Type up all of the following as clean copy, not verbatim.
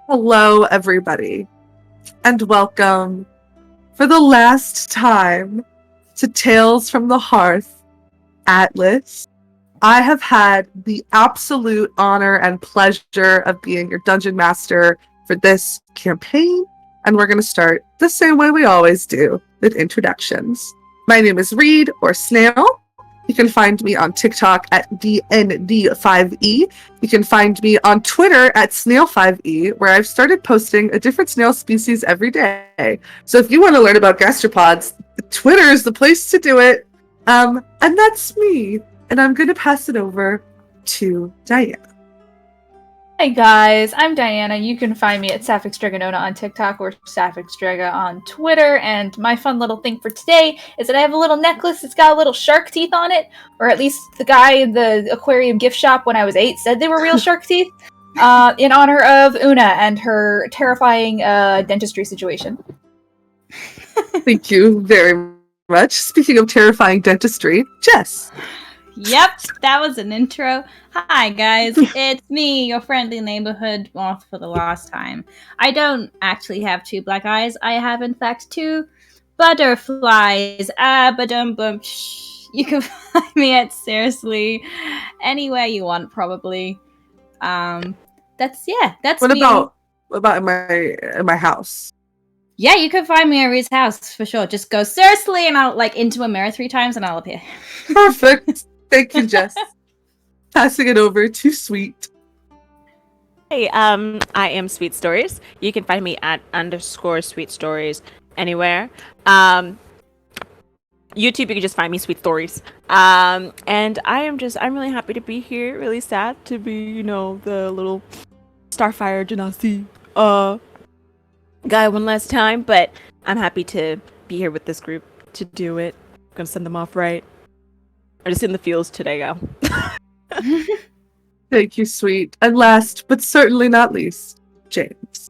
Hello, everybody, and welcome for the last time to Tales from the Hearth, Atlas. I have had the absolute honor and pleasure of being your dungeon master for this campaign, and we're going to start the same way we always do, with introductions. My name is Reed, or Snail. You can find me on TikTok at DND5E. You can find me on Twitter at Snail5E, where I've started posting a different snail species every day. So if you want to learn about gastropods, Twitter is the place to do it. And that's me. And I'm going to pass it over to Diana. Hey guys, I'm Diana. You can find me at Sapphic Stragonona on TikTok or Sapphic Straga on Twitter. And my fun little thing for today is that I have a little necklace that's got a little shark teeth on it. Or at least the guy in the aquarium gift shop when I was 8 said they were real shark teeth. In honor of Una and her terrifying dentistry situation. Thank you very much. Speaking of terrifying dentistry, Jess. Yep, that was an intro. Hi guys, it's me, your friendly neighborhood moth for the last time. I don't actually have 2 black eyes. I have in fact 2 butterflies. Ba-dum-bum. You can find me at seriously anywhere you want, probably. That's What me. about in my house? Yeah, you can find me at Reed's house for sure. Just go seriously, and I'll into a mirror 3 times, and I'll appear. Perfect. Thank you, Jess. Passing it over to Sweet. Hey, I am Sweet Stories. You can find me at _Sweet Stories anywhere. YouTube, you can just find me Sweet Stories. And I'm really happy to be here. Really sad to be, the little Starfire Genasi guy one last time. But I'm happy to be here with this group to do it. I'm gonna send them off right. I'm just in the fields today, go. Thank you, Sweet. And last, but certainly not least, James.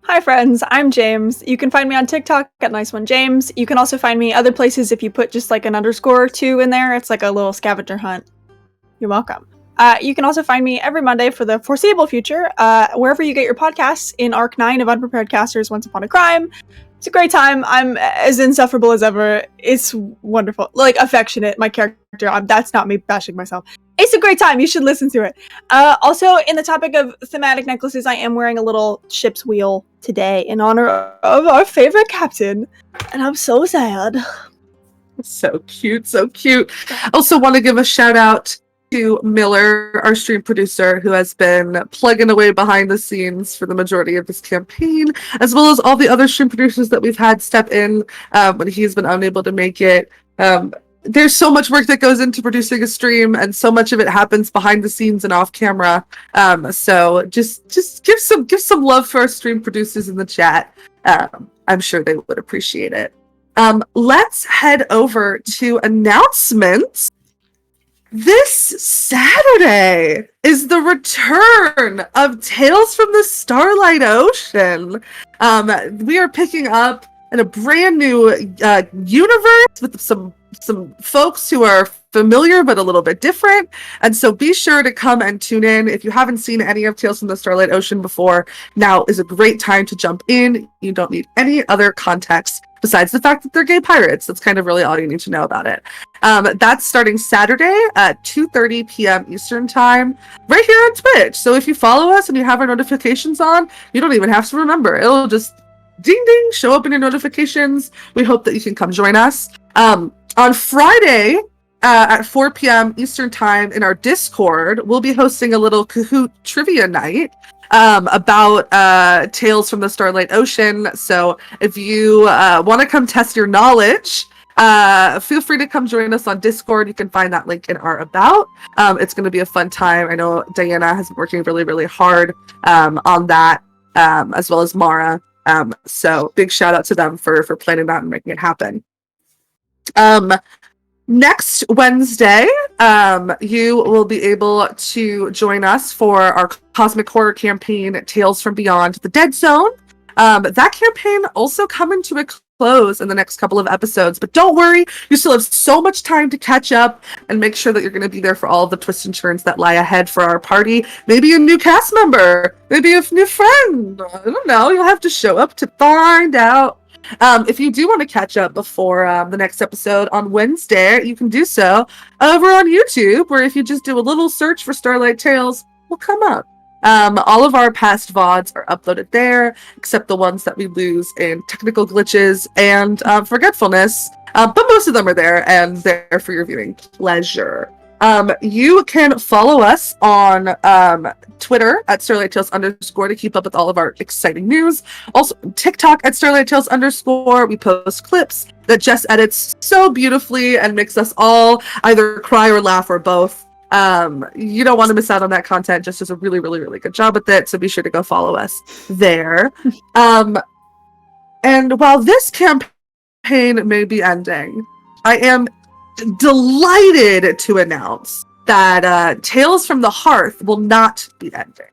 Hi friends, I'm James. You can find me on TikTok at NiceOneJames. You can also find me other places if you put just like an underscore or 2 in there. It's like a little scavenger hunt. You're welcome. You can also find me every Monday for the foreseeable future, wherever you get your podcasts in Arc 9 of Unprepared Casters Once Upon a Crime. It's a great time. I'm as insufferable as ever. It's wonderful. Like, affectionate, my character. That's not me bashing myself. It's a great time. You should listen to it. Also, in the topic of thematic necklaces, I am wearing a little ship's wheel today in honor of our favorite captain. And I'm so sad. So cute, so cute. Also want to give a shout out to Miller, our stream producer, who has been plugging away behind the scenes for the majority of this campaign, as well as all the other stream producers that we've had step in when he's been unable to make it. There's so much work that goes into producing a stream, and so much of it happens behind the scenes and off camera. So just give some love for our stream producers in the chat. I'm sure they would appreciate it. Let's head over to announcements. This Saturday is the return of Tales from the Starlight Ocean. We are picking up in a brand new universe with some folks who are familiar but a little bit different. And so be sure to come and tune in. If you haven't seen any of Tales from the Starlight Ocean before, now is a great time to jump in. You don't need any other context besides the fact that they're gay pirates. That's kind of really all you need to know about it. That's starting Saturday at 2:30 p.m. Eastern Time, right here on Twitch. So if you follow us and you have our notifications on, you don't even have to remember. It'll just ding ding show up in your notifications. We hope that you can come join us. On Friday at 4 p.m. Eastern Time in our Discord, we'll be hosting a little Kahoot trivia night about Tales from the Starlight Ocean. So if you want to come test your knowledge, feel free to come join us on Discord. You can find that link in our about. It's going to be a fun time. I know Diana has been working really, really hard on that, as well as Mara. So big shout out to them for planning that and making it happen. Next Wednesday, you will be able to join us for our Cosmic Horror campaign, Tales from Beyond the Dead Zone. That campaign also coming to a close in the next couple of episodes, but don't worry, you still have so much time to catch up and make sure that you're going to be there for all of the twists and turns that lie ahead for our party. Maybe a new cast member, maybe a new friend. I don't know. You'll have to show up to find out. If you do want to catch up before the next episode on Wednesday, you can do so over on YouTube, where if you just do a little search for Starlight Tales, we'll come up. All of our past VODs are uploaded there, except the ones that we lose in technical glitches and forgetfulness. But most of them are there, and they're for your viewing pleasure. You can follow us on Twitter at Starlight Tales _ to keep up with all of our exciting news. Also, TikTok at Starlight Tales _ we post clips that Jess edits so beautifully and makes us all either cry or laugh or both. You don't want to miss out on that content. Just does a really, really, really good job with it. So be sure to go follow us there. And while this campaign may be ending, I am delighted to announce that Tales from the Hearth will not be ending.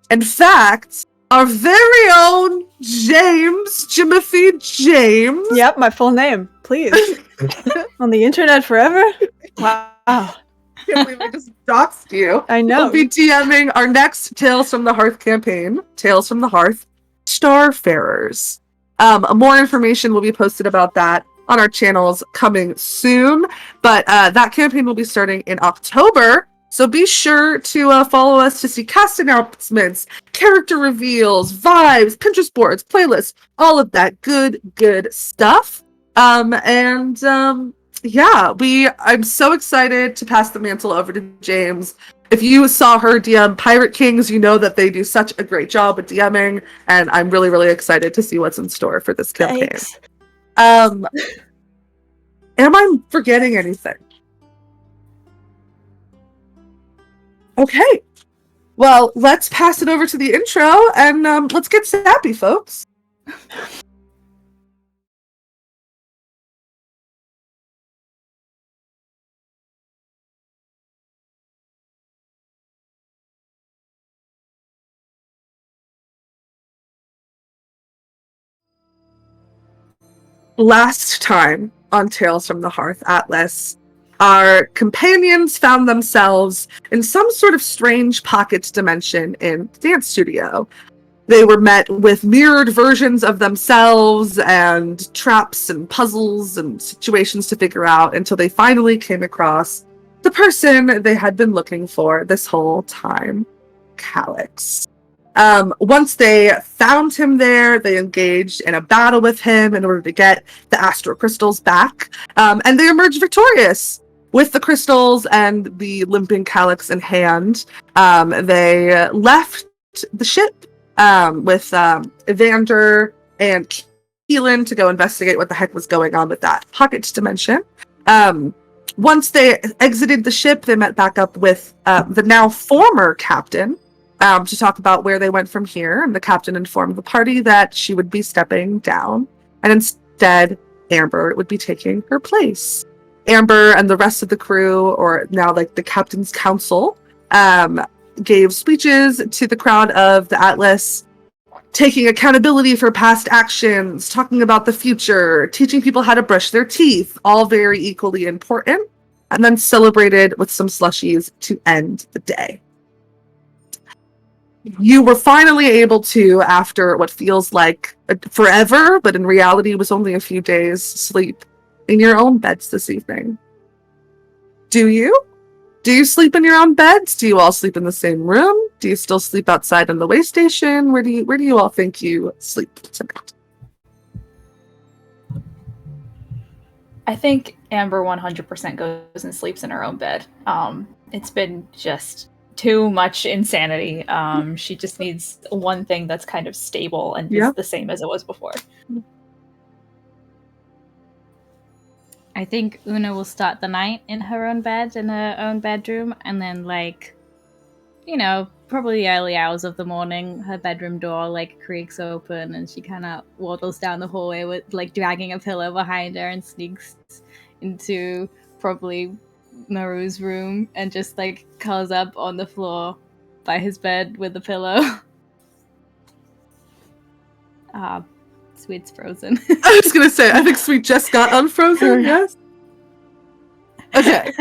In fact, our very own Jimothy James. Yep, my full name, please. On the internet forever? Wow. I can't believe I just doxed you. I know. We'll be DMing our next Tales from the Hearth campaign, Tales from the Hearth, Starfarers. More information will be posted about that on our channels coming soon, but that campaign will be starting in October, so be sure to follow us to see cast announcements, character reveals, vibes, Pinterest boards, playlists, all of that good stuff. Yeah, I'm so excited to pass the mantle over to James. If you saw her DM Pirate Kings, you know that they do such a great job with DMing, and I'm really, really excited to see what's in store for this campaign. Thanks. Am I forgetting anything? Okay. Well, let's pass it over to the intro, and let's get sappy, folks. Last time on Tales from the Hearth Atlas, our companions found themselves in some sort of strange pocket dimension in the dance studio. They were met with mirrored versions of themselves and traps and puzzles and situations to figure out until they finally came across the person they had been looking for this whole time, Calyx. Once they found him there, they engaged in a battle with him in order to get the astral crystals back, and they emerged victorious with the crystals and the limping Calyx in hand. They left the ship with Evander and Keelan to go investigate what the heck was going on with that pocket dimension. Once they exited the ship, they met back up with the now former captain, to talk about where they went from here, and the captain informed the party that she would be stepping down, and instead Amber would be taking her place. Amber and the rest of the crew, or now like the captain's council, gave speeches to the crowd of the Atlas, taking accountability for past actions, talking about the future, teaching people how to brush their teeth, all very equally important, and then celebrated with some slushies to end the day. You were finally able to, after what feels like forever, but in reality was only a few days, sleep in your own beds this evening. Do you? Do you sleep in your own beds? Do you all sleep in the same room? Do you still sleep outside on the way station? Where do you all think you sleep tonight? I think Amber 100% goes and sleeps in her own bed. It's been just too much insanity. She just needs one thing that's kind of stable and is the same as it was before. I think Una will start the night in her own bed, in her own bedroom, and then, like, you know, probably the early hours of the morning, her bedroom door, like, creaks open, and she kind of waddles down the hallway with, like, dragging a pillow behind her and sneaks into probably Maru's room and just, like, curls up on the floor by his bed with the pillow. Sweet's frozen. I was gonna say, I think Sweet just got unfrozen. Yes. Okay.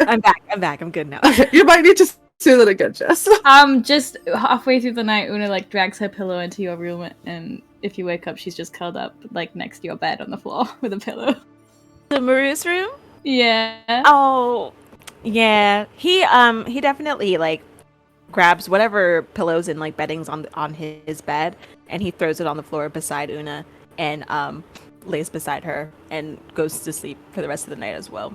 I'm back. I'm good now. Okay. You might need to say that again, Jess. Just halfway through the night, Una like drags her pillow into your room, and if you wake up, she's just curled up like next to your bed on the floor with a pillow. The Maru's room? Yeah. Oh, yeah. He definitely like grabs whatever pillows and like beddings on his bed, and he throws it on the floor beside Una, and lays beside her and goes to sleep for the rest of the night as well.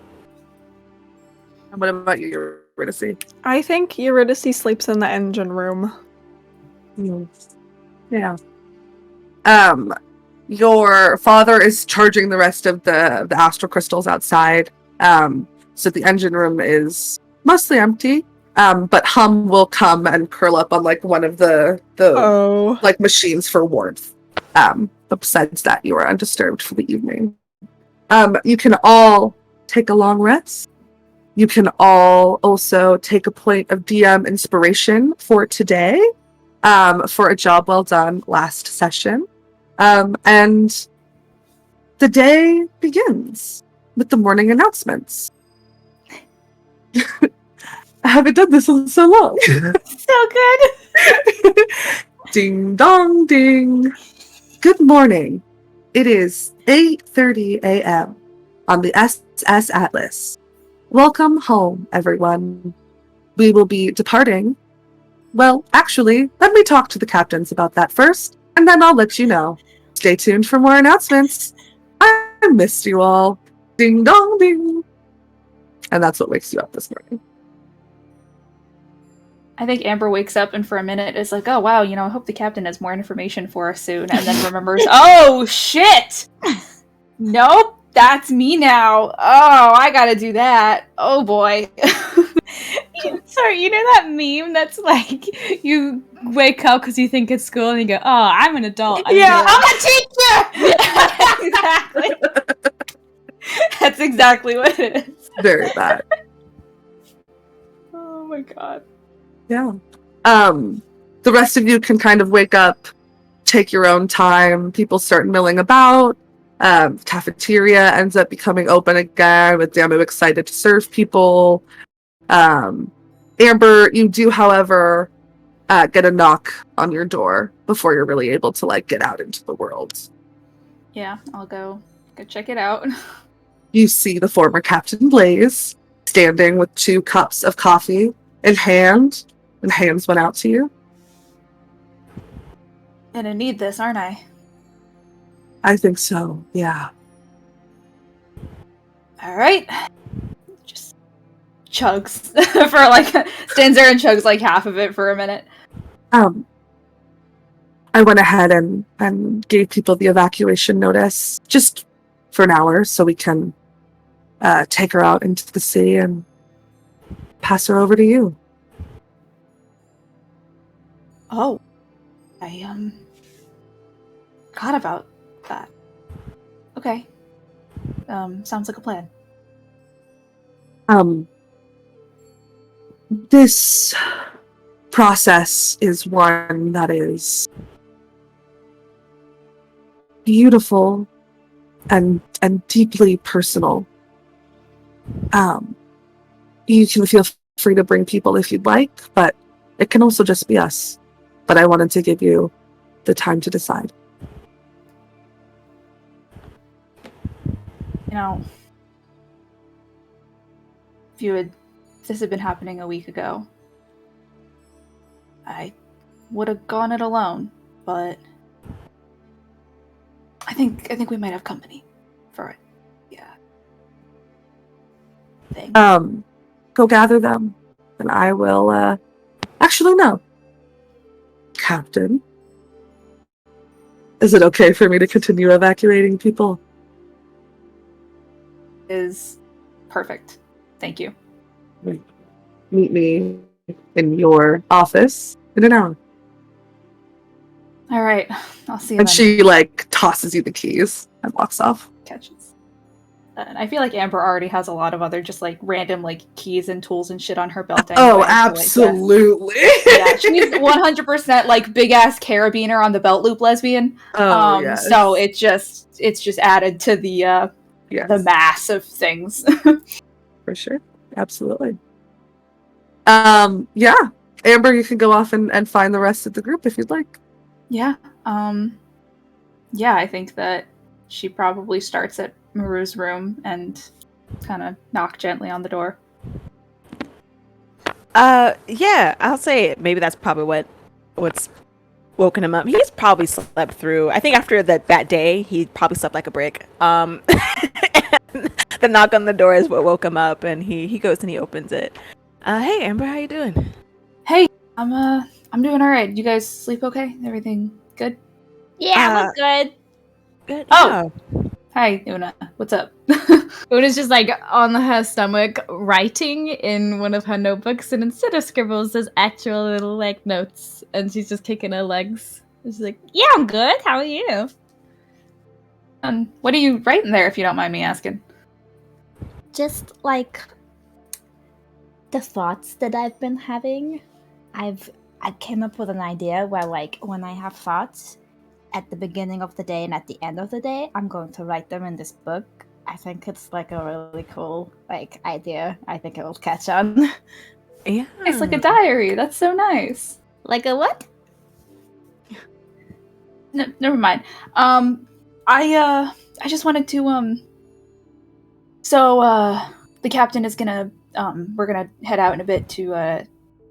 And what about you, Eurydice? I think Eurydice sleeps in the engine room. Yeah. Your father is charging the rest of the astral crystals outside. So the engine room is mostly empty. But Hum will come and curl up on like one of the like machines for warmth. But besides that, you are undisturbed for the evening. You can all take a long rest. You can all also take a point of DM inspiration for today, for a job well done last session. And the day begins with the morning announcements. I haven't done this in so long. So good. Ding dong ding. Good morning. It is 8:30 a.m. on the SS Atlas. Welcome home, everyone. We will be departing. Well, actually, let me talk to the captains about that first, and then I'll let you know. Stay tuned for more announcements. I missed you all. Ding dong ding. And that's what wakes you up this morning. I think Amber wakes up and for a minute is like, oh wow, I hope the captain has more information for us soon, and then remembers, oh shit! Nope, that's me now. Oh, I gotta do that. Oh boy. Sorry, you know that meme that's like, you wake up because you think it's school and you go, oh, I'm an adult. I'm a teacher! Exactly. That's exactly what it is. Very bad. Oh my god. Yeah. The rest of you can kind of wake up, take your own time. People start milling about. Cafeteria ends up becoming open again with Damu excited to serve people. Amber, you do, however, get a knock on your door before you're really able to like get out into the world. Yeah, I'll go check it out. You see the former Captain Blaze standing with 2 cups of coffee in hand, and hands went out to you. Gonna need this, aren't I? I think so, yeah. Alright. Just chugs for like, stands there and chugs like half of it for a minute. I went ahead and gave people the evacuation notice just for an hour so we can take her out into the sea and pass her over to you. Oh. I forgot about that. Okay. Sounds like a plan. This process is one that is beautiful and deeply personal. You can feel free to bring people if you'd like, but it can also just be us. But I wanted to give you the time to decide. If this had been happening a week ago, I would have gone it alone, but I think we might have company for it. Yeah. Thing. Go gather them, and I will, actually, no. Captain, is it okay for me to continue evacuating people? Is perfect. Thank you. Meet me in your office in an hour. All right, I'll see you And then. she, like, tosses you the keys and walks off. Catches. And I feel like Amber already has a lot of other just like random like keys and tools and shit on her belt. Oh, anyway, so, like, yeah. absolutely. Yeah, she's 100% like big ass carabiner on the belt loop lesbian. Oh, yes. So it's just added to the Yes, mass of things. for sure. Absolutely. Yeah. Amber, you can go off and find the rest of the group if you'd like. Yeah. Yeah, I think that she probably starts at Maru's room and kind of knock gently on the door. Yeah, I'll say maybe that's probably what's woken him up. He's probably slept through. I think after that day, he probably slept like a brick. And the knock on the door is what woke him up, and he goes and he opens it. Hey Amber, how you doing? Hey, I'm doing all right. You guys sleep okay? Everything good? Yeah, we're good. Good. Oh. Hi, Una. What's up? Una's just like on her stomach writing in one of her notebooks, and instead of scribbles, there's actual little like notes, and she's just kicking her legs. She's like, "Yeah, I'm good. How are you?" And what are you writing there, if you don't mind me asking? Just like the thoughts that I've been having. I came up with an idea where like when I have thoughts at the beginning of the day and at the end of the day, I'm going to write them in this book. I think it's like a really cool like idea. I think it will catch on. Yeah. It's like a diary. That's so nice. Like a what? No, never mind. I just wanted to So the captain is gonna we're gonna head out in a bit to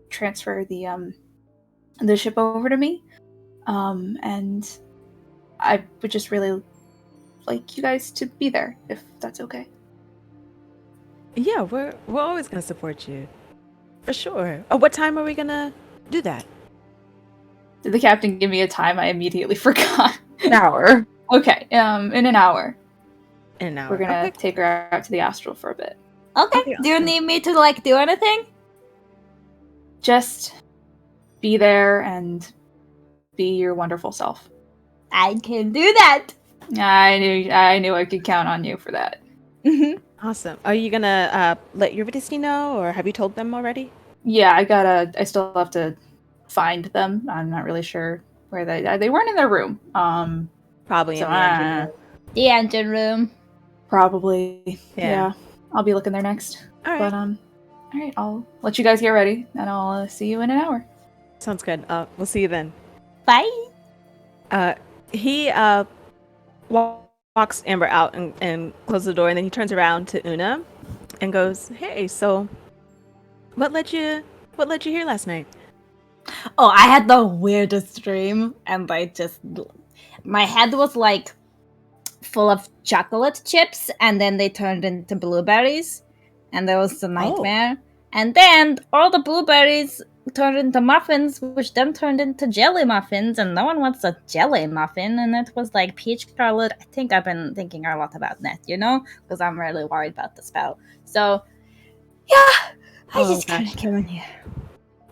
transfer the ship over to me. And I would just really like you guys to be there, if that's okay. Yeah, we're always gonna support you, for sure. Oh, what time are we gonna do that? Did the captain give me a time? I immediately forgot. An hour. Okay, in an hour. In an hour. We're gonna Okay. take her out to the astral for a bit. Okay. Okay, Do you awesome. need me to like do anything? Just be there and be your wonderful self. I can do that. I knew I could count on you for that. Awesome. Are you gonna let your Vidisty know, or have you told them already? Yeah, I still have to find them. I'm not really sure where they weren't in their room. Probably So, in the engine room. The engine room. probably. Yeah. Yeah. I'll be looking there next. All right. But all right, I'll let you guys get ready and I'll see you in an hour. Sounds good. We'll see you then. Bye. He walks Amber out and closes the door, and then he turns around to Una and goes, "Hey, so what led you here last night?" Oh, I had the weirdest dream, and my head was like full of chocolate chips, and then they turned into blueberries, and there was a nightmare, and then all the blueberries turned into muffins, which then turned into jelly muffins, and no one wants a jelly muffin, and it was like peach scarlet. I think I've been thinking a lot about that, because I'm really worried about the spell. So, yeah, I just gosh. couldn't kill you.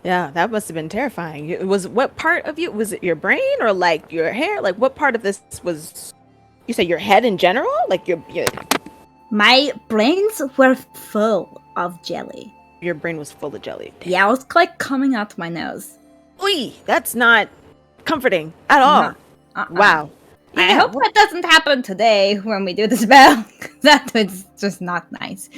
Yeah, that must have been terrifying. What part of you was it? Your brain or like your hair? Like what part of this was? You say your head in general? Like your My brains were full of jelly. your brain was full of jelly. Yeah, it was like coming out my nose. Oy, that's not comforting at all. Wow. I Yeah, hope that doesn't happen today when we do the spell. That was just not nice.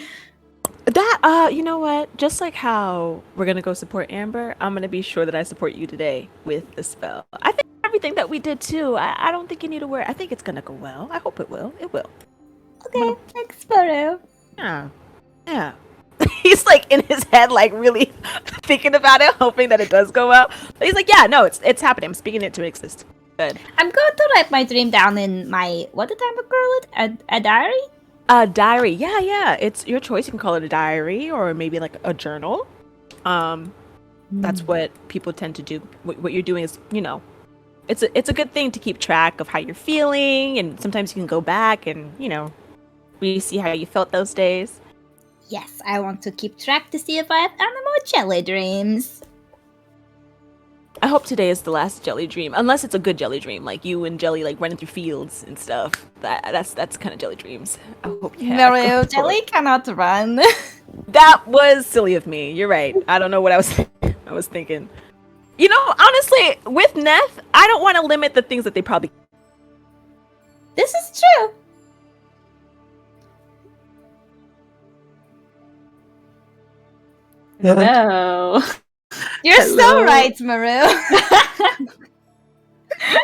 That you know what? Just like how we're gonna go support Amber, I'm gonna be sure that I support you today with the spell. I think everything that we did too. I don't think you need to worry. I think it's gonna go well. I hope it will. It will. Okay, thanks, Photo. Yeah. Yeah. He's like in his head, like really thinking about it, hoping that it does go well. But he's like, yeah, no, it's happening. I'm speaking it to exist. Good. I'm going to write my dream down in my, what did I call it? A diary? A diary. Yeah. It's your choice. You can call it a diary or maybe like a journal. That's what people tend to do. What you're doing is, it's a good thing to keep track of how you're feeling, and sometimes you can go back and, really see how you felt those days. Yes, I want to keep track to see if I have any more jelly dreams. I hope today is the last jelly dream, unless it's a good jelly dream, like you and Jelly like running through fields and stuff. That's kind of jelly dreams. I hope you have. Mario, Jelly cannot run. That was silly of me. You're right. I don't know what I was thinking. You know, honestly, with Neth, I don't want to limit the things that they probably. This is true. No. You're so Hello. right, Maru.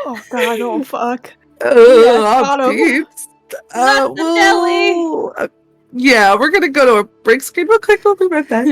Oh god, oh fuck. Oh, got him. Pete's. Not the jelly. Yeah, we're gonna go to a break screen real quick. We'll be right back.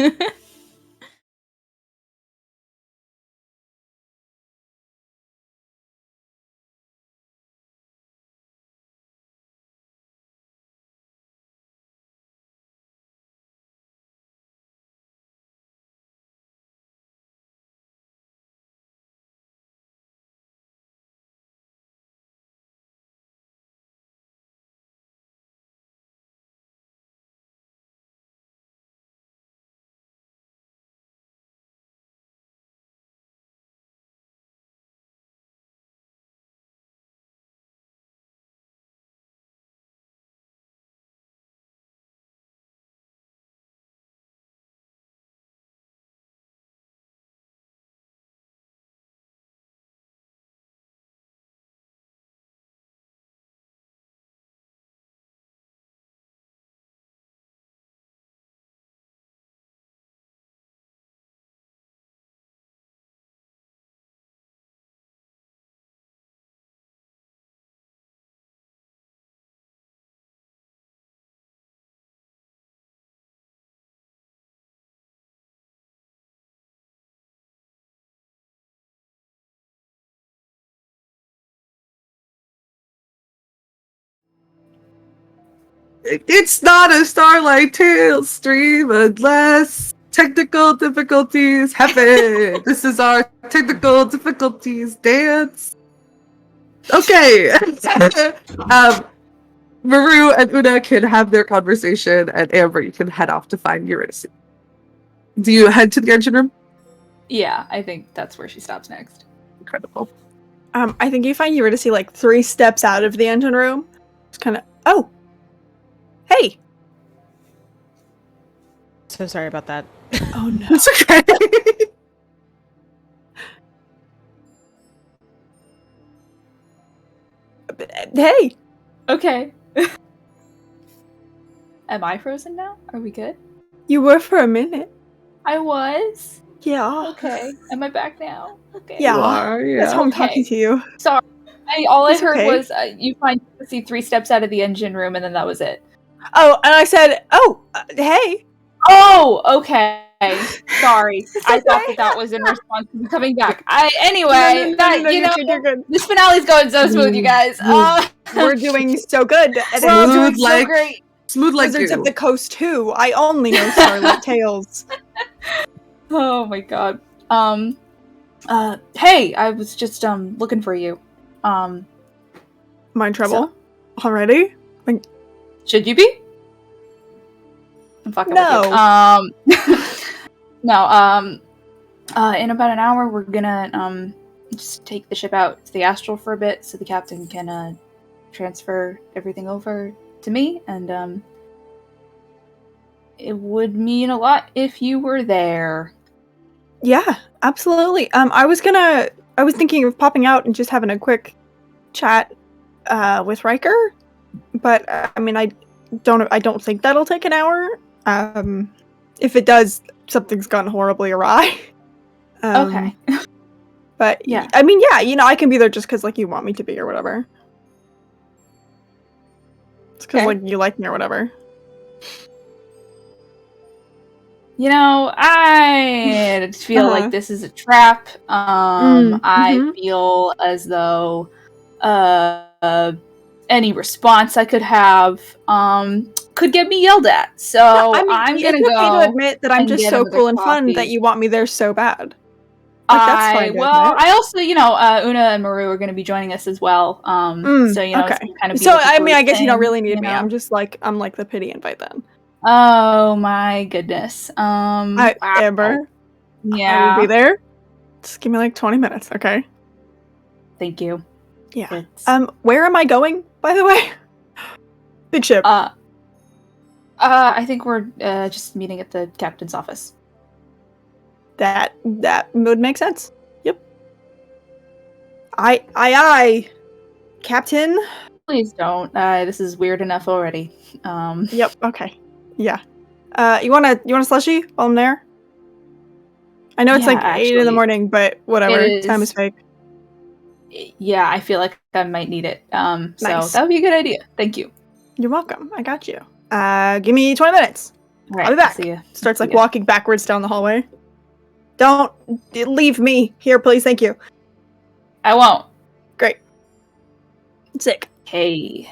It's not a Starlight Tales stream unless technical difficulties happen. This is our technical difficulties dance. Okay. Maru and Una can have their conversation, and Amber, you can head off to find Eurydice. Do you head to the engine room? Yeah, I think that's where she stops next. Incredible. I think you find Eurydice like 3 steps out of the engine room. It's kind of, oh, hey. So sorry about that. Oh no. It's okay. Hey. Okay. Am I frozen now? Are we good? You were for a minute. I was. Yeah. Okay. Am I back now? Okay. Yeah. You are, yeah. That's how I'm Okay. talking to you. Sorry. All I It's heard okay. was you find see 3 steps out of the engine room, and then that was it. Oh, and I said, oh, hey. Oh, okay. Sorry. I okay. thought that was in response to me coming back. Anyway, You're good. this finale's going so smooth, you guys. We're doing so good. And We're all Smooth doing like- so great. Smooth like Wizards you. of the Coast 2. I only know Starlight Tales. Oh my god. Hey, I was just looking for you. Mind trouble? Already? Should you be? I'm fucking No. with you. No, in about an hour we're gonna just take the ship out to the astral for a bit so the captain can transfer everything over to me, and it would mean a lot if you were there. Yeah, absolutely. I was thinking of popping out and just having a quick chat with Riker, but I mean, I don't think that'll take an hour. If it does, something's gone horribly awry. Okay. But Yeah. I mean, yeah, I can be there just because like you want me to be or whatever. It's because Okay. like you like me or whatever. I feel Uh-huh. like this is a trap. I mhm. feel as though any response I could have could get me yelled at. So I mean, I'm it's gonna okay go to admit that I'm and just get so another cool and fun coffee. that you want me there so bad. Like, that's fine to admit. I also, Una and Maru are going to be joining us as well. So, it's okay. gonna kind of be So like a I mean, I group guess you don't thing, really need me. know? I'm like the pity invite then. Oh my goodness. Wow. Amber, I Yeah. will be there. Just give me like 20 minutes, okay? Thank you. Yeah. It's- Where am I going, by the way? Big ship. I think we're just meeting at the captain's office. That would make sense. Yep. Aye. Captain? Please don't. This is weird enough already. Yep, okay. Yeah. You want a slushy while I'm there? I know it's Yeah, like 8 in the actually, morning, but whatever. it Time is- is fake. Yeah, I feel like I might need it. So Nice. that would be a good idea. Thank you. You're welcome. I got you. Give me 20 minutes. All right, I'll be back. See ya. Starts like See ya. walking backwards down the hallway. Don't leave me here, please. Thank you. I won't. Great. Sick. Hey.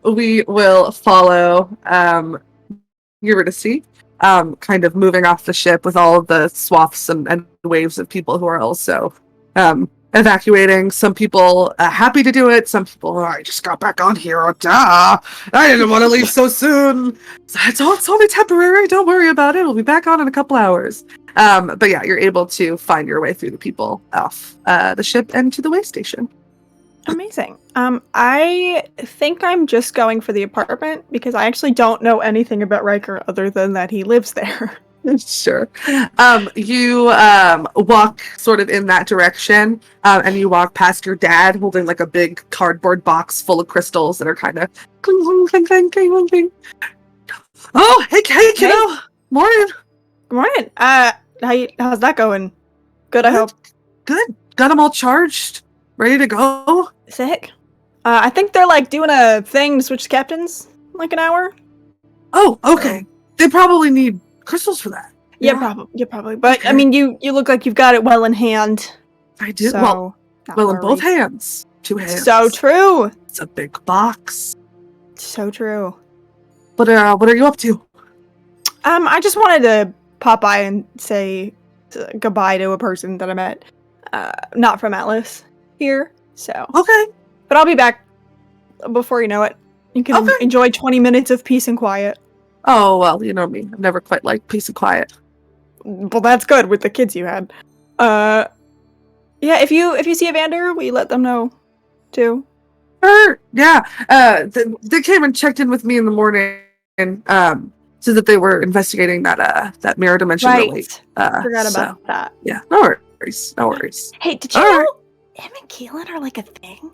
We will follow Eurydice, kind of moving off the ship with all of the swaths and waves of people who are also evacuating. Some people happy to do it. Some people, I just got back on here. Oh, duh. I didn't want to leave so soon. It's only temporary. Don't worry about it. We'll be back on in a couple hours. But yeah, you're able to find your way through the people off the ship and to the way station. Amazing. I think I'm just going for the apartment because I actually don't know anything about Riker other than that he lives there. Sure. You walk sort of in that direction, and you walk past your dad holding like a big cardboard box full of crystals that are kind of cling, cling, cling, cling, cling, cling. Oh, hey, kiddo. Morning. Good morning. How's that going? Good, I hope. Good. Got them all charged, ready to go. Sick. I think they're like doing a thing to switch captains in like an hour. Oh, okay. They probably need crystals for that. Yeah, probably. But I mean, you look like you've got it well in hand. I do. So, well, not in both worried. hands. 2 hands. So true. It's a big box. So true. What are you up to? I just wanted to pop by and say goodbye to a person that I met, not from Atlas here. So, Okay. but I'll be back before you know it. You can Okay. enjoy 20 minutes of peace and quiet. Oh, well, you know me. I've never quite liked peace and quiet. Well, that's good with the kids you had. Yeah, if you see Evander, will you let them know too? Sure. Yeah. They came and checked in with me in the morning, so that they were investigating that mirror dimension relay. Forgot so, about that. Yeah. No worries. Hey, did you All know right. him and Keelan are like a thing?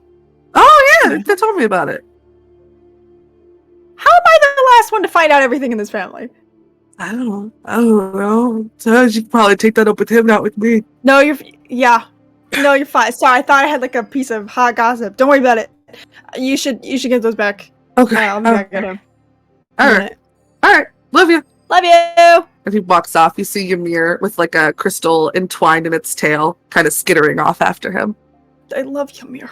Oh yeah, they told me about it. How am I the last one to find out everything in this family? I don't know. So you should probably take that up with him, not with me. No, you're fine. Sorry, I thought I had like a piece of hot gossip. Don't worry about it. You should get those back. Okay. I'll be back at him. All right. Love you. Love you. And he walks off. You see Ymir with like a crystal entwined in its tail, kind of skittering off after him. I love Ymir.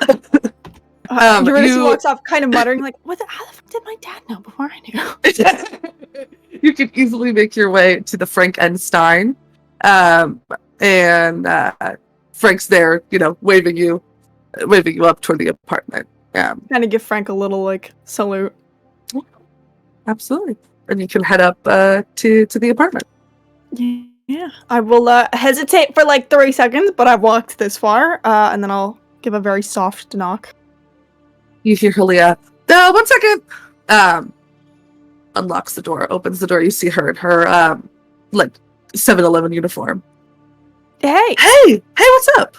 Um, Eurydice you- walks off, kind of muttering like, how the fuck did my dad know before I knew?" You can easily make your way to the Frank Einstein, and Frank's there, waving you up toward the apartment. Kind of give Frank a little like salute. Absolutely, and you can head up to the apartment. Yeah, I will hesitate for like 3 seconds, but I've walked this far, and then I'll give a very soft knock. You hear Halia. 1 second. Unlocks the door, opens the door. You see her in her like 7-Eleven uniform. Hey, What's up?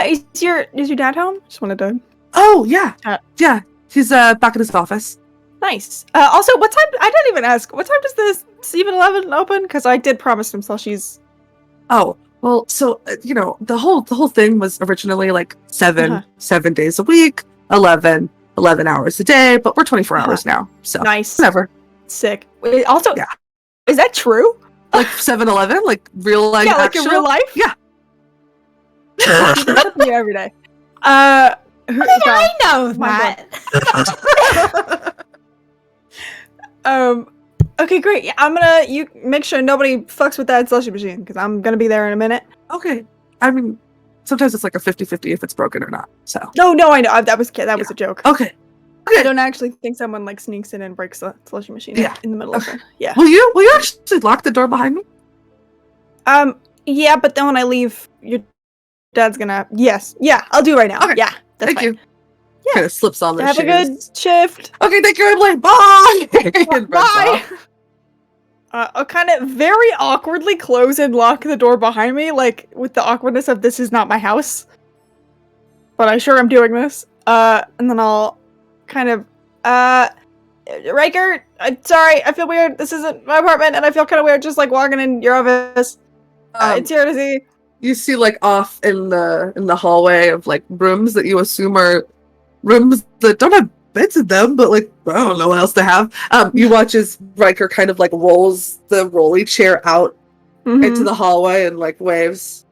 is your dad home? Just wanted to. Oh yeah, Uh, yeah. He's back at his office. Nice. Also, what time? I didn't even ask. What time does this 7-Eleven open? Because I did promise him slushies. Oh well, so the whole thing was originally like 7 Uh-huh. days a week, 11 hours a day, but we're 24 hours now, so Nice. whatever. Sick. Wait, also, Yeah. Is that true? Like 7-Eleven, like real life. Yeah, like in real life. Yeah. You do that with me every day. I know My that. Okay, great. Yeah, you make sure nobody fucks with that slushy machine because I'm gonna be there in a minute. Okay. I mean, sometimes it's like a 50-50 if it's broken or not. So No, I know that was a joke. okay. I don't actually think someone like sneaks in and breaks the slushy machine Yeah. in the middle of Okay. it. Yeah. Will you actually lock the door behind me? Yeah, but then when I leave, your dad's gonna. Yes, yeah, I'll do it right now. Okay. Yeah, that's Thank fine. you. Kind of slips on the Have shoes. a good shift. Okay, thank you, Emily. Bye! And runs Bye. off. I'll kind of very awkwardly close and lock the door behind me, like with the awkwardness of this is not my house. But I sure am doing this. And then I'll kind of, Riker, I'm sorry, I feel weird. This isn't my apartment, and I feel kind of weird just like walking in your office. It's here to see. You see, like, off in the hallway of like rooms that you assume are rooms that don't have beds in them, but like I don't know what else to have. You watch as Riker kind of like rolls the rolly chair out into the hallway and like waves.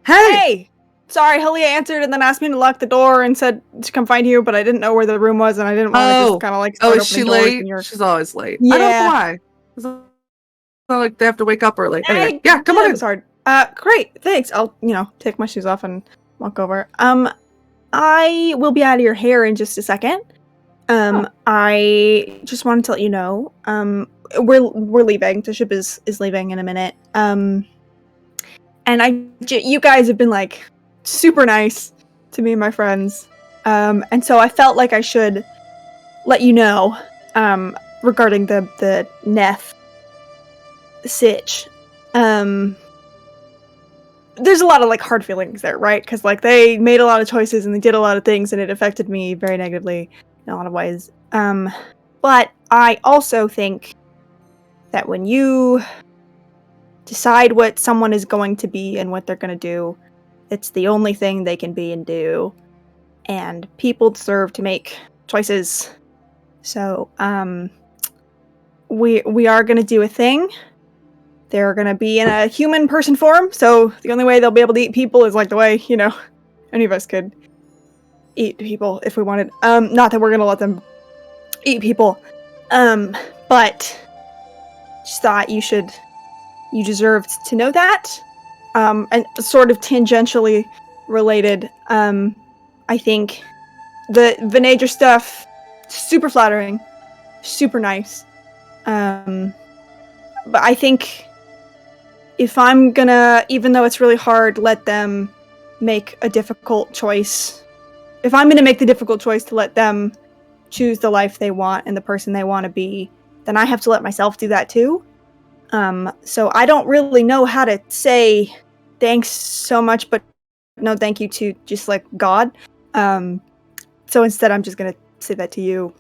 Hey! Sorry, Halia answered and then asked me to lock the door and said to come find you, but I didn't know where the room was and I didn't want to just kind of like start is she opening doors late? and you're... She's always late. Yeah. I don't know why. It's not like they have to wake up early. Anyway, Hey, yeah, come on in. It's hard. Great, thanks. I'll, take my shoes off and walk over. I will be out of your hair in just a second. I just wanted to let you know, we're leaving. The ship is leaving in a minute. And you guys have been like super nice to me and my friends. And so I felt like I should let you know, regarding the Neth sitch. There's a lot of like hard feelings there, right? Because like they made a lot of choices and they did a lot of things and it affected me very negatively in a lot of ways. But I also think that when you decide what someone is going to be and what they're going to do, it's the only thing they can be and do. And people deserve to make choices. So, we are going to do a thing. They're going to be in a human person form, so the only way they'll be able to eat people is like the way, any of us could eat people if we wanted. Not that we're going to let them eat people. But just thought you deserved to know that. And sort of tangentially related, I think the Venager stuff, super flattering, super nice. But I think if I'm gonna, even though it's really hard, let them make a difficult choice. If I'm gonna make the difficult choice to let them choose the life they want and the person they want to be, then I have to let myself do that too. So I don't really know how to say thanks so much, but no thank you to just like God. So instead I'm just gonna say that to you.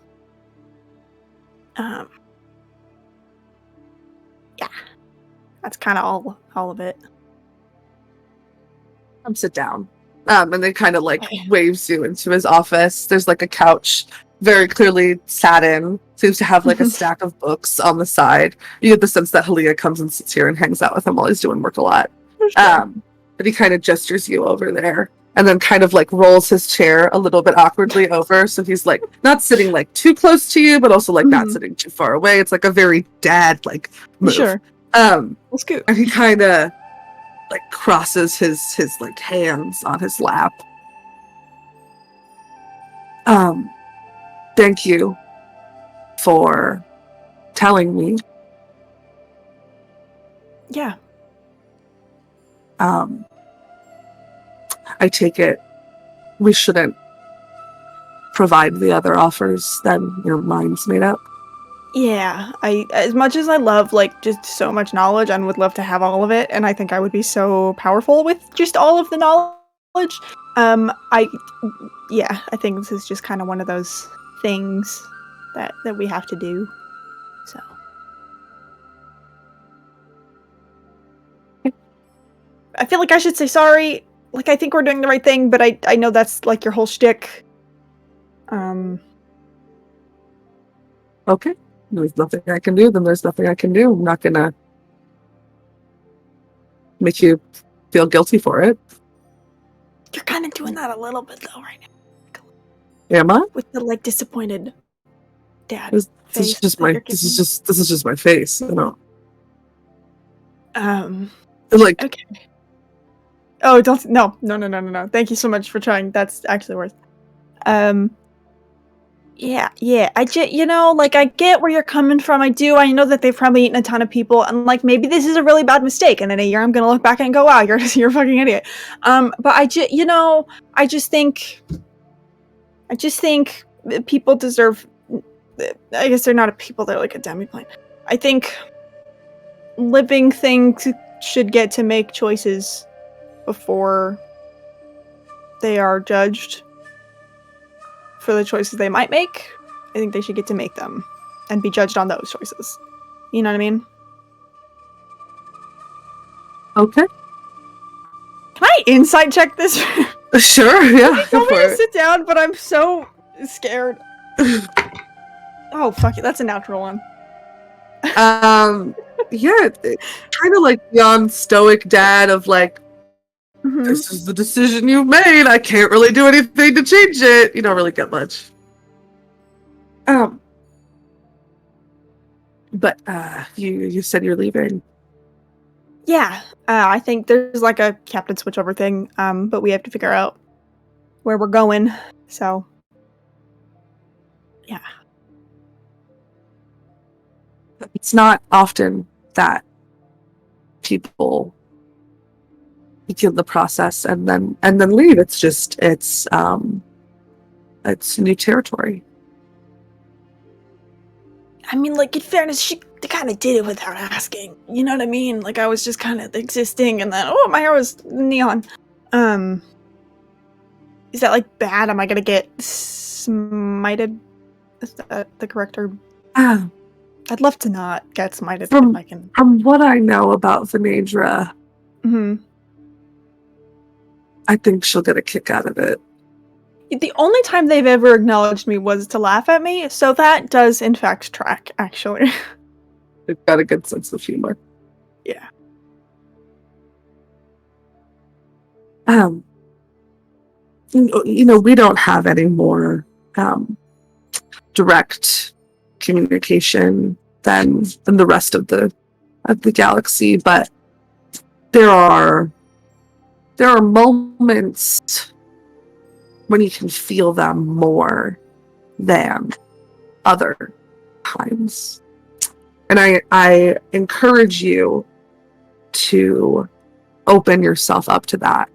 Yeah. That's kind of all of it. Come sit down. And then kind of like waves you into his office. There's like a couch, very clearly satin, seems to have like a stack of books on the side. You get the sense that Halia comes and sits here and hangs out with him while he's doing work a lot. But he kind of gestures you over there and then kind of like rolls his chair a little bit awkwardly over. So he's like not sitting like too close to you, but also like not sitting too far away. It's like a very dad like move. Sure. That's good. And he kind of like crosses his like hands on his lap. Thank you for telling me. Yeah. I take it we shouldn't provide the other offers, then your mind's made up. Yeah, as much as I love like just so much knowledge and would love to have all of it, and I think I would be so powerful with just all of the knowledge. I think this is just kind of one of those things that we have to do. So I feel like I should say sorry. Like I think we're doing the right thing, but I know that's like your whole shtick. Okay. There's nothing I can do, then there's nothing I can do. I'm not gonna make you feel guilty for it. You're kind of doing that a little bit though right Am now. I? With the like disappointed dad. This is just my face, you know. Like okay. Oh, don't no. Thank you so much for trying. That's actually worth. Yeah. I get where you're coming from. I do. I know that they've probably eaten a ton of people, and like maybe this is a really bad mistake. And in a year, I'm gonna look back and go, "Wow, you're a fucking idiot." But I just think people deserve. I guess they're not a people; they're like a demiplane. I think living things should get to make choices before they are judged for the choices they might make. I think they should get to make them and be judged on those choices. You know what I mean? Okay. Can I insight check this? Sure, yeah. You Go told me for to it. sit down, but I'm so scared. Oh, fuck it. That's a natural one. Yeah, kind of like beyond stoic dad of like, Mhm. this is the decision you've made. I can't really do anything to change it. You don't really get much. But you said you're leaving. Yeah. I think there's like a captain switchover thing, but we have to figure out where we're going. So, yeah. It's not often that people begin the process and then leave. It's new territory. I mean, like, in fairness, she kind of did it without asking. You know what I mean? Like, I was just kind of existing, and then, oh, my hair was neon. Is that, like, bad? Am I gonna get smited? Is that the correct term? Ah, I'd love to not get smited From- if I can. from what I know about Venedra, Hmm. I think she'll get a kick out of it. The only time they've ever acknowledged me was to laugh at me, so that does, in fact, track, actually. They've got a good sense of humor. Yeah. We don't have any more direct communication than the rest of the galaxy, but there are moments when you can feel them more than other times. And I encourage you to open yourself up to that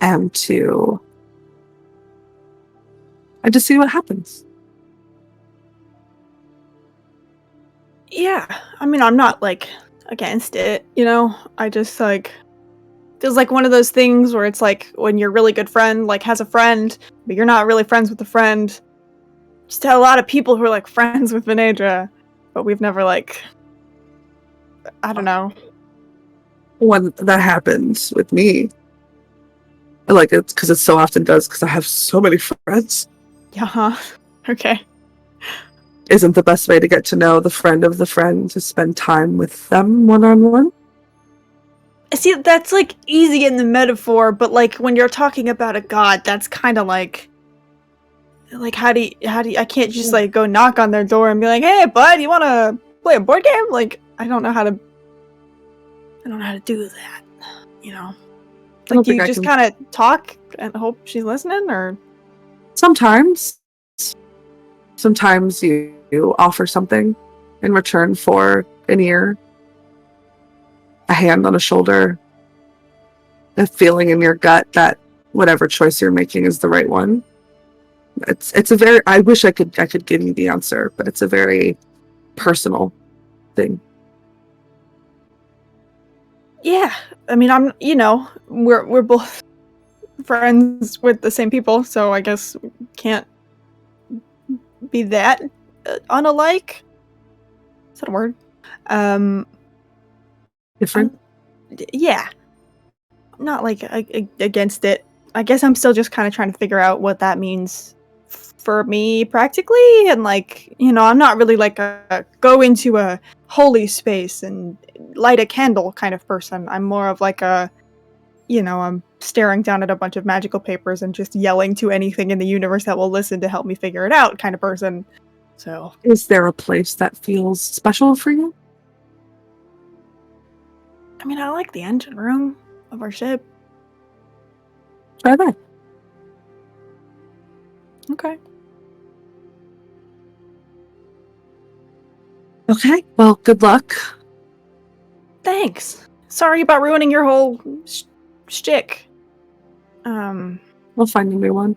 and to see what happens. Yeah. I mean, I'm not, like, against it, I just, like, feels like one of those things where it's like when your really good friend, like, has a friend, but you're not really friends with the friend. Just a lot of people who are, like, friends with Venedra, but we've never, like, I don't know. When that happens with me, like, it's because it so often does, because I have so many friends. Yeah. Okay. Isn't the best way to get to know the friend of the friend to spend time with them one-on-one? See, that's, like, easy in the metaphor, but, like, when you're talking about a god, that's kind of like, how do you, I can't just, like, go knock on their door and be like, hey, bud, you want to play a board game? Like, I don't know how to do that, Like, do you just kind of talk and hope she's listening, or? Sometimes you offer something in return for an ear, a hand on a shoulder, a feeling in your gut that whatever choice you're making is the right one. It's a very, I wish I could give you the answer, but it's a very personal thing. Yeah, I mean, we're both friends with the same people, so I guess we can't be that unalike. Is that a word? Different? Yeah. I'm not, like, against it. I guess I'm still just kind of trying to figure out what that means for me practically, and, like, I'm not really like a go into a holy space and light a candle kind of person. I'm more of like I'm staring down at a bunch of magical papers and just yelling to anything in the universe that will listen to help me figure it out kind of person. So, Is there a place that feels special for you? I mean, I like the engine room of our ship. Try that. Okay. Okay, well, good luck. Thanks. Sorry about ruining your whole shtick. We'll find a new one.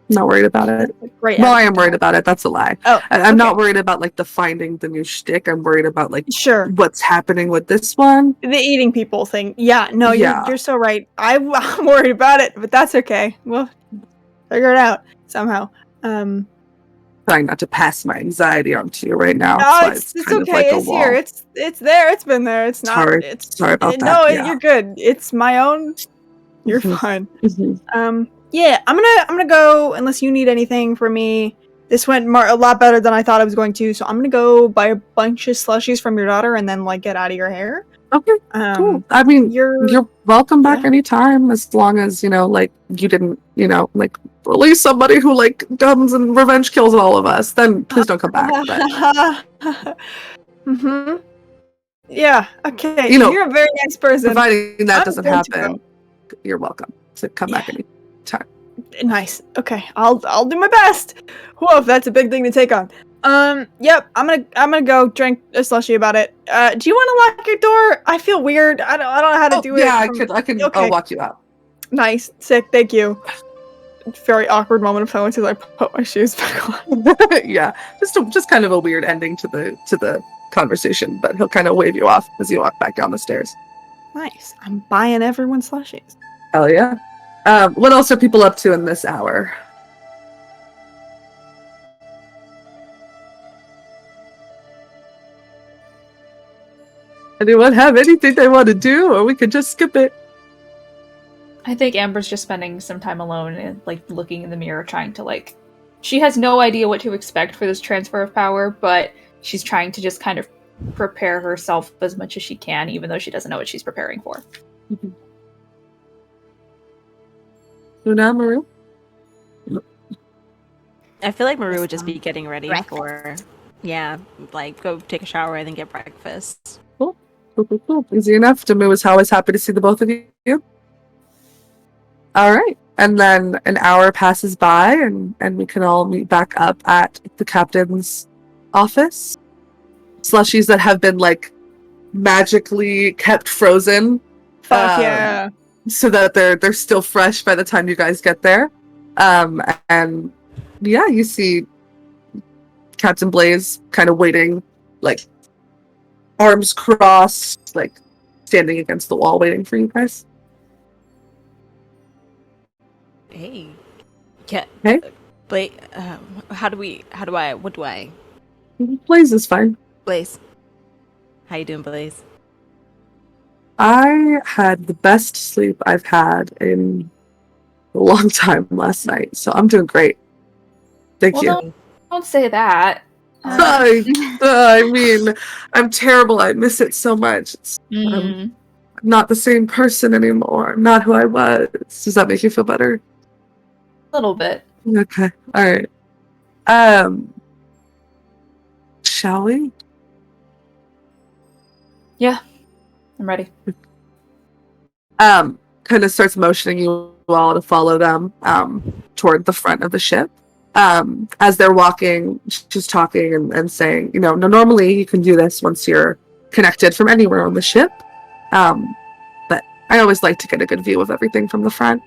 I'm not worried about it. Great. Well, I am worried about it. That's a lie. Oh, I'm not okay. worried about like the finding the new shtick. I'm worried about like Sure. what's happening with this one. The eating people thing. Yeah, no, Yeah. you're so right. I'm worried about it, but that's okay. We'll figure it out somehow. Trying not to pass my anxiety on to you right now. No, so it's kind of okay. like a It's wall. here. It's there. It's been there. It's not. Sorry. It's Sorry about no. that. Yeah. You're good. It's my own. You're Mhm. fine. Mhm. Yeah. I'm gonna go unless you need anything from me. This went a lot better than I thought I was going to, so I'm gonna go buy a bunch of slushies from your daughter and then like get out of your hair. Okay. Cool. I mean, you're welcome back yeah. anytime, as long as like you didn't, like release somebody who like comes and revenge kills all of us. Then please don't come back. But, Mm-hmm. Yeah. Okay. You know, you're a very nice person. providing that I'm doesn't going to happen, you're welcome to come back Yeah. anytime. Nice. Okay. I'll do my best. Whoa, that's a big thing to take on. Yep. I'm gonna go drink a slushie about it. Do you want to lock your door? I feel weird. I don't know how to do it. Yeah, from- I can. Okay. I'll walk you out. Nice. Sick. Thank you. Very awkward moment of silence as I put my shoes back on. Yeah, just kind of a weird ending to the conversation, but he'll kind of wave you off as you walk back down the stairs. Nice. I'm buying everyone slushies. Hell yeah. What else are people up to in this hour? Anyone have anything they want to do, or we could just skip it? I think Amber's just spending some time alone and like looking in the mirror, trying to like. She has no idea what to expect for this transfer of power, but she's trying to just kind of prepare herself as much as she can, even though she doesn't know what she's preparing for. Luna, Maru? I feel like Maru would just be getting ready for, like go take a shower and then get breakfast. Cool. Easy enough. Damu is always happy to see the both of you. All right. And then an hour passes by and we can all meet back up at the captain's office. Slushies that have been like magically kept frozen. Fuck yeah. So that they're still fresh by the time you guys get there. And yeah, you see Captain Blaze kind of waiting, like arms crossed, like standing against the wall waiting for you guys. Hey. Yeah. Hey? Blaze, what do I? Blaze is fine. Blaze. How you doing, Blaze? I had the best sleep I've had in a long time last night, so I'm doing great. Thank you. Don't say that. I mean, I'm terrible. I miss it so much. I'm not the same person anymore. I'm not who I was. Does that make you feel better? A little bit. Okay. All right. Shall we? Yeah. I'm ready. Kind of starts motioning you all to follow them toward the front of the ship. As they're walking, she's talking and saying, normally you can do this once you're connected from anywhere on the ship. But I always like to get a good view of everything from the front.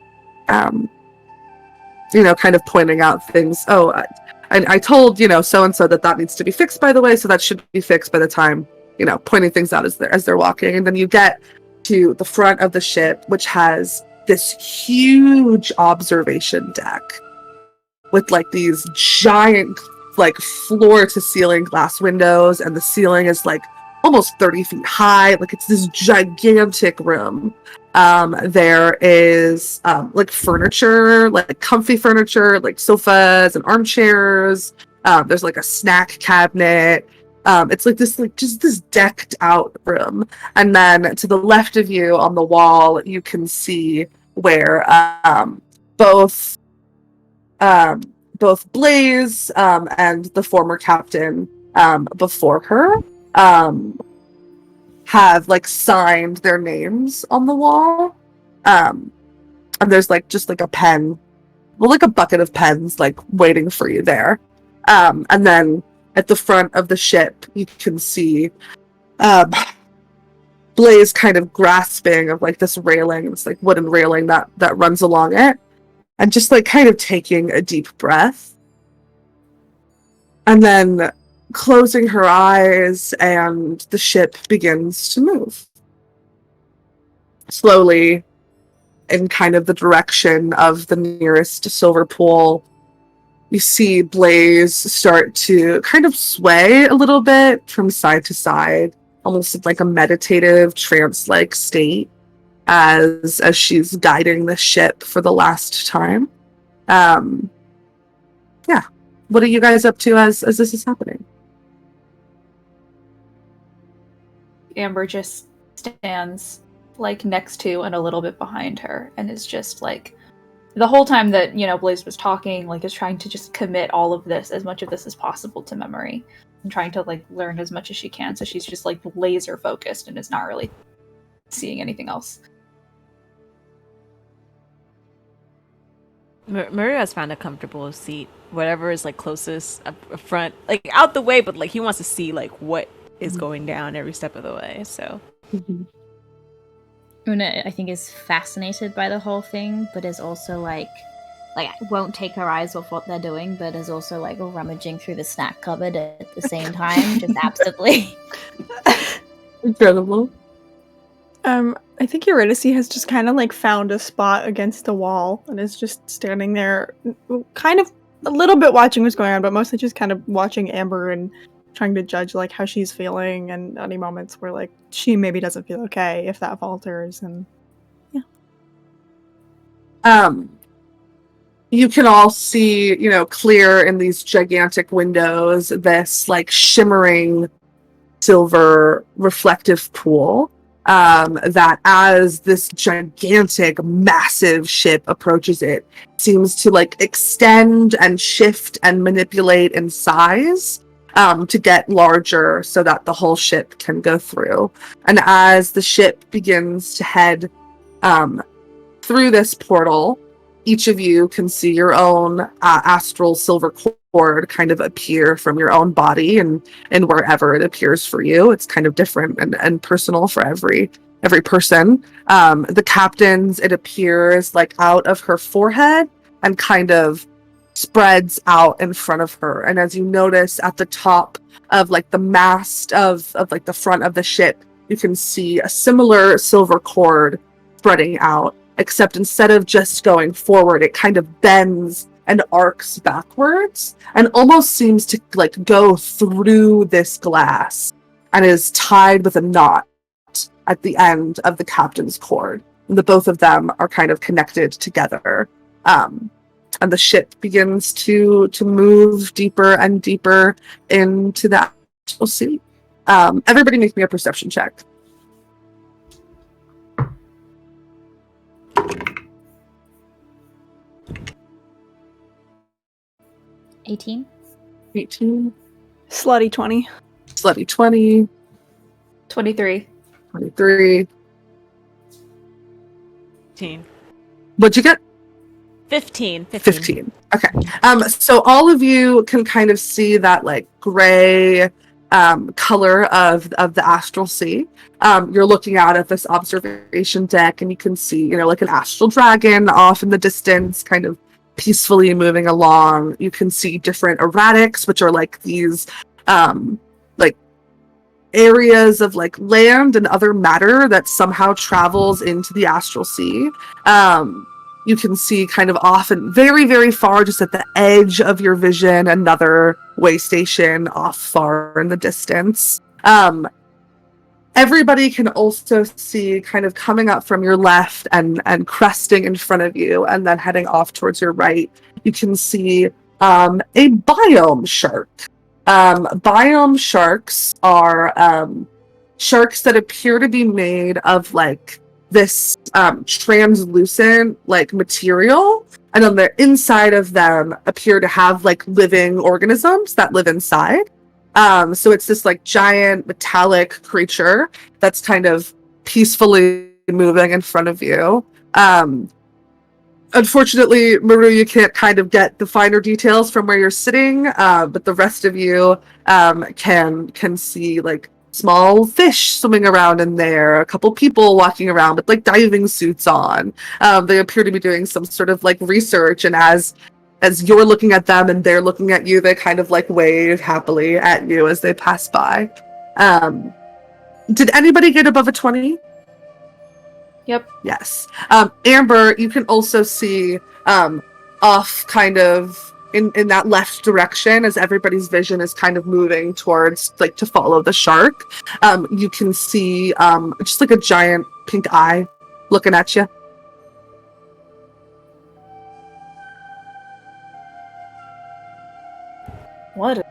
Kind of pointing out things. Oh, I told, so-and-so that needs to be fixed, by the way, so that should be fixed by the time, pointing things out as they're walking. And then you get to the front of the ship, which has this huge observation deck with like these giant like floor to ceiling glass windows, and the ceiling is like almost 30 feet high. Like it's this gigantic room. There is like furniture, like comfy furniture, like sofas and armchairs. There's like a snack cabinet. It's like this, like just this decked out room. And then to the left of you on the wall, you can see where both Blaze and the former captain before her have like signed their names on the wall. And there's like just like a pen, well, like a bucket of pens like waiting for you there. And then at the front of the ship, you can see Blaze kind of grasping of like this railing, this like wooden railing that runs along it, and just like kind of taking a deep breath, and then closing her eyes, and the ship begins to move slowly in kind of the direction of the nearest silver pool. You see Blaze start to kind of sway a little bit from side to side, almost in like a meditative trance-like state as she's guiding the ship for the last time. Yeah. What are you guys up to as this is happening? Amber just stands like next to and a little bit behind her and is just like the whole time that, you know, Blaze was talking, like is trying to just commit all of this, as much of this as possible, to memory and trying to like learn as much as she can. So she's just like laser focused and is not really seeing anything else. Maria has found a comfortable seat, whatever is like closest up front, like out the way, but like he wants to see like what is going down every step of the way. So Una, I think, is fascinated by the whole thing, but is also like won't take her eyes off what they're doing, but is also like rummaging through the snack cupboard at the same time, just absently. Incredible. I think Eurydice has just kind of like found a spot against the wall and is just standing there, kind of a little bit watching what's going on, but mostly just kind of watching Amber and trying to judge like how she's feeling and any moments where like she maybe doesn't feel okay, if that falters. And you can all see, you know, clear in these gigantic windows, this like shimmering silver reflective pool. That as this gigantic, massive ship approaches it, seems to like extend and shift and manipulate in size to get larger so that the whole ship can go through. And as the ship begins to head through this portal, each of you can see your own astral silver cord kind of appear from your own body and wherever it appears for you. It's kind of different and personal for every person. The captain's, it appears like out of her forehead and kind of spreads out in front of her. And as you notice at the top of like the mast of like the front of the ship, you can see a similar silver cord spreading out, except instead of just going forward, it kind of bends and arcs backwards and almost seems to like go through this glass and is tied with a knot at the end of the captain's cord. And the both of them are kind of connected together. And the ship begins to move deeper and deeper into the actual sea. Everybody make me a perception check. $18. 18. slutty 20. Slutty 20. 23. 23. 15. What'd you get? 15. 15. Okay. So all of you can kind of see that like gray color of the astral sea. You're looking out at this observation deck and you can see, you know, like an astral dragon off in the distance, kind of peacefully moving along. You can see different erratics, which are like these like areas of like land and other matter that somehow travels into the astral sea. You can see kind of off and very, very far, just at the edge of your vision, another way station off far in the distance. Everybody can also see kind of coming up from your left and cresting in front of you and then heading off towards your right. You can see a biome shark. Biome sharks are sharks that appear to be made of like this translucent like material, and on the inside of them appear to have like living organisms that live inside. So it's this like giant metallic creature that's kind of peacefully moving in front of you. Unfortunately, Maru, you can't kind of get the finer details from where you're sitting, but the rest of you can see like small fish swimming around in there, a couple people walking around with like diving suits on. They appear to be doing some sort of like research, and as you're looking at them and they're looking at you, they kind of like wave happily at you as they pass by. Did anybody get above a 20? Yep. Yes. Amber, you can also see off kind of in that left direction as everybody's vision is kind of moving towards like to follow the shark. You can see just like a giant pink eye looking at you. What?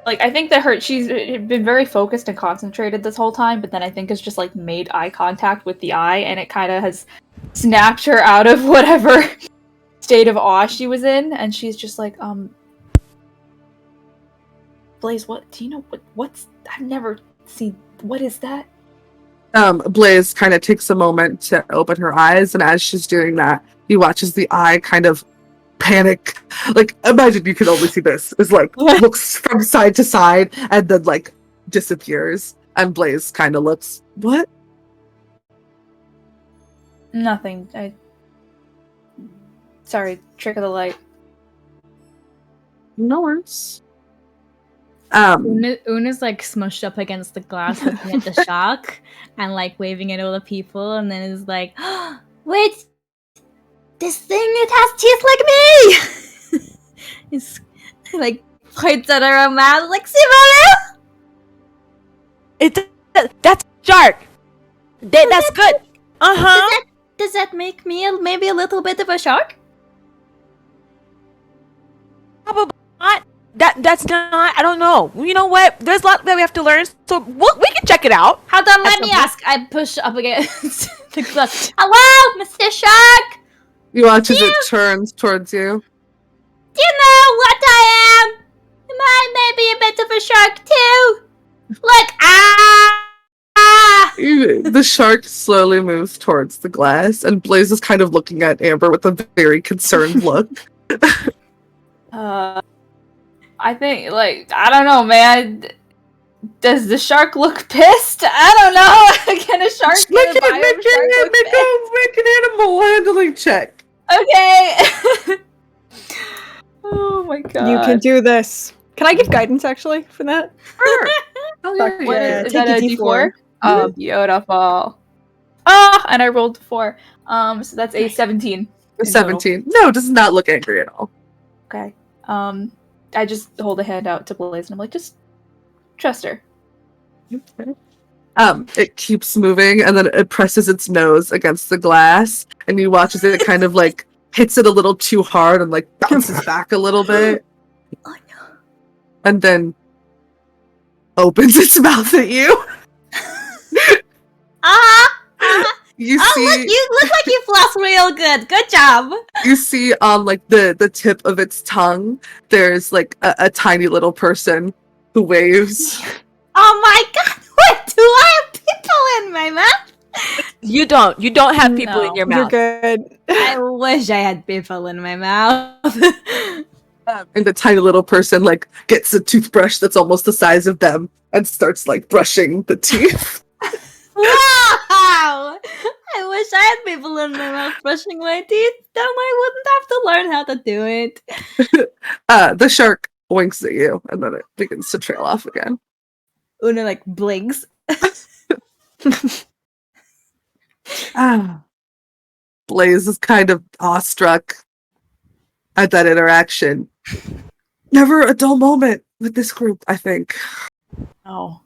Like, I think that she's been very focused and concentrated this whole time, but then I think has just like made eye contact with the eye, and it kind of has snapped her out of whatever state of awe she was in, and she's just like, Blaze, what do you know? What's I've never seen. What is that? Blaze kind of takes a moment to open her eyes, and as she's doing that, he watches the eye kind of panic. Like, imagine you can only see this. It's like looks from side to side and then like disappears. And Blaze kind of looks, what? Nothing. Sorry, trick of the light. No worries. Una's like smushed up against the glass looking at the shark and like waving at all the people, and then is like, oh, wait, this thing, it has teeth like me! It's like points at her own mouth like, Simaru! That's shark. That's good. Uh-huh. Does that make me maybe a little bit of a shark? Probably not. That's not. I don't know. You know what? There's a lot that we have to learn, so we can check it out. Hold on, let me ask. I push up against the glass. Hello, Mr. Shark. You watch as it turns towards you. Do you know what I am? Am I maybe a bit of a shark too? Look, The shark slowly moves towards the glass, and Blaze is kind of looking at Amber with a very concerned look. I think, like, I don't know, man. Does the shark look pissed? I don't know. Can a shark Make an animal handling check. Okay. Oh my god. You can do this. Can I give guidance actually for that? Sure. Oh, Fuck yeah, What yeah. is Take that, a a D4. D4? Oh, beautiful. Oh, and I rolled 4. So that's a 17. in 17. No, does not look angry at all. total. Okay. I just hold a hand out to Blaze and I'm like, just trust her. Okay. It keeps moving and then it presses its nose against the glass, and you watch as it kind of like hits it a little too hard and like bounces back a little bit. Oh no. And then opens its mouth at you. You Oh, see, look, you look like you floss real good. Good job. you see on like the tip of its tongue, there's like a tiny little person who waves. Oh my god, what? Do I have people in my mouth? You don't have people in No. your You're mouth. good. I wish I had people in my mouth. And the tiny little person like gets a toothbrush that's almost the size of them and starts like brushing the teeth. Wow! I wish I had people in my mouth brushing my teeth. Then I wouldn't have to learn how to do it. The shark winks at you and then it begins to trail off again. Una like blinks. Blaze is kind of awestruck at that interaction. Never a dull moment with this group, I think. Oh,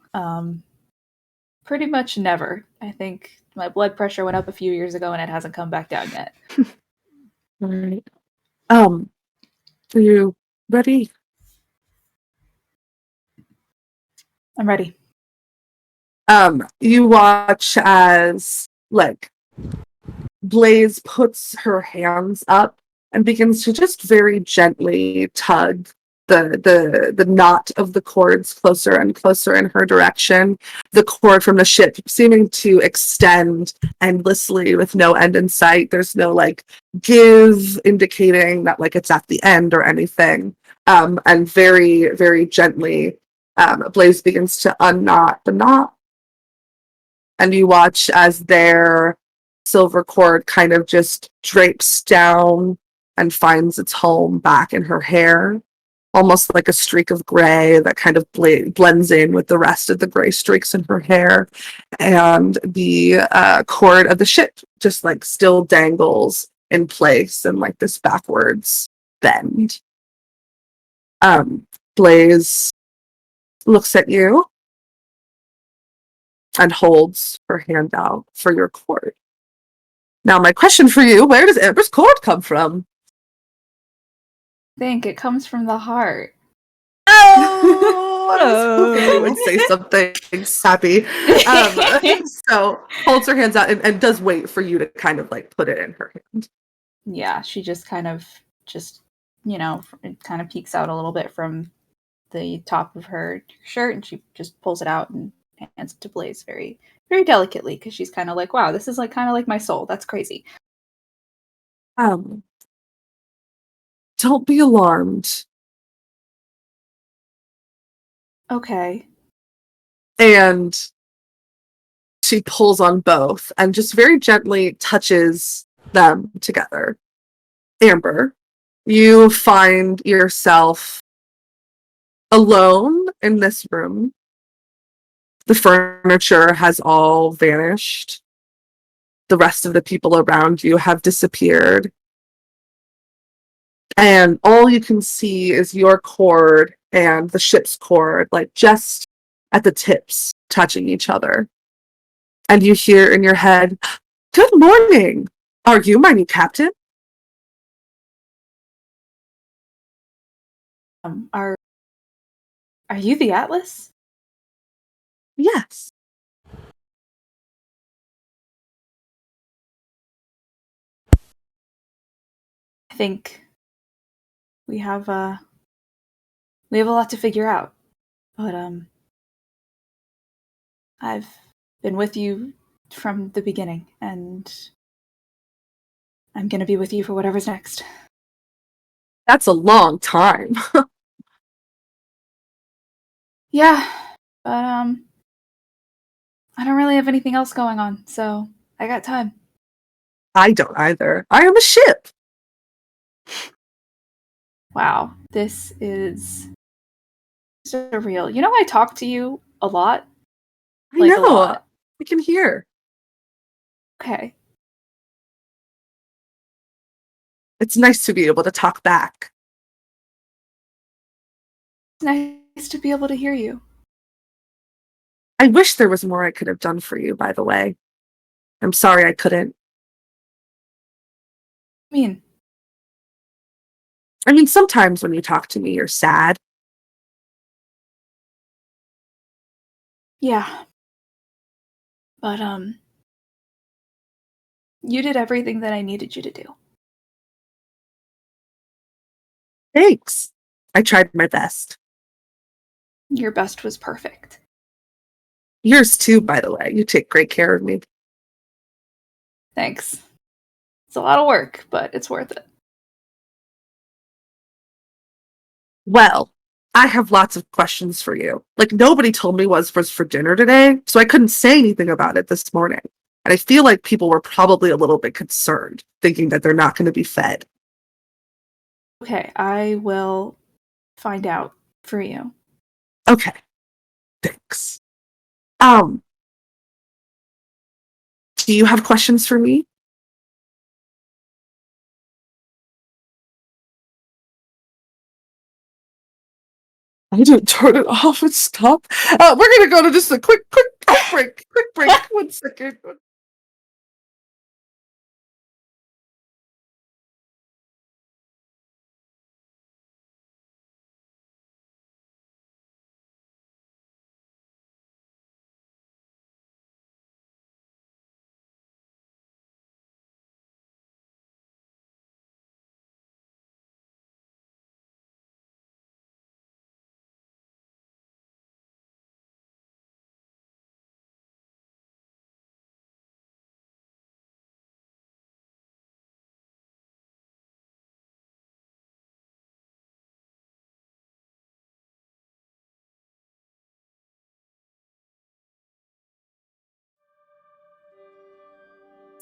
pretty much never. I think my blood pressure went up a few years ago and it hasn't come back down yet. All right. Are you ready? I'm ready. You watch as like Blaze puts her hands up and begins to just very gently tug the knot of the cords closer and closer in her direction. The cord from the ship seeming to extend endlessly with no end in sight. There's no like give indicating that like it's at the end or anything. And very, very gently, Blaze begins to unknot the knot. And you watch as their silver cord kind of just drapes down and finds its home back in her hair, almost like a streak of gray that kind of blends in with the rest of the gray streaks in her hair. And the cord of the ship just like still dangles in place in like this backwards bend. Blaze looks at you and holds her hand out for your cord. Now, my question for you, where does Amber's cord come from? I think it comes from the heart. Oh, I was hoping you would say something sappy. So holds her hands out and does wait for you to kind of like put it in her hand. Yeah, she just kind of it kind of peeks out a little bit from the top of her shirt, and she just pulls it out and hands it to Blaze very, very delicately, because she's kind of like, wow, this is like kind of like my soul. That's crazy. Don't be alarmed. Okay. And she pulls on both and just very gently touches them together. Amber, you find yourself alone in this room. The furniture has all vanished. The rest of the people around you have disappeared. And all you can see is your cord and the ship's cord, like just at the tips touching each other. And you hear in your head, "Good morning. Are you my new captain?" Are you the Atlas? Yes. I think we have a lot to figure out. But I've been with you from the beginning, and I'm gonna be with you for whatever's next. That's a long time. Yeah, but I don't really have anything else going on, so I got time. I don't either. I am a ship. Wow, this is surreal. You know, I talk to you a lot. I Like, a know. lot. I can hear. Okay. It's nice to be able to talk back. It's nice to be able to hear you. I wish there was more I could have done for you, by the way. I'm sorry I couldn't. I mean, sometimes when you talk to me, you're sad. Yeah. But you did everything that I needed you to do. Thanks. I tried my best. Your best was perfect. Yours too, by the way. You take great care of me. Thanks. It's a lot of work, but it's worth it. Well, I have lots of questions for you. Like, nobody told me what was for dinner today, so I couldn't say anything about it this morning. And I feel like people were probably a little bit concerned, thinking that they're not going to be fed. Okay, I will find out for you. Okay. Thanks. Do you have questions for me? I didn't turn it off and stop. We're gonna go to just a quick break. Quick break. 1 second.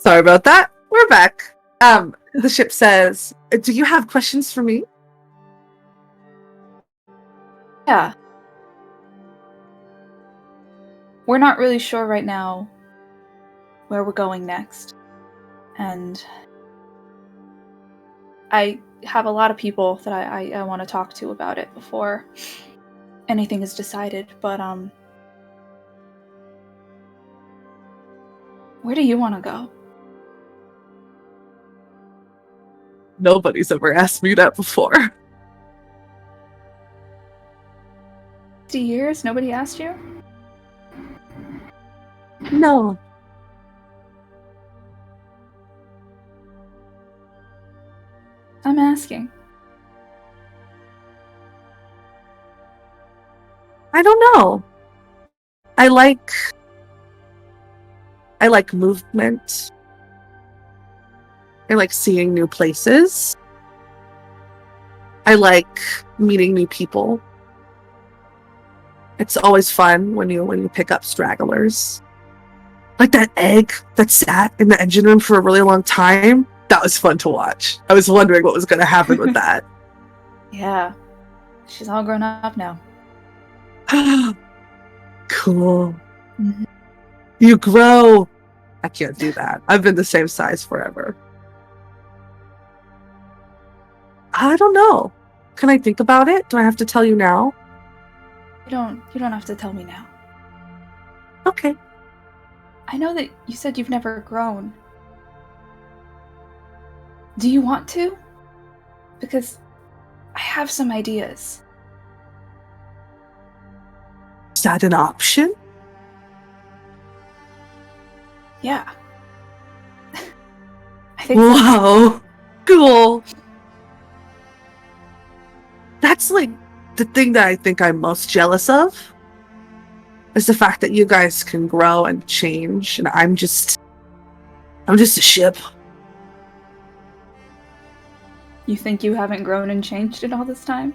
Sorry about that. We're back. The ship says, do you have questions for me? Yeah. We're not really sure right now where we're going next. And I have a lot of people that I want to talk to about it before anything is decided, but where do you want to go? Nobody's ever asked me that before. 50 years? Nobody asked you? No. I'm asking. I don't know. I like movement. I like seeing new places. I like meeting new people. It's always fun when you pick up stragglers. Like that egg that sat in the engine room for a really long time. That was fun to watch. I was wondering what was going to happen with that. Yeah. She's all grown up now. Cool. Mhm. You grow. I can't do that. I've been the same size forever. I don't know. Can I think about it? Do I have to tell you now? You don't have to tell me now. Okay. I know that you said you've never grown. Do you want to? Because I have some ideas. Is that an option? Yeah. I think so. Wow. Cool. That's like the thing that I think I'm most jealous of. Is the fact that you guys can grow and change, and I'm just a ship. You think you haven't grown and changed in all this time?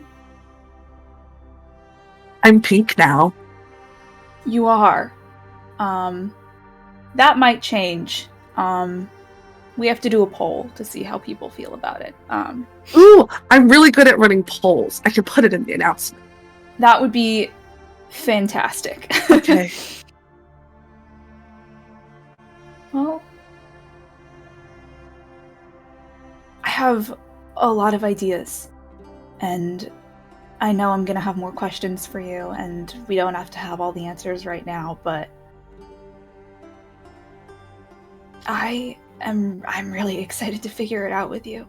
I'm pink now. You are. That might change. We have to do a poll to see how people feel about it. Ooh, I'm really good at running polls. I can put it in the announcement. That would be fantastic. Okay. Well, I have a lot of ideas, and I know I'm gonna have more questions for you, and we don't have to have all the answers right now, but I'm really excited to figure it out with you.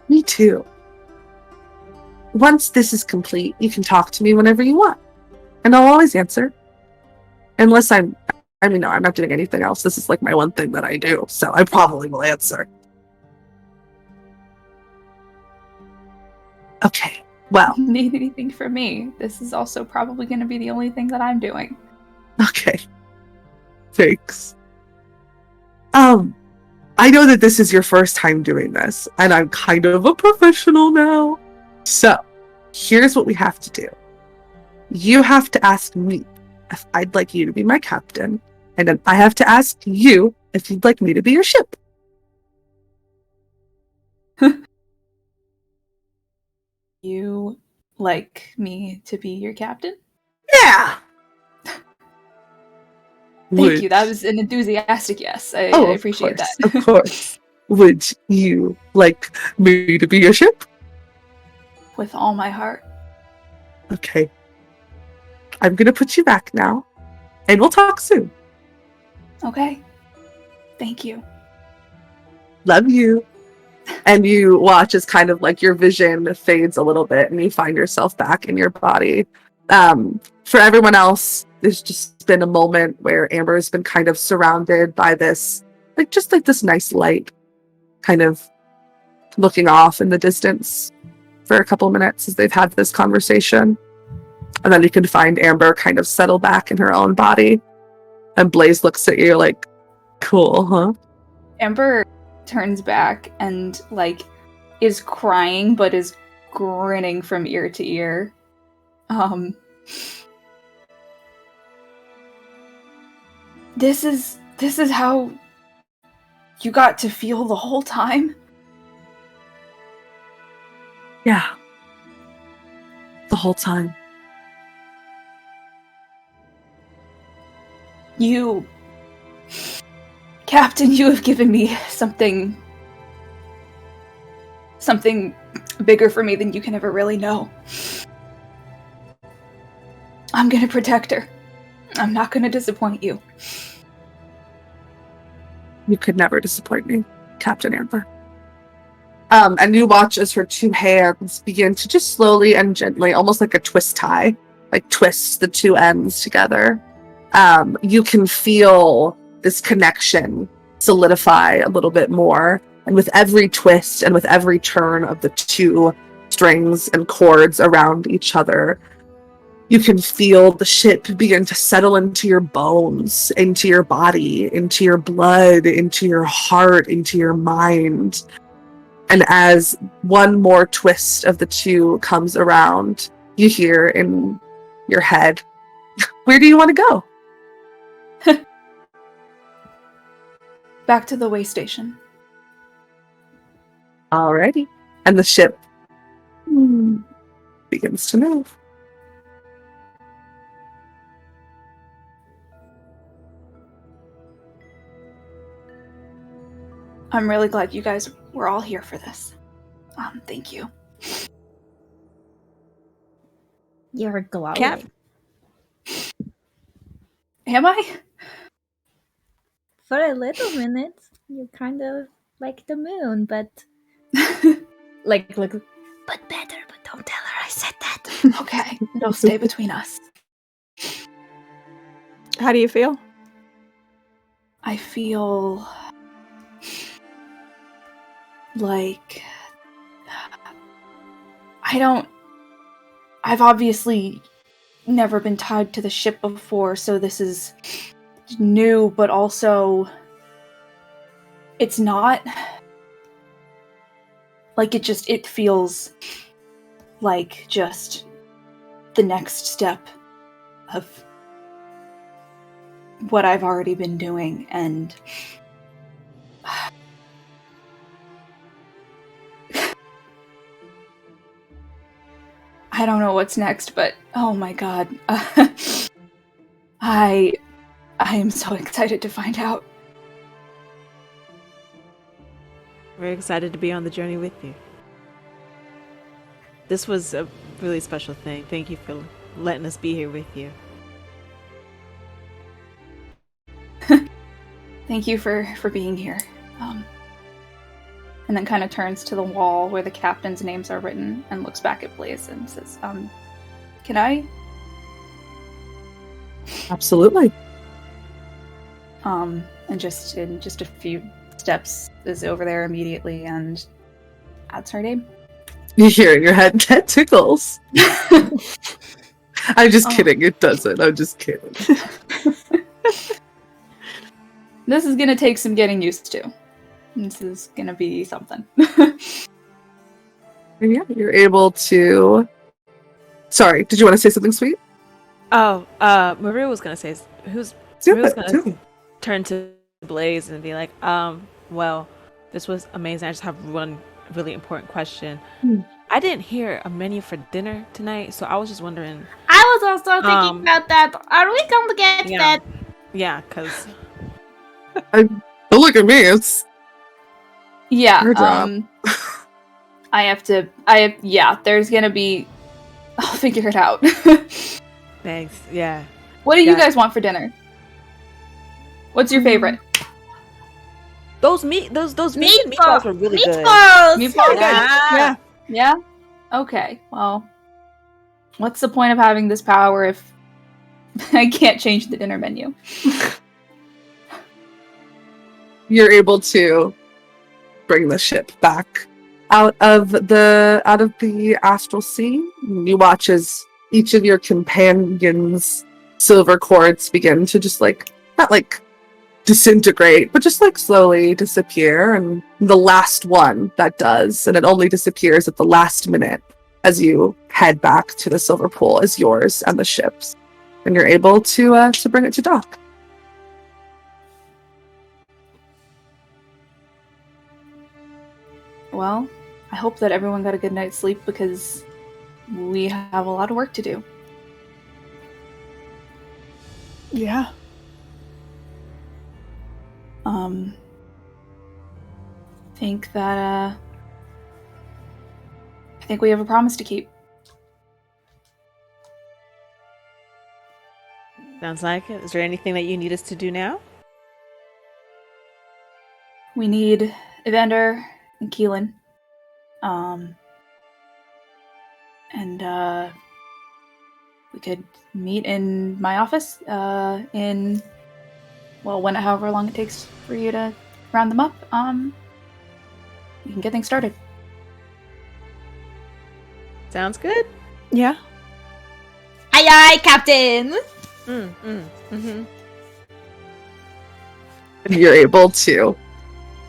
Me too. Once this is complete, you can talk to me whenever you want. And I'll always answer. Unless no, I'm not doing anything else. This is like my one thing that I do, so I probably will answer. Okay, well. Need anything from me? This is also probably going to be the only thing that I'm doing. Okay. Thanks. I know that this is your first time doing this, and I'm kind of a professional now. So, here's what we have to do. You have to ask me if I'd like you to be my captain, and then I have to ask you if you'd like me to be your ship. You like me to be your captain? Yeah! Thank you. That was an enthusiastic yes. I appreciate that. Of course. Would you like me to be your ship? With all my heart. Okay. I'm gonna put you back now, and we'll talk soon. Okay. Thank you. Love you. And you watch as kind of like your vision fades a little bit and you find yourself back in your body. For everyone else, there's just been a moment where Amber has been kind of surrounded by this, like this nice light, kind of looking off in the distance for a couple minutes as they've had this conversation. And then you can find Amber kind of settle back in her own body. And Blaze looks at you like, cool, huh? Amber turns back and is crying but is grinning from ear to ear. This is This is how you got to feel the whole time? Yeah. The whole time. You... Captain, you have given me something bigger for me than you can ever really know. I'm gonna protect her. I'm not gonna disappoint you. You could never disappoint me, Captain Amber. And you watch as her two hands begin to just slowly and gently, almost like a twist tie, like twist the two ends together. You can feel this connection solidify a little bit more. And with every twist and with every turn of the two strings and cords around each other, you can feel the ship begin to settle into your bones, into your body, into your blood, into your heart, into your mind. And as one more twist of the two comes around, you hear in your head, where do you want to go? Back to the way station. Alrighty. And the ship begins to move. I'm really glad you guys were all here for this. Thank you. You're glowing. Cap? Am I? For a little minute, you're kind of like the moon, but like, but better. But don't tell her I said that. Okay, no, stay between us. How do you feel? I feel like I've obviously never been tied to the ship before, so this is new, but also it's not like it feels like just the next step of what I've already been doing, and I don't know what's next, but oh my god. I am so excited to find out. We're excited to be on the journey with you. This was a really special thing. Thank you for letting us be here with you. Thank you for being here. And then kind of turns to the wall where the captain's names are written and looks back at Blaze and says, can I? Absolutely. And just in just a few steps is over there immediately and adds her name. You hear in your head, that tickles. I'm just kidding, it doesn't. I'm just kidding. This is gonna take some getting used to. This is gonna be something. And yeah, you're able to... Sorry, did you want to say something sweet? Oh, Maria was gonna say, Do Maria was it, gonna do it. turn to Blaze and be like, well, this was amazing. I just have one really important question. I didn't hear a menu for dinner tonight, so I was just wondering. I was also thinking about that. Are we going to get that? Yeah, because Don't look at me, it's... Yeah, Her job. there's gonna be... I'll figure it out. thanks. Yeah. What do you Yeah. guys want for dinner? What's your favorite? Those meatballs were really good. Meatballs? Yeah. Yeah? Okay, well, what's the point of having this power if I can't change the dinner menu? You're able to bring the ship back out of the astral sea. You watch as each of your companions' silver cords begin to just not disintegrate, but just slowly disappear. And the last one that does, and it only disappears at the last minute as you head back to the silver pool, is yours and the ship's. And you're able to bring it to dock. well, I hope that everyone got a good night's sleep because we have a lot of work to do. Yeah. Think that, I think we have a promise to keep. Sounds like it. Is there anything that you need us to do now? We need Evander and Keelan. And we could meet in my office, however long it takes for you to round them up. You can get things started. Sounds good. Yeah. Aye, aye, Captain! You're able to.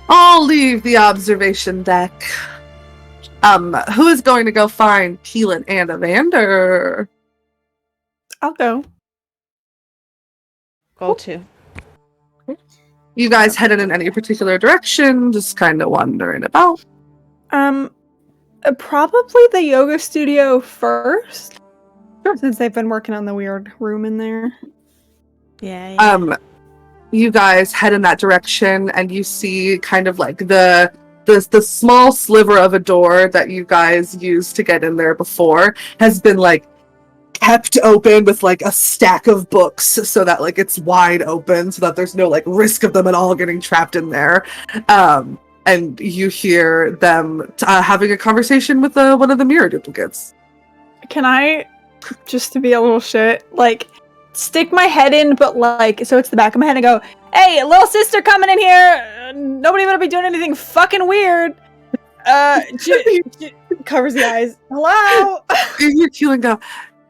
I'll leave the observation deck. Who is going to go find Keelan and Evander? I'll go. Goal 2. You guys headed in any particular direction? Just kind of wandering about. Probably the yoga studio first. Since they've been working on the weird room in there. Yeah. You guys head in that direction, and you see kind of like the small sliver of a door that you guys used to get in there before has been like kept open with like a stack of books so that like it's wide open so that there's no like risk of them at all getting trapped in there. And you hear them having a conversation with one of the mirror duplicates. Can I, just to be a little shit, like, stick my head in, but like, so it's the back of my head and go, hey, little sister coming in here. Nobody gonna be doing anything fucking weird. Covers the eyes. Hello? You hear Keelan go,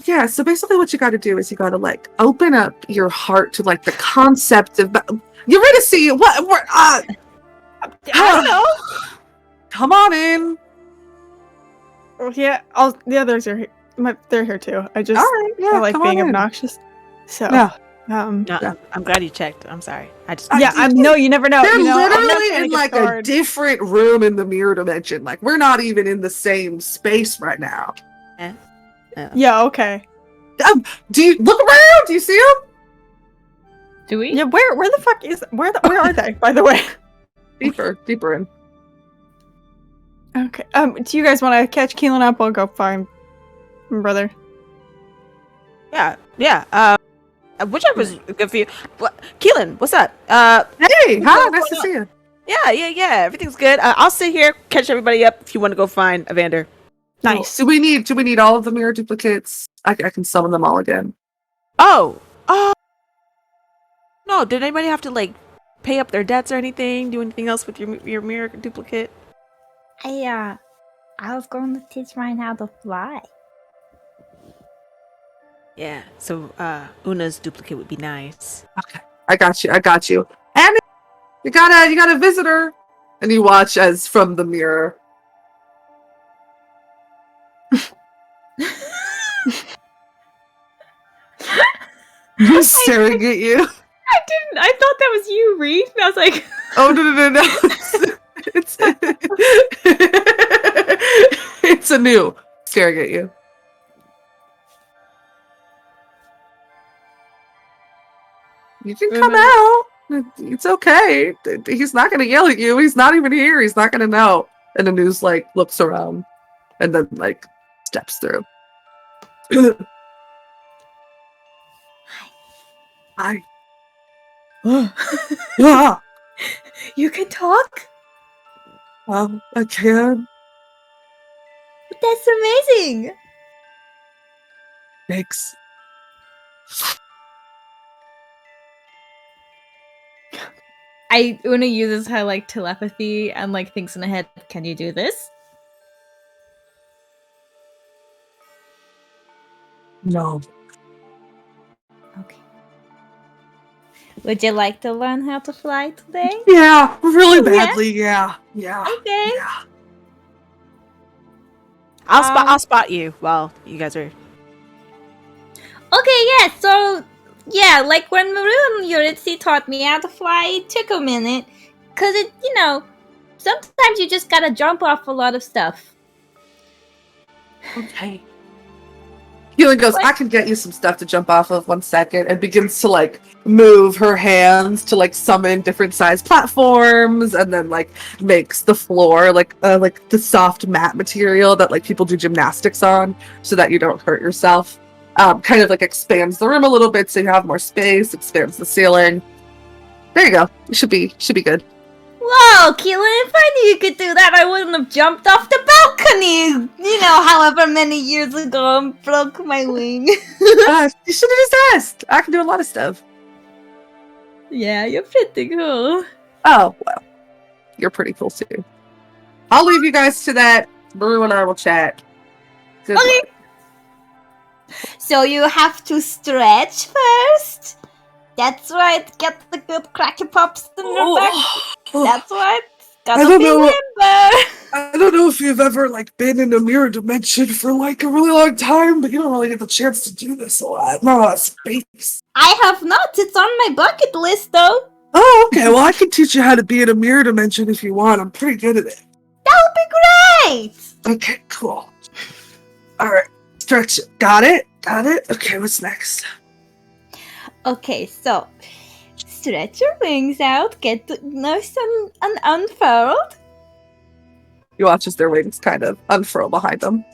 yeah, so basically what you gotta do is you gotta like open up your heart to like the concept of, you ready to see what, I don't know. Come on in. Oh, yeah, the others are here. They're here too. I just All right, yeah, I like come being on in. obnoxious. So, Yeah. No, Yeah. I'm glad you checked. I'm sorry. No, you never know. They're You know, I'm not literally trying to in get like a scarred. different room in the mirror dimension. Like we're not even in the same space right now. Yeah, okay. Do you look around? Do you see them? Do we? Yeah, where the fuck where are they, by the way? Deeper in. Okay. Do you guys want to catch Keelan up? I'll go find my brother. Yeah. Whichever's good for you. Keelan, what's up? Hey, hi, nice going to on? see you. Yeah. Everything's good. I'll sit here, catch everybody up if you want to go find Evander. Nice. Do we need all of the mirror duplicates? I can summon them all again. Oh. No, did anybody have to like pay up their debts or anything? Do anything else with your mirror duplicate? I was going to teach mine how to fly. Yeah. So Una's duplicate would be nice. Okay, I got you. And you got a visitor. And you watch as from the mirror. He's staring at you. I didn't. I thought that was you, Reed. And I was like, Oh no! It's it's a new staring at you. You can come out. It's okay. He's not gonna yell at you. He's not even here. He's not gonna know. And Anu's like looks around, and then like steps through. Hi. Yeah. you can talk? I can. That's amazing. Thanks. Una uses her like telepathy and like thinks in her head, can you do this? No. Okay. Would you like to learn how to fly today? Yeah, really Yeah? badly. Yeah. Okay. Yeah. I'll spot you while you guys are. Okay, yeah, so yeah, like when Maroon Yuritsi taught me how to fly, it took a minute. Cause Sometimes you just gotta jump off a lot of stuff. Okay. Keelan goes, What? I can get you some stuff to jump off of 1 second, and begins to like move her hands to like summon different size platforms, and then like makes the floor like the soft mat material that like people do gymnastics on, so that you don't hurt yourself. Kind of like expands the room a little bit so you have more space, expands the ceiling. There you go. It should be good. Whoa, Keelan, if I knew you could do that, I wouldn't have jumped off the balcony, you know, however many years ago and broke my wing. You should have just asked. I can do a lot of stuff. Yeah, you're pretty cool. Oh, well. You're pretty cool too. I'll leave you guys to that. Brew and I will chat. Good Okay. luck. So you have to stretch first? That's right, get the good cracky pops in your back. That's right. I Gotta don't be know. limber. I don't know if you've ever like been in a mirror dimension for like a really long time, but you don't really get the chance to do this a lot. Not a lot of space. I have not. It's on my bucket list, though. Oh, okay. Well, I can teach you how to be in a mirror dimension if you want. I'm pretty good at it. That would be great. Okay, cool. All right, stretch it. Got it? Got it? Okay, what's next? Okay, so stretch your wings out, get nice and unfurled. You watch as their wings kind of unfurl behind them.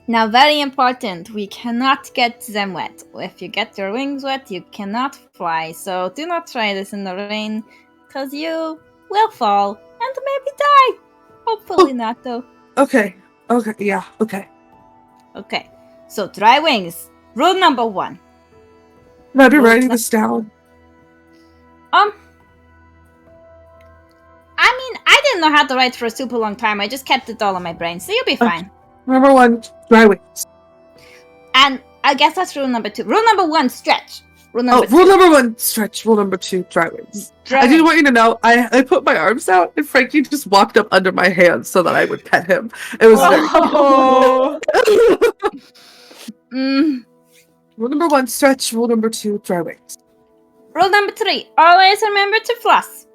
Now, very important, we cannot get them wet. If you get your wings wet, you cannot fly. So do not try this in the rain, because you will fall and maybe die. Hopefully not, though. Okay. Okay. Yeah. Okay. Okay, so dry wings. Rule number 1. Can I be writing this down? I mean, I didn't know how to write for a super long time. I just kept it all in my brain, so you'll be fine. Number 1, dry wings. And I guess that's rule number 2. Rule number 1, stretch. Rule number Rule number 1, stretch. Rule number 2, dry wings. Dry I do wings. want you to know, I put my arms out, and Frankie just walked up under my hands so that I would pet him. It was Oh. Mm. Rule number 1, stretch. Rule number 2, dry wings. Rule number 3, always remember to floss.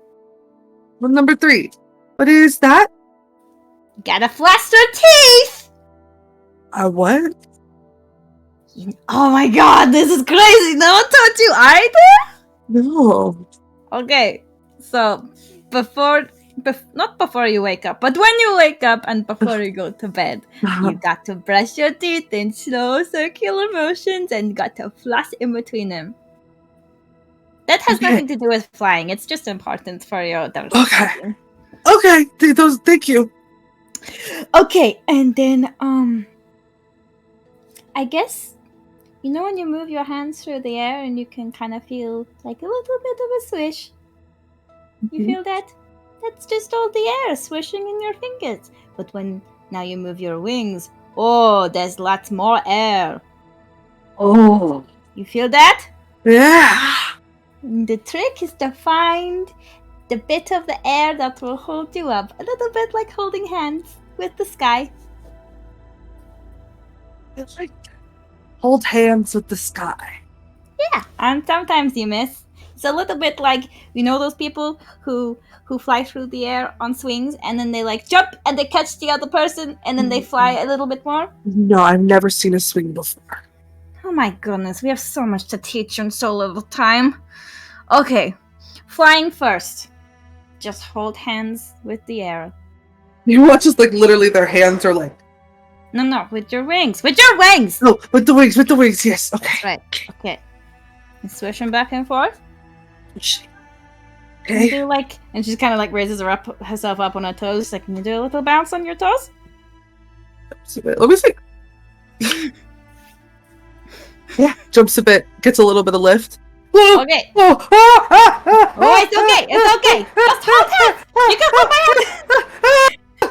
Rule number 3, what is that? Gotta floss your teeth! What? Oh my god, this is crazy! No one taught you either? No. Okay, so not before you wake up, but when you wake up and before you go to bed, you got to brush your teeth in slow circular motions and you got to floss in between them. That has Okay. nothing to do with flying. It's just important for your adult. Okay. Okay, thank you. Okay, and then I guess you know when you move your hands through the air and you can kind of feel like a little bit of a swish. You Mhm. feel that? That's just all the air swishing in your fingers. But when now you move your wings, oh, there's lots more air. Oh. You feel that? Yeah. The trick is to find the bit of the air that will hold you up, a little bit like holding hands with the sky. It's like hold hands with the sky. Yeah, and sometimes you miss. It's a little bit like, you know, those people who fly through the air on swings and then they like jump and they catch the other person and then they fly a little bit more. No, I've never seen a swing before. Oh my goodness, we have so much to teach you in so little time. Okay, flying first. Just hold hands with the air. You watch as like literally their hands are like, No, with your wings. With your wings! no, with the wings, yes. Okay. Right, okay. And swish them back and forth. Can you Okay. do like, and she kind of like raises herself up on her toes. Like, can you do a little bounce on your toes? Let me see. Yeah, jumps a bit, gets a little bit of lift. Whoa, Okay. whoa, Oh, it's okay. It's okay. Just hold hands. You can hold my hand.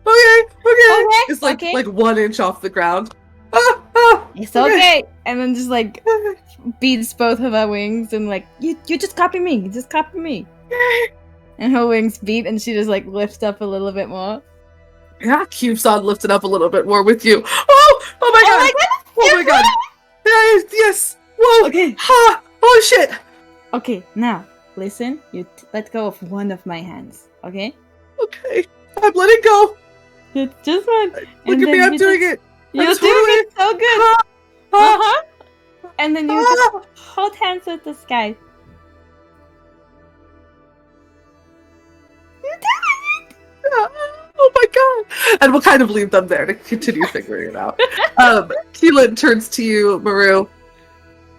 Okay. It's like okay. like 1 inch off the ground. It's okay. And then just like beats both of her wings and like, you just copy me. You just copy me. And her wings beat and she just like lifts up a little bit more. Yeah, keeps on lifting up a little bit more with you. Oh my god! Oh my god! Yes! Whoa! Okay. Ha! Oh shit! Okay, now listen. Let go of one of my hands, okay? Okay. I'm letting go. It's just one. Look at me, I'm doing it. You're I'm doing it so good. Uh-huh. And then you just hold hands with this guy. Oh my god! And we'll kind of leave them there to continue figuring it out. Keelan turns to you, Maru.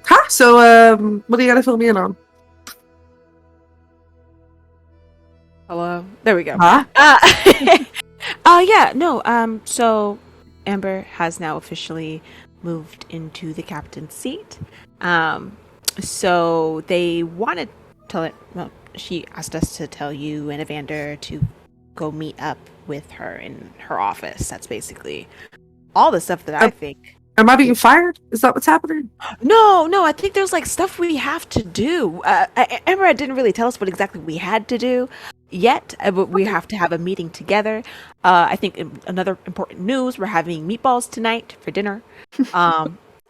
Huh? So, what do you gotta fill me in on? Hello. There we go. Huh? Yeah, no, so Amber has now officially moved into the captain's seat. So they wanted to she asked us to tell you and Evander to go meet up with her in her office. That's basically all the stuff that I think. Am I being fired? Is that what's happening? No, I think there's like stuff we have to do. Amber didn't really tell us what exactly we had to do yet, but we have to have a meeting together. I think another important news, we're having meatballs tonight for dinner.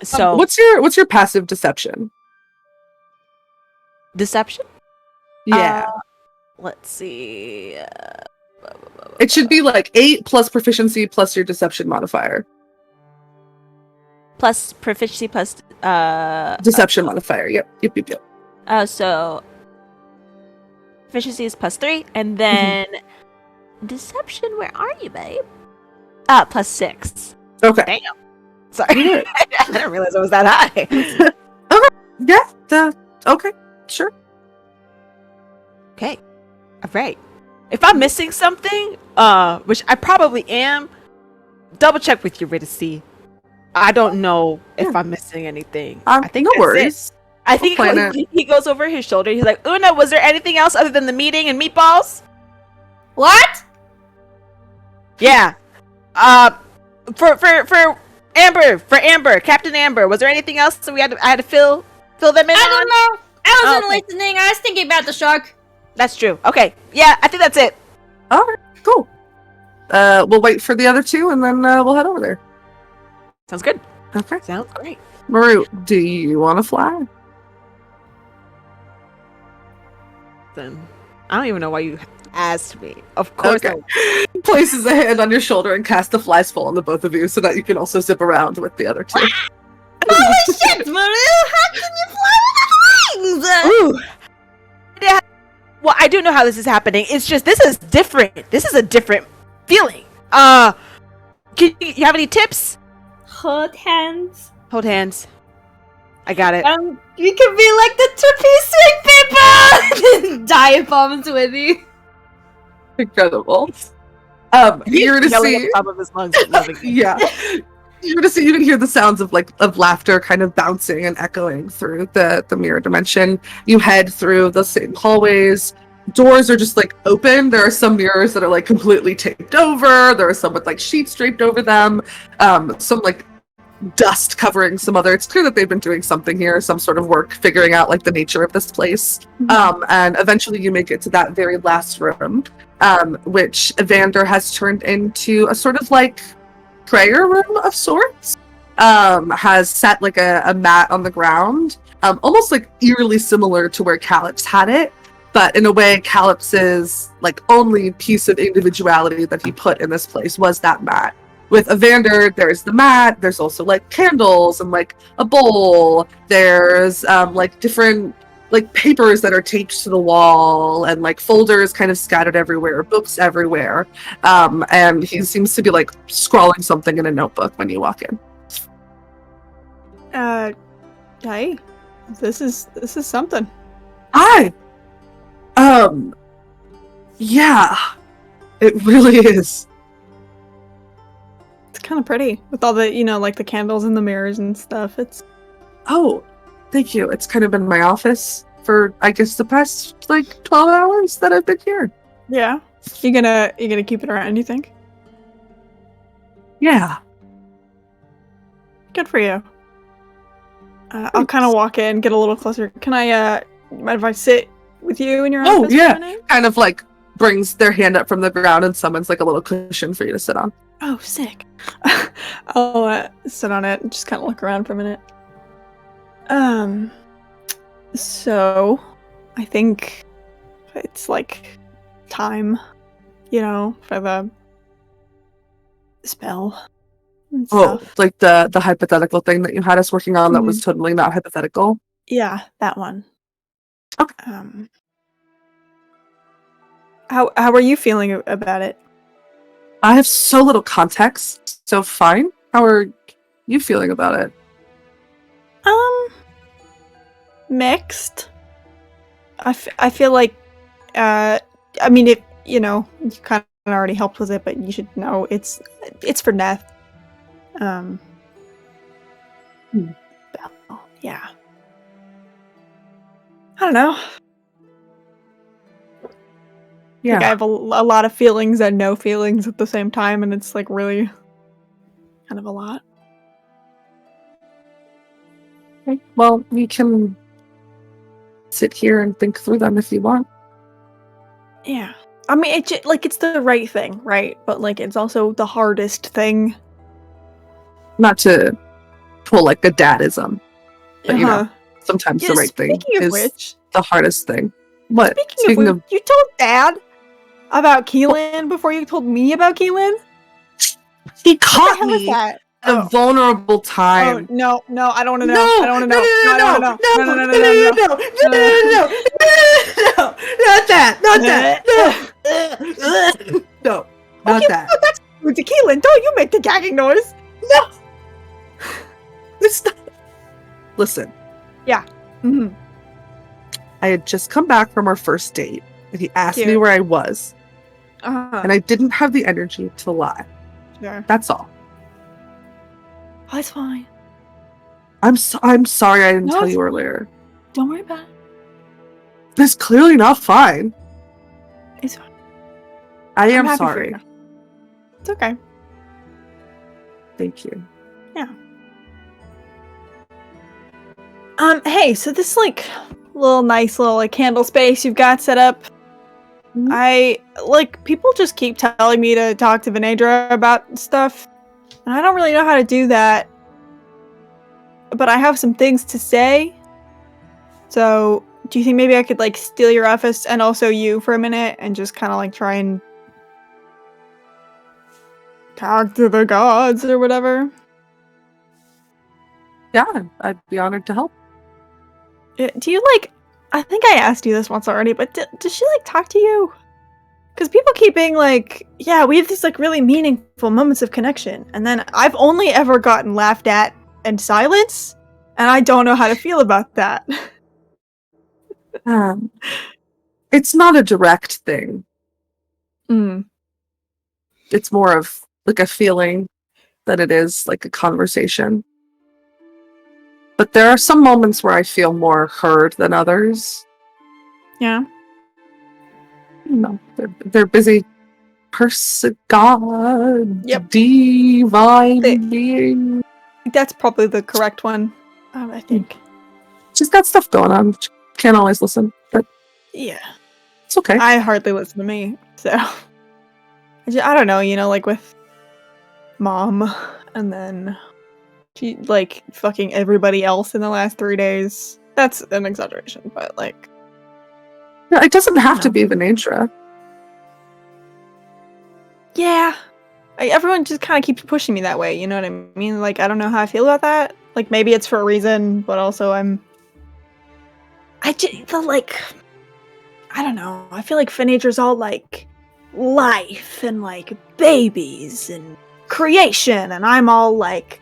So what's your passive deception? Deception? Yeah. Let's see. It should be like 8 plus proficiency plus your deception modifier. Plus proficiency plus Deception modifier. Yep. So proficiency is +3, and then deception. Where are you, babe? +6. Okay. Damn. Sorry, I didn't realize it was that high. Yeah. Okay. Sure. Okay. All right. If I'm missing something, which I probably am, double check with your Riddicy. I don't know if I'm missing anything. I think no that's worries. it. I think he goes over his shoulder. He's like, Una, was there anything else other than the meeting and meatballs? What? Yeah. For Amber, Captain Amber, was there anything else that I had to fill them in I on? don't know. I wasn't Okay. listening. I was thinking about the shark. That's true. Okay. Yeah, I think that's it. All right. Cool. We'll wait for the other two, and then we'll head over there. Sounds good. Okay. Sounds great. Maru, do you want to fly? Then I don't even know why you asked me. Of course. Okay. Places a hand on your shoulder and casts the fly spell on the both of you, so that you can also zip around with the other two. Holy shit, Maru! How can you fly with wings? Ooh. Yeah. Well, I do know how this is happening. It's just this is different. This is a different feeling. You have any tips? Hold hands. Hold hands. I got it. You can be like the trapeze swing people. Dive bombs with you. Incredible. You're to Yelling at see. the top of his lungs, but loving it. Yeah. You're to see. You can hear the sounds of laughter, kind of bouncing and echoing through the mirror dimension. You head through the same hallways. Doors are just open. There are some mirrors that are completely taped over. There are some with sheets draped over them. Some dust covering some other. It's clear that they've been doing something here, some sort of work figuring out the nature of this place. And eventually you make it to that very last room, which Evander has turned into a sort of prayer room of sorts. Has set a mat on the ground, almost eerily similar to where Calypso had it. But in a way, Calypso's only piece of individuality that he put in this place was that mat. With Evander, there's the mat. There's also candles and a bowl. There's different papers that are taped to the wall and folders kind of scattered everywhere, books everywhere. And he seems to be scrawling something in a notebook when you walk in. Hey, this is something. Hi. Yeah, it really is. It's kind of pretty with all the, the candles and the mirrors and stuff. Oh, thank you. It's kind of been in my office for, I guess, the past 12 hours that I've been here. Yeah. You gonna keep it around, you think? Yeah. Good for you. I'll kind of walk in, get a little closer. Can I, mind if I sit with you in your office? Oh, yeah. For a minute? Kind of brings their hand up from the ground and summons a little cushion for you to sit on. Oh, sick. I'll sit on it and just kind of look around for a minute. So, I think it's like time, for the spell and Oh, stuff. like the hypothetical thing that you had us working on that was totally not hypothetical. Yeah, that one. Okay. How are you feeling about it? I have so little context, so fine. How are you feeling about it? Mixed. I feel like, I mean, if you kind of already helped with it, but you should know it's for Neth. Belle, yeah. I don't know. Yeah. Like I have a lot of feelings and no feelings at the same time, and it's like really kind of a lot. Okay. Well, we can sit here and think through them if you want. Yeah. I mean, it's the right thing, right? But like, it's also the hardest thing. Not to pull like a dadism, but sometimes the right thing Speaking of is which, the hardest thing. What? speaking of, you told Dad about Keelan before you told me about Keelan? He caught What the hell is me that? at a vulnerable time. Oh, no, I don't want to know. No, I don't want to know. I don't want to know. No, not that, not that, no, not that. That's rude to Keelan. Don't you make the gagging noise. No, it's not. Listen. Yeah. Mm-hmm. I had just come back from our first date, and he asked me Cute. where I was, Uh-huh. and I didn't have the energy to lie. Sure. That's all. Oh, it's fine. I'm sorry I didn't No, tell it's you fine. earlier. Don't worry about it. It's clearly not fine. It's fine. I I'm am happy for sorry. you. It's okay. Thank you. Yeah. Hey, so this like nice little like candle space you've got set up. Mhm. I like people just keep telling me to talk to Vinedra about stuff, and I don't really know how to do that. But I have some things to say. So, do you think maybe I could like steal your office and also you for a minute and just kind of like try and talk to the gods or whatever? Yeah, I'd be honored to help. Do you like? I think I asked you this once already, but does she like talk to you? Because people keep being like, yeah, we have these like really meaningful moments of connection, and then I've only ever gotten laughed at and silence, and I don't know how to feel about that. It's not a direct thing. Mm. It's more of like a feeling than it is like a conversation. But there are some moments where I feel more heard than others. Yeah. No, they're busy. Person, God, Yep. divine being. That's probably the correct one, I think. She's got stuff going on. She can't always listen, but Yeah. it's okay. I hardly listen to me, so I don't know, like with Mom, and then she like fucking everybody else in the last 3 days. That's an exaggeration, but like, Yeah, it doesn't have to No. be Venatra. yeah, everyone just kind of keeps pushing me that way. You know what I mean? Like, I don't know how I feel about that. Like, maybe it's for a reason, but also I don't know. I feel like Venatra's all like life and like babies and creation, and I'm all like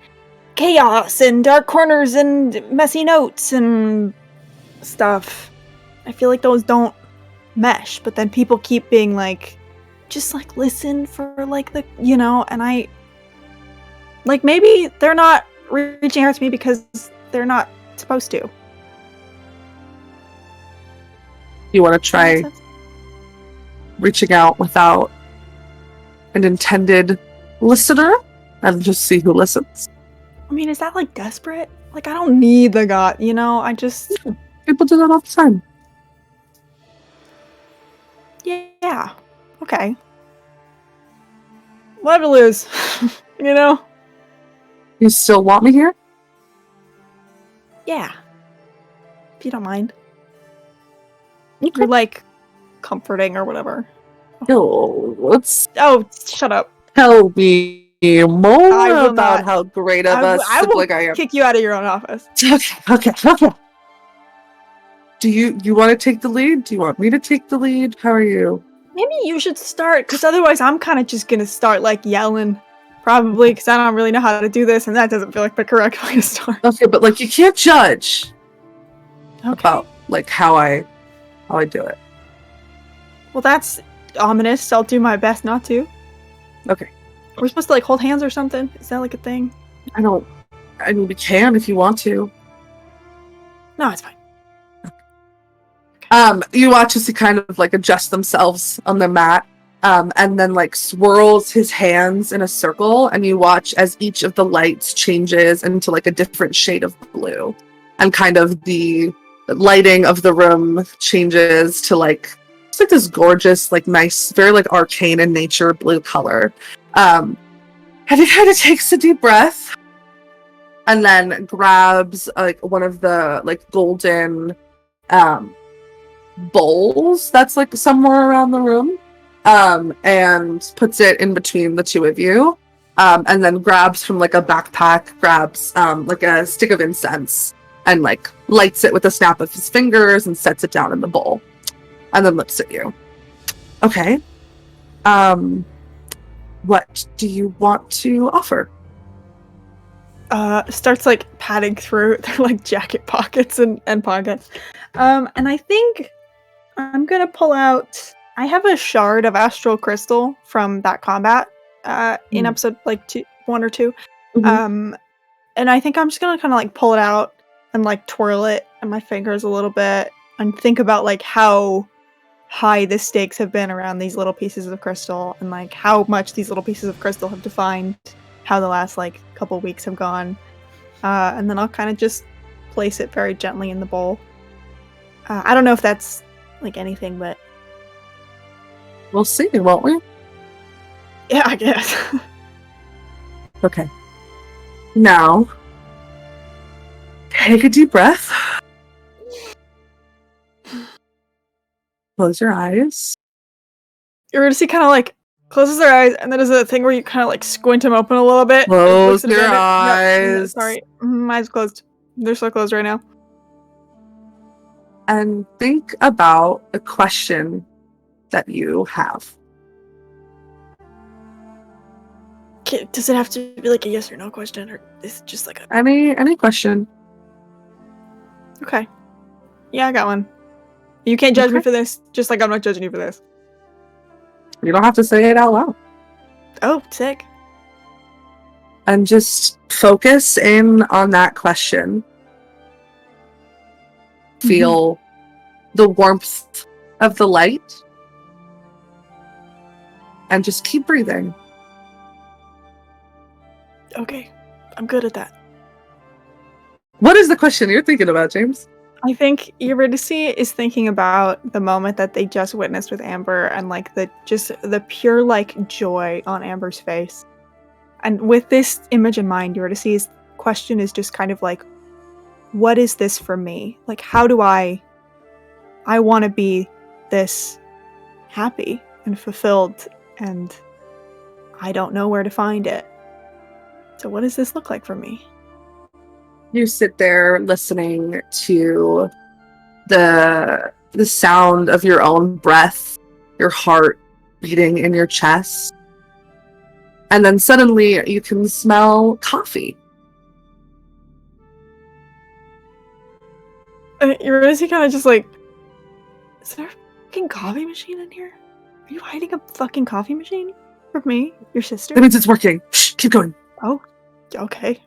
chaos and dark corners and messy notes and stuff. I feel like those don't mesh, but then people keep being like, just like listen for like the, and I like maybe they're not reaching out to me because they're not supposed to. You want to Does that make try sense? reaching out without an intended listener and just see who listens. I mean, is that like desperate? Like, I don't need the god, I just, People do that all the time. yeah, okay. We'll have to lose, You still want me here? Yeah. If you don't mind. You're like comforting or whatever. No, let's Oh, shut up. tell me more I will about not. how great of a I will sibling I am. kick you out of your own office. Okay. Do you want to take the lead? Do you want me to take the lead? How are you? Maybe you should start, because otherwise I'm kind of just gonna start like yelling. Probably, because I don't really know how to do this, and that doesn't feel like the correct way to start. Okay, but like you can't judge Okay. about like how I do it. Well, that's ominous. I'll do my best not to. Okay. We're supposed to like hold hands or something. Is that like a thing? I mean, we can if you want to. No, it's fine. You watch as he kind of like adjust themselves on the mat, and then like swirls his hands in a circle, and you watch as each of the lights changes into like a different shade of blue, and kind of the lighting of the room changes to like it's like this gorgeous, like nice, very like arcane in nature blue color. And he kind of takes a deep breath, and then grabs like one of the like golden bowls that's like somewhere around the room, and puts it in between the two of you, and then grabs from like a backpack, grabs like a stick of incense and like lights it with a snap of his fingers and sets it down in the bowl, and then looks at you. Okay. What do you want to offer? Starts like padding through their like jacket pockets and pockets. And I think I'm gonna pull out. I have a shard of astral crystal from that combat in episode like 1 or 2. Mhm. And I think I'm just gonna kind of like pull it out and like twirl it in my fingers a little bit and think about like how high the stakes have been around these little pieces of crystal and like how much these little pieces of crystal have defined how the last like couple weeks have gone. And then I'll kind of just place it very gently in the bowl. I don't know if that's like anything, but We'll see, won't we? yeah, I guess. Okay. Now, take a deep breath. Close your eyes. You're gonna see kind of like closes their eyes, and then there's a thing where you kind of like squint them open a little bit. Close Looks at your Amanda. No, eyes. sorry, my eyes closed. They're so closed right now. And think about a question that you have. Okay, does it have to be like a yes or no question, or is it just like a Any question. okay? Yeah, I got one. You can't judge me Okay. for this, just like I'm not judging you for this. You don't have to say it out loud. Oh, sick. And just focus in on that question. Feel the warmth of the light. And just keep breathing. Okay, I'm good at that. What is the question you're thinking about, James? I think Eurydice is thinking about the moment that they just witnessed with Amber and like the pure like joy on Amber's face. And with this image in mind, Eurydice's question is just kind of like, what is this for me? Like, how do I want to be this happy and fulfilled, and I don't know where to find it. So what does this look like for me? You sit there listening to the sound of your own breath, your heart beating in your chest. And then suddenly you can smell coffee. Eurydice kind of just like, is there a fucking coffee machine in here? Are you hiding a fucking coffee machine from me, your sister? That means it's working. Shh, keep going. Oh, okay.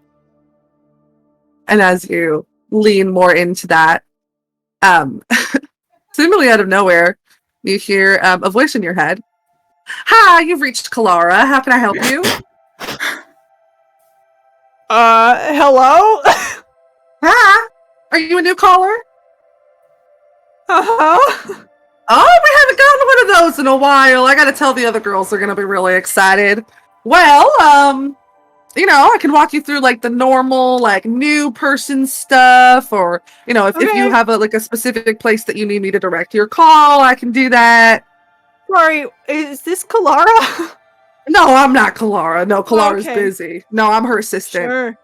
And as you lean more into that, seemingly out of nowhere, you hear a voice in your head. Hi, you've reached Kalara. How can I help you? Hello? Hi. Are you a new caller? Uh-huh. Oh, we haven't gotten one of those in a while. I gotta tell the other girls they're gonna be really excited. Well, I can walk you through like the normal, like new person stuff, or if you have a specific place that you need me to direct your call, I can do that. Sorry, is this Kalara? No, I'm not Kalara. No, Kalara's okay. busy. No, I'm her assistant. Sure.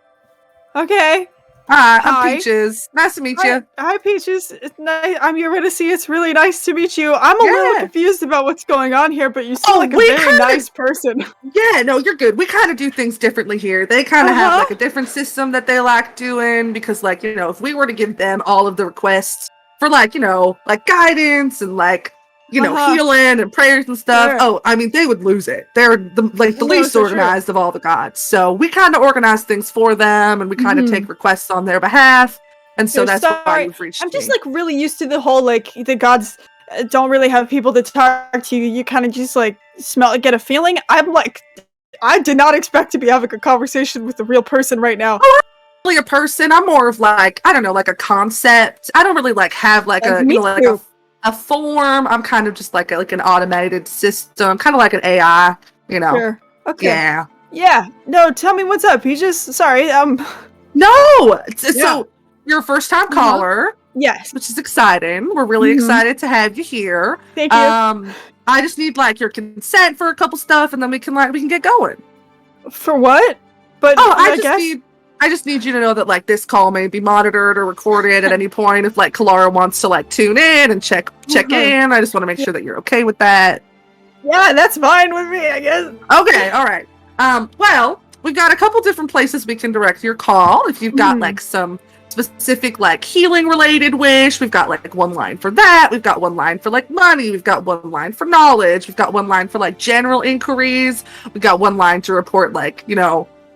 Okay. Hi, I'm Hi. Peaches. Nice to meet you. Hi, Peaches. It's nice. I'm Eurydice. It's really nice to meet you. I'm a little confused about what's going on here, but you seem like a very nice person. Yeah, no, you're good. We kind of do things differently here. They kind of have like a different system that they like doing because, like, if we were to give them all of the requests for like, like guidance and like, healing and prayers and stuff. Sure. They would lose it. They're the least organized of all the gods. So we kind of organize things for them, and we kind of take requests on their behalf. And so that's why you've reached I'm just me. like really used to the whole like the gods don't really have people to talk to. You kind of just like get a feeling. I'm like, I did not expect to be having a conversation with a real person right now. Oh, I'm not really a person. I'm more of like, I don't know, like a concept. I don't really like have like a form. I'm kind of just like an automated system, kind of like an AI, Sure. Okay. Yeah. Yeah. No, tell me what's up, Peaches. Sorry. No. So you're a first time caller. Yes. Which is exciting. We're really excited to have you here. Thank you. I just need like your consent for a couple stuff, and then we can get going. For what? But I just need you to know that like this call may be monitored or recorded at any point if like Kalara wants to like tune in and check in. I just want to make sure that you're okay with that. Yeah, that's fine with me, I guess. Okay, all right. Well, we've got a couple different places we can direct your call. If you've got like some specific like healing related wish, we've got like one line for that. We've got one line for like money. We've got one line for knowledge. We've got one line for like general inquiries. We've got one line to report like,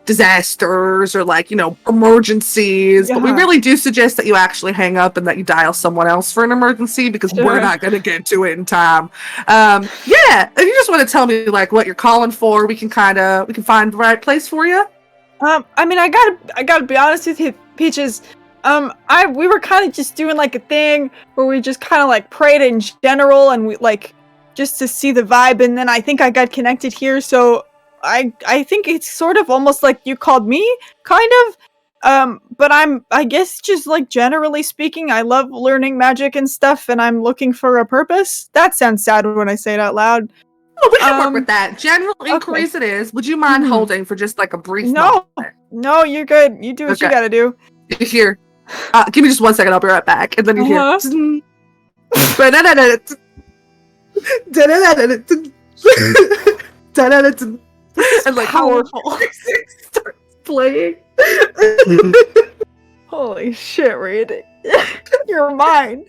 disasters or like, emergencies. But we really do suggest that you actually hang up and that you dial someone else for an emergency because we're not going to get to it in time. If you just want to tell me like what you're calling for, we can find the right place for you. I gotta be honest with you, Peaches. We were kind of just doing like a thing where we just kind of like prayed in general and we like just to see the vibe, and then I think I got connected here, so I think it's sort of almost like you called me, kind of. But I guess just like generally speaking, I love learning magic and stuff, and I'm looking for a purpose. That sounds sad when I say it out loud. Oh, we can work with that. General inquiries it is. Would you mind holding for just like a brief moment? No, you're good. You do what you gotta do. Here. Give me just 1 second, I'll be right back. And then you hear and like powerful starts playing. Holy shit, Reed. You're mine.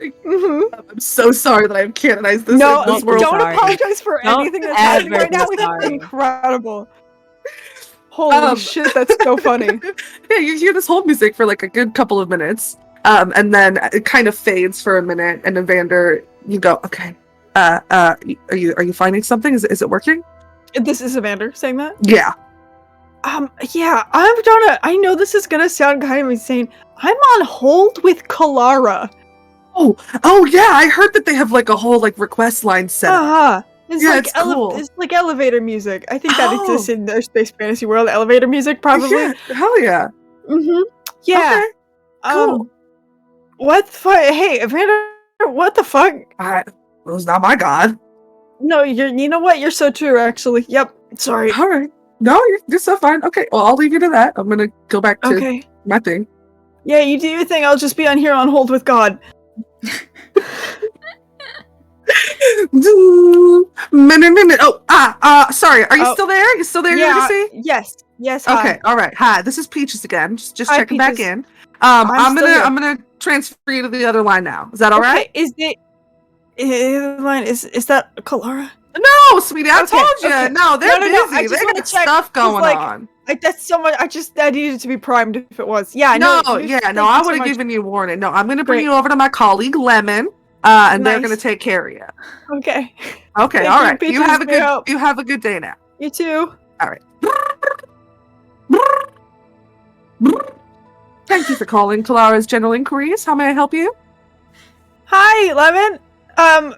I'm so sorry that I've canonized this. No, in this world. don't apologize for anything that's happening right now. It's incredible. Holy shit, that's so funny. Yeah, you hear this whole music for like a good couple of minutes, and then it kind of fades for a minute, and Evander, you go, okay, are you finding something? Is it working? This is Evander saying that? Yeah. Yeah, I know this is gonna sound kind of insane. I'm on hold with Kalara. Oh yeah, I heard that they have like a whole like request line set up. It's cool. It's like elevator music. I think that exists in their space fantasy world. Elevator music, probably. Yeah, hell yeah. Yeah. Okay. Cool. What the fuck? Hey, Evander, what the fuck? It was not my god. No, you know what? You're so true, actually. Yep. Sorry. All right. No, you're so fine. Okay, well, I'll leave you to that. I'm gonna go back to my thing. Yeah, you do your thing. I'll just be on here on hold with God. Sorry. Are you still there? You still there, Eurydice? Yes. Hi. Okay. All right. Hi. This is Peaches again. Just Hi, checking Peaches. back in. I'm gonna transfer you to the other line now. Is that all right? Is the line is that Kalara? No, sweetie. I told you. Okay. No, they're busy. I just They wanna got check, stuff going on. That's so much. I needed to be primed if it was. Yeah. No. I would have given you warning. No, I'm gonna bring you over to my colleague Lemon, and they're gonna take care of you. Okay. Okay. All right. You have a good day now. You too. All right. Thank you for calling Kalara's General Inquiries. How may I help you? Hi, Lemon.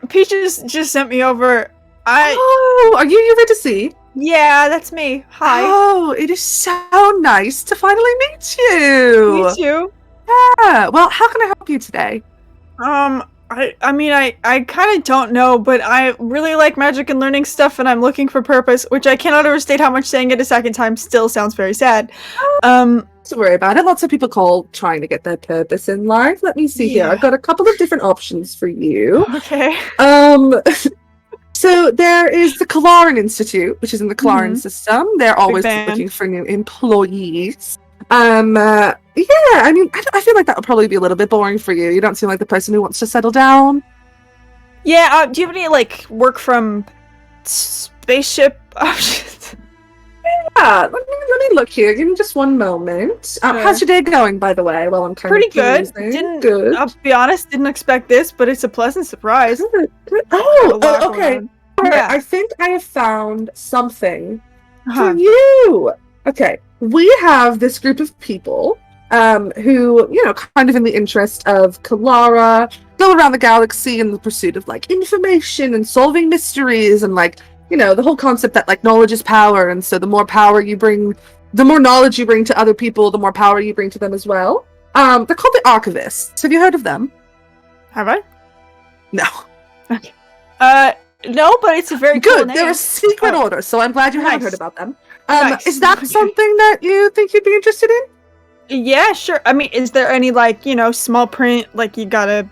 Peaches just sent me over. Are you Eurydice? Yeah, that's me. Hi. Oh, it is so nice to finally meet you. Me too. Yeah. Well, how can I help you today? I kind of don't know, but I really like magic and learning stuff, and I'm looking for purpose, which I cannot overstate how much saying it a second time still sounds very sad. Don't worry about it. Lots of people call trying to get their purpose in life. Let me see here. Yeah. I've got a couple of different options for you. Okay. So there is the Kalaran Institute, which is in the Kalaran system. They're always fan. looking for new employees. Yeah, I mean, I feel like that would probably be a little bit boring for you. You don't seem like the person who wants to settle down. Yeah, do you have any, like, work from spaceship options? Yeah, let me look here. Give me just one moment. How's your day going, by the way? Well, I'm kind Pretty of good. Good. I'll be honest, didn't expect this, but it's a pleasant surprise. Good. A lot going Okay. on. Alright, Yeah. I think I have found something Uh-huh. for you. Okay, we have this group of people who, kind of in the interest of Kalara, go around the galaxy in the pursuit of, like, information and solving mysteries and, like, the whole concept that, like, knowledge is power, and so the more power you bring, the more knowledge you bring to other people, the more power you bring to them as well. They're called the Archivists. Have you heard of them? Have I? No. No, but it's a very Good. cool name. They're a secret order, so I'm glad you haven't Nice. heard about them. Nice. Is that something that you think you'd be interested in? Yeah, sure. I mean, is there any, like, small print, like, you gotta,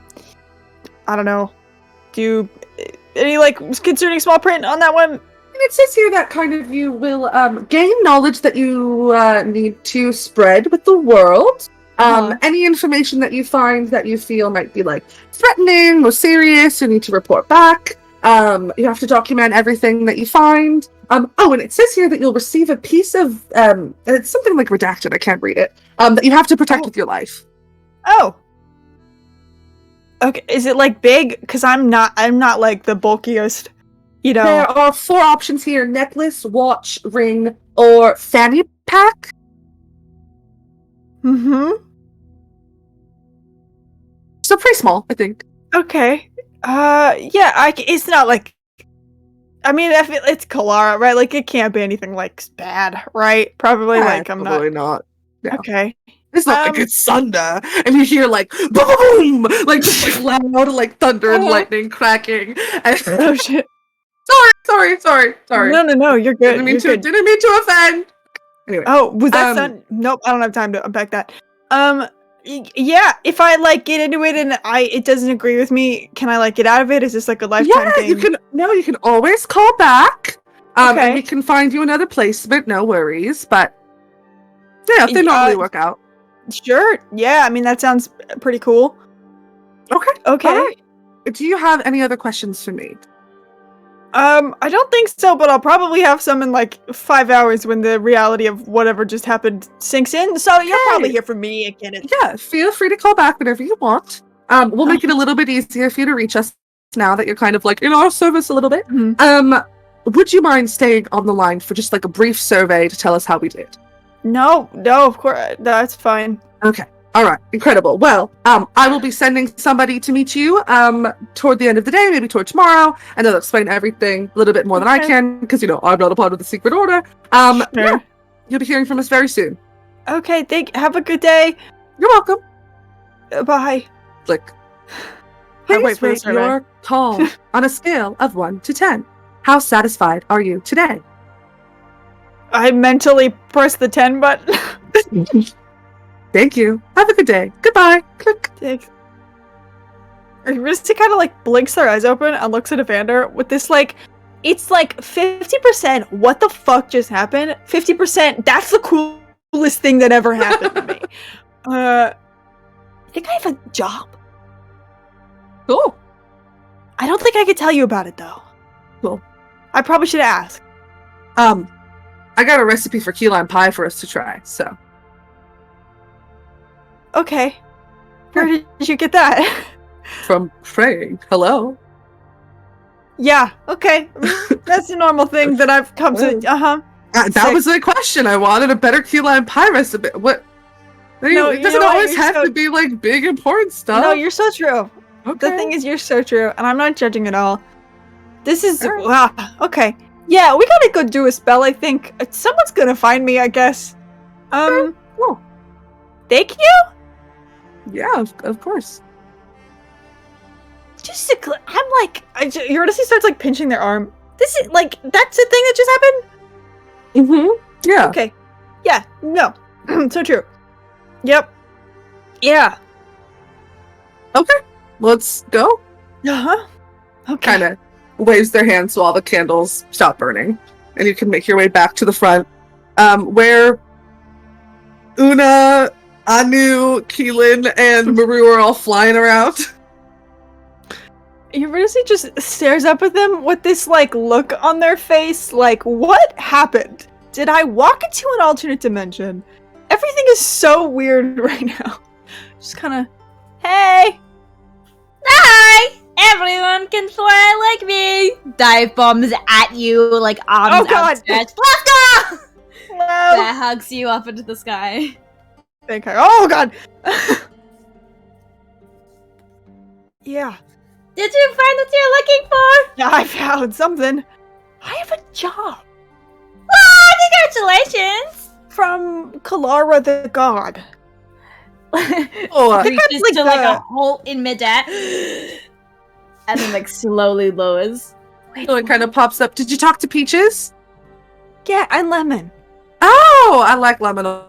I don't know, do any, like, concerning small print on that one? It says here that kind of you will gain knowledge that you need to spread with the world. Any information that you find that you feel might be, like, threatening or serious, you need to report back. You have to document everything that you find. And it says here that you'll receive a piece of, it's something like redacted, I can't read it, that you have to protect with your life. Oh. Okay, is it, like, big? Because I'm not, like, the bulkiest, There are 4 options here: necklace, watch, ring, or fanny pack. Mm-hmm. So pretty small, I think. Okay. Yeah, it's not, like, I mean, it's Kalara, right? Like, it can't be anything, like, bad, right? Probably, like, I'm not. Probably not. Yeah. Okay. It's not like it's thunder, and you hear, like, boom, like, just like loud, like thunder and lightning cracking. And Oh, shit. sorry. No, you're good. Didn't mean to offend. Anyway. Oh, was that sound? Nope, I don't have time to unpack that. Yeah, if I, like, get into it and it doesn't agree with me, can I, like, get out of it? Is this, like, a lifetime thing? You can always call back. And Okay. we can find you another placement, no worries. But yeah, they normally work out. Sure. Yeah, I mean, that sounds pretty cool. Okay. Okay. All right. Do you have any other questions for me? I don't think so, but I'll probably have some in, like, 5 hours when the reality of whatever just happened sinks in. So you'll probably hear from me again. Yeah, feel free to call back whenever you want. We'll make it a little bit easier for you to reach us now that you're kind of, like, in our service a little bit. Would you mind staying on the line for just, like, a brief survey to tell us how we did? No, of course, that's fine. Okay. All right. Incredible. Well, I will be sending somebody to meet you toward the end of the day, maybe toward tomorrow, and they'll explain everything a little bit more than I can, because, I'm not a part of the secret order. Sure. Yeah, you'll be hearing from us very soon. Okay, have a good day. You're welcome. Bye. Click. I'll Please wait for the rate survey. your call on a scale of 1 to 10. How satisfied are you today? I mentally pressed the 10 button. Thank you. Have a good day. Goodbye. Click. Thanks. Rista kind of, like, blinks their eyes open and looks at Evander with this, like, it's like 50% what the fuck just happened, 50% that's the coolest thing that ever happened to me. I think I have a job. Cool. I don't think I could tell you about it, though. Cool. I probably should ask. I got a recipe for key lime pie for us to try, so. Okay. Where did you get that? From praying. Hello. Yeah, okay. That's a normal thing that I've come to. That Sick. was the question. I wanted a better key lime pie recipe. What? No, it you doesn't know what? always You're have so- to be, like, big, important stuff. No, you're so true. okay. The thing is, you're so true, and I'm not judging at all. This is Alright. wow. Okay. Yeah, we gotta go do a spell, I think. Someone's gonna find me, I guess. Cool. Thank you? Yeah, of course. Just to I'm like, Eurydice starts like pinching their arm. This is like, that's the thing that just happened? Mm-hmm. Yeah. Okay. Yeah, no. So true. Yep. Yeah. Okay. Let's go. Uh-huh. Okay. Kind of waves their hands so all the candles stop burning. And you can make your way back to the front. Where Una, Anu, Keelan, and Maru are all flying around. Eurydice just stares up at them with this like look on their face, like, what happened? Did I walk into an alternate dimension? Everything is so weird right now. Just kind of, hey! Hi! Everyone can fly like me! Dive bombs at you, like arms Oh, God. outstretched. Let's go! Hello! That hugs you up into the sky. Oh, God! Yeah. Did you find what you're looking for? Yeah, I found something. I have a job. Oh, congratulations! From Kalara the God. Oh, I think that's Reaches like to like the- a hole in midair. And then like slowly lowers. so it kind of pops up. Did you talk to Peaches? Yeah, and Lemon. Oh, I like lemon a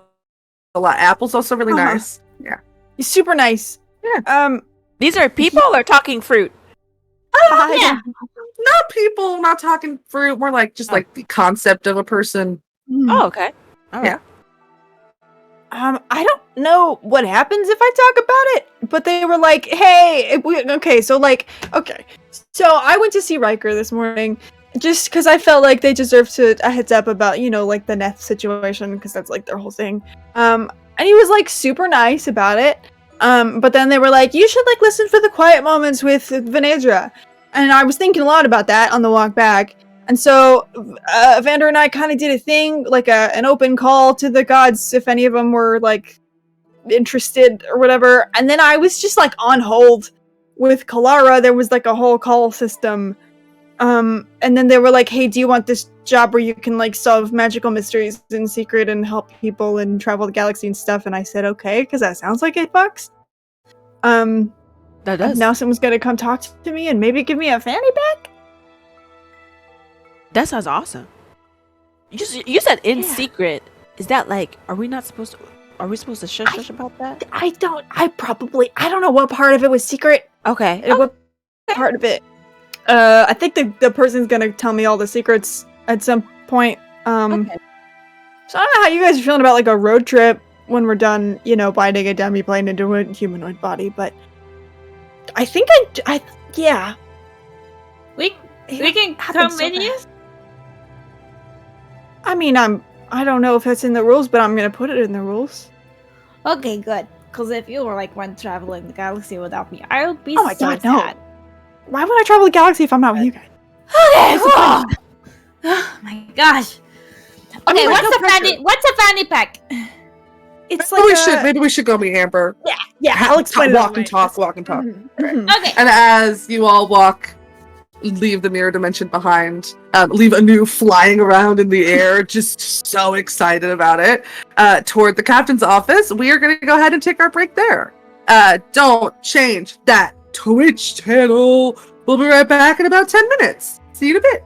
lot. Apple's also really Uh-huh. nice. Yeah. He's super nice. Yeah. These are people or talking fruit? I yeah. don't- Not people, not talking fruit. More like just like the concept of a person. Oh, okay. All right. Yeah. I don't know what happens if I talk about it, but they were like, "Hey, okay." So I went to see Riker this morning, just because I felt like they deserved a heads up about, like the Neth situation, because that's like their whole thing. And he was like super nice about it. But then they were like, "You should like listen for the quiet moments with Vanedra," and I was thinking a lot about that on the walk back. And so, Vander and I kind of did a thing, like an open call to the gods if any of them were like interested or whatever. And then I was just like on hold with Kalara. There was like a whole call system. And then they were like, "Hey, do you want this job where you can like solve magical mysteries in secret and help people and travel the galaxy and stuff?" And I said, "Okay," because that sounds like $8. That And does. now someone's gonna come talk to me and maybe give me a fanny pack. That sounds awesome. You said in Yeah. secret. Is that like? Are we supposed to shush about that? I don't know what part of it was secret. Okay. And what part of it? I think the person's gonna tell me all the secrets at some point. Okay. So I don't know how you guys are feeling about like a road trip when we're done, binding a demi plane into a humanoid body, but I think yeah. We can happened come so with you? fast. I mean, I don't know if that's in the rules, but I'm gonna put it in the rules. Okay, good. Because if you were like one traveling the galaxy without me, I would be Oh my so God, no. sad. Why would I travel the galaxy if I'm not with you guys? Okay, What's the point? oh my gosh. I mean, Okay, like, no what's a fanny pack? It's Maybe we should go meet Amber. yeah. I'll explain it. Walk and talk. Mhm, mhm. Okay. And as you all leave the mirror dimension behind, leave Anu flying around in the air, just so excited about it, toward the captain's office. We are going to go ahead and take our break there. Don't change that Twitch channel. We'll be right back in about 10 minutes. See you in a bit.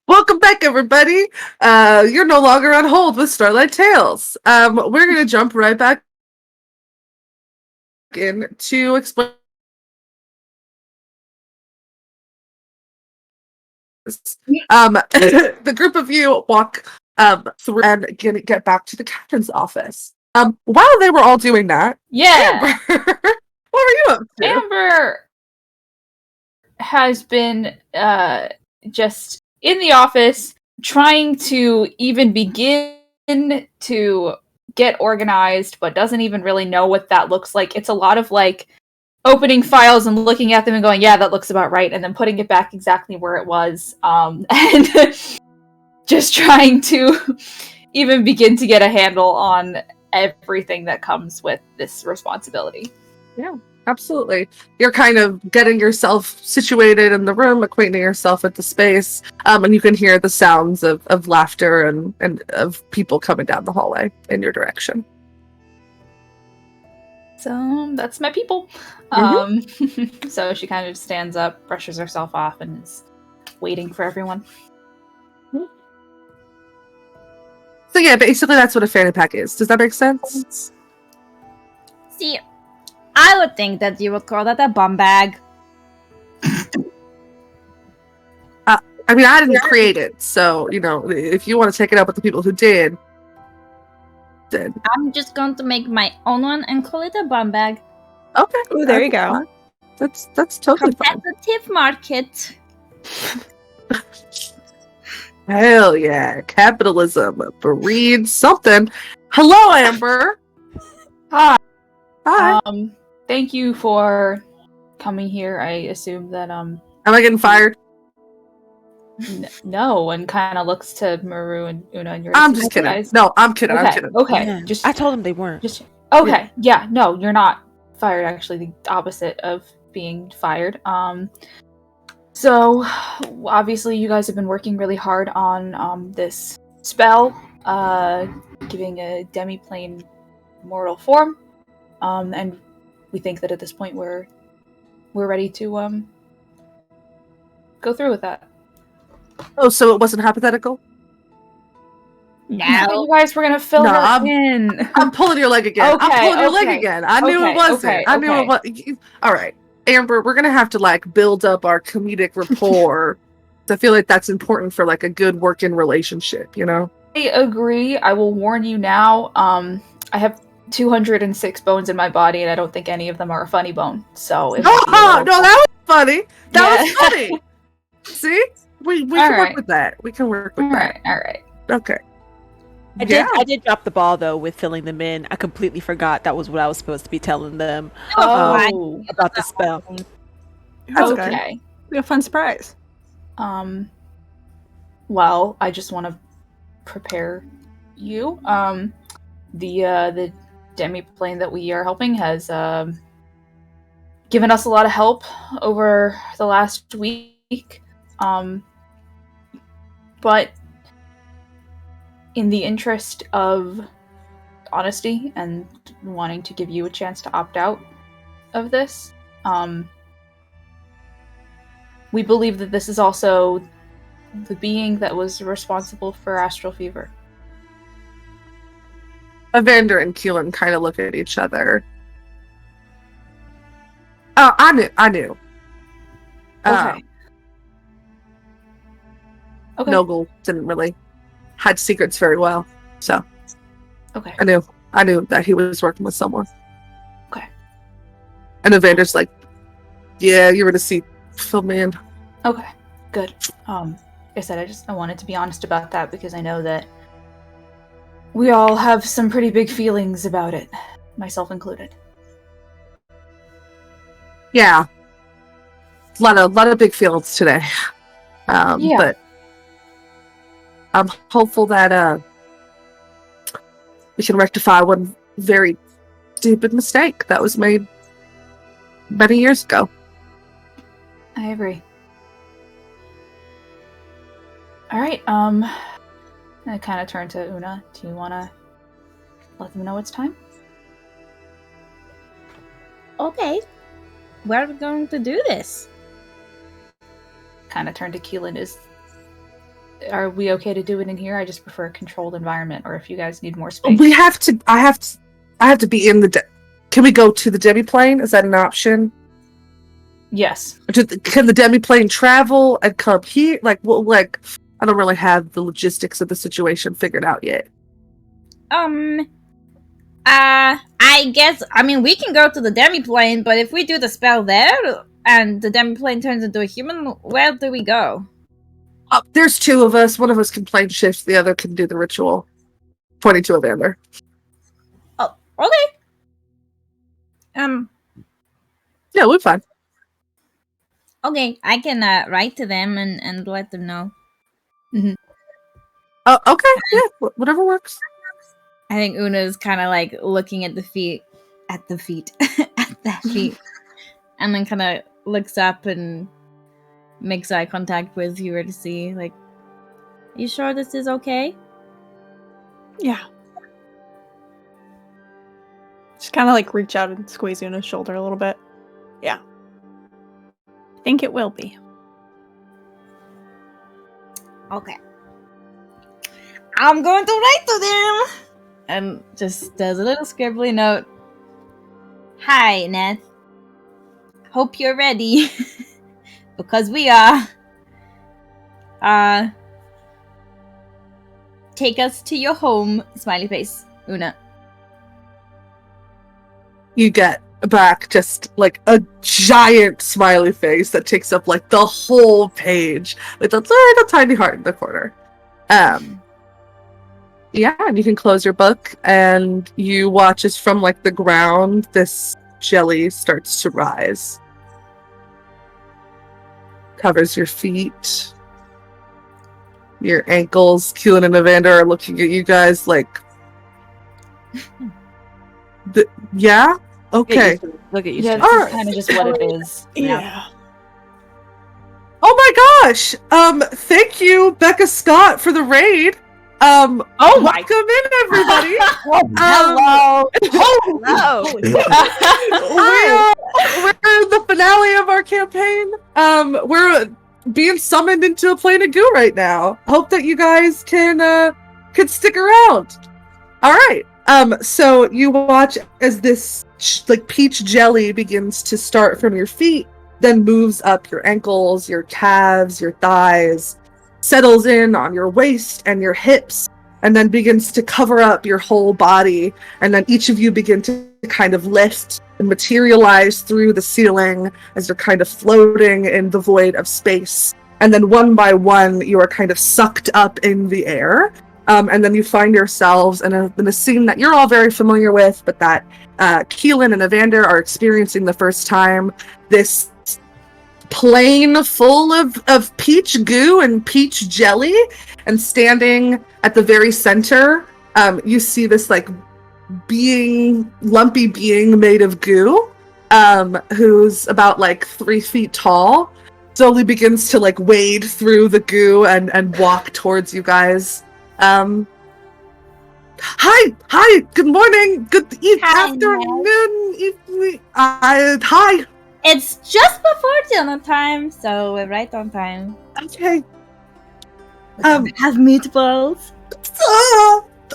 Welcome back, everybody. You're no longer on hold with Starlight Tales. We're gonna jump right back in to explain. The group of you walk through and get back to the captain's office. While they were all doing that, Yeah. Amber, what were you up to? Amber has been just in the office trying to even begin to get organized, but doesn't even really know what that looks like. It's a lot of like opening files and looking at them and going, yeah, that looks about right, and then putting it back exactly where it was, and just trying to even begin to get a handle on everything that comes with this responsibility. Yeah, absolutely. You're kind of getting yourself situated in the room, acquainting yourself with the space, and you can hear the sounds of laughter and of people coming down the hallway in your direction. So that's my people. So she kind of stands up, brushes herself off, and is waiting for everyone. So yeah, basically that's what a fanny pack is. Does that make sense? See, I would think that you would call that a bum bag. I mean, I didn't create it, so, you know, if you want to take it up with the people who did, then... I'm just going to make my own one and call it a bum bag. Okay. Ooh, there you go. Fine. That's totally fine. Competitive market. Hell yeah. Capitalism breeds something. Hello, Amber. Hi. Hi. Thank you for coming here. I assume that Am I getting fired? no, and kind of looks to Maru and Una and your. I'm just kidding. Guys. No, I'm kidding. Okay. I'm kidding. Okay. Yeah. Just I told them they weren't. Just okay. Yeah. No, you're not fired. Actually, the opposite of being fired. So obviously, you guys have been working really hard on this spell, giving a demi-plane mortal form, and we think that at this point we're ready to go through with that. Oh, so it wasn't hypothetical? I thought you guys were gonna fill No, her in. I'm pulling your leg again. I'm Okay, pulling your leg okay. again. I knew Okay, it wasn't. okay, I knew it okay. was. All right, Amber, we're gonna have to like build up our comedic rapport. I feel like that's important for like a good working relationship, you know? I agree. I will warn you now. I have 206 bones in my body, and I don't think any of them are a funny bone. So it might be a little- No, that was funny. That was Yeah. funny. See, we can All work right. with that. We can work with All that. right. Okay. I did drop the ball though with filling them in. I completely forgot that was what I was supposed to be telling them Oh, about the spell. That's good. okay. Be a fun surprise. Well, I just want to prepare you. The demi-plane that we are helping has given us a lot of help over the last week. But in the interest of honesty and wanting to give you a chance to opt out of this, we believe that this is also the being that was responsible for Astral Fever. Evander and Keelan kind of look at each other. Oh, I knew. Okay. Okay. Nogel didn't really hide secrets very well, so Okay. I knew that he was working with someone. Okay. And Evander's like, yeah, you were to see fill me in. Okay. Good. Like I said, I wanted to be honest about that because I know that we all have some pretty big feelings about it, myself included. Yeah. A lot of big feelings today. Yeah. But I'm hopeful that we can rectify one very stupid mistake that was made many years ago. I agree. All right. I kind of turn to Una. Do you want to let them know it's time? Okay. Where are we going to do this? kind of turn to Keelan. Are we okay to do it in here? I just prefer a controlled environment, or if you guys need more space. We have to. I have to be in the. Can we go to the demiplane? Is that an option? Yes. Can the demiplane travel and come here? Like, well, like I don't really have the logistics of the situation figured out yet. I guess, I mean, we can go to the demiplane, but if we do the spell there and the demiplane turns into a human, where do we go? There's two of us. One of us can plane shift. The other can do the ritual. Pointing to Evander. Oh, okay. Yeah, we're fine. Okay, I can write to them and let them know. Okay, yeah, whatever works. I think Una's kind of like looking at the feet, at the feet, and then kind of looks up and makes eye contact with you to see, like, are you sure this is okay? Yeah. Just kind of like reach out and squeeze Una's shoulder a little bit. Yeah. I think it will be. Okay. I'm going to write to them! And just does a little scribbly note. Hi, Neth. Hope you're ready. Because we are. Take us to your home. Smiley face. Una. You get back just like a giant smiley face that takes up like the whole page with a little tiny heart in the corner. Yeah, and you can close your book and you watch as from like the ground this jelly starts to rise. Covers your feet. Your ankles. Keelan and Evander are looking at you guys like yeah? Okay. Look at you. Yeah, All this right. is kind of just what it is. Yeah. Oh my gosh! Thank you, Becca Scott, for the raid. Welcome in, everybody. Hello. Hello. We're in the finale of our campaign. We're being summoned into a plane of goo right now. Hope that you guys can stick around. All right. So you watch as this like peach jelly begins to start from your feet, then moves up your ankles, your calves, your thighs, settles in on your waist and your hips, and then begins to cover up your whole body. And then each of you begin to kind of lift and materialize through the ceiling as you're kind of floating in the void of space. And then one by one, you are kind of sucked up in the air. And then you find yourselves in a scene that you're all very familiar with, but that Keelan and Evander are experiencing the first time. This plane full of peach goo and peach jelly, and standing at the very center, you see this like lumpy being made of goo, who's about like 3 feet tall, slowly begins to like wade through the goo and walk towards you guys. Hi, good morning, afternoon, evening, hi. It's just before dinner time, so we're right on time. Okay. Have meatballs.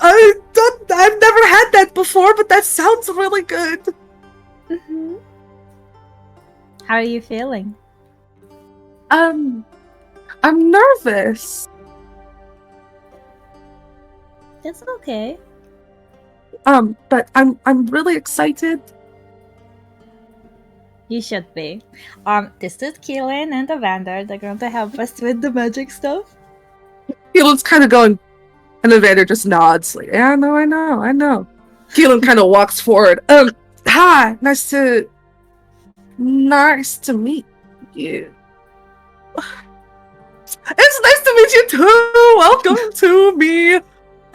I've never had that before, but that sounds really good. Mm-hmm. How are you feeling? I'm nervous. It's okay. But I'm really excited. You should be. This is Keelan and Evander. They're going to help us with the magic stuff. Keelan's kind of going, and Evander just nods, like, yeah, I know. Keelan kind of walks forward. Hi, nice to meet you. It's nice to meet you too. Welcome to me.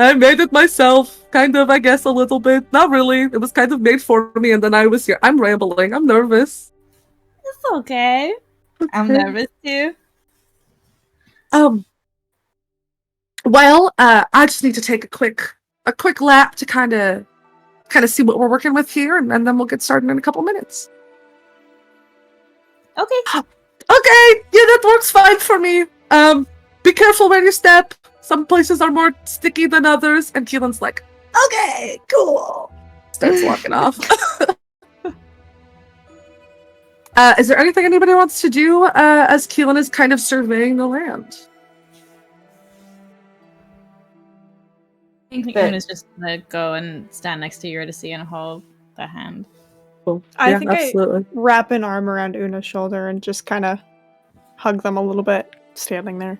I made it myself, kind of, I guess, a little bit. Not really. It was kind of made for me, and then I was here. I'm rambling. I'm nervous. It's okay. I'm nervous too. Well, I just need to take a quick lap to kind of see what we're working with here, and then we'll get started in a couple minutes. Okay. Okay, yeah, that works fine for me. Be careful where you step. Some places are more sticky than others. And Keelan's like, okay, cool. Starts walking off. Is there anything anybody wants to do as Keelan is kind of surveying the land? I think But- Una's just gonna go and stand next to Eurydice and hold the hand. Cool. I Yeah, think absolutely. I wrap an arm around Una's shoulder and just kind of hug them a little bit, standing there.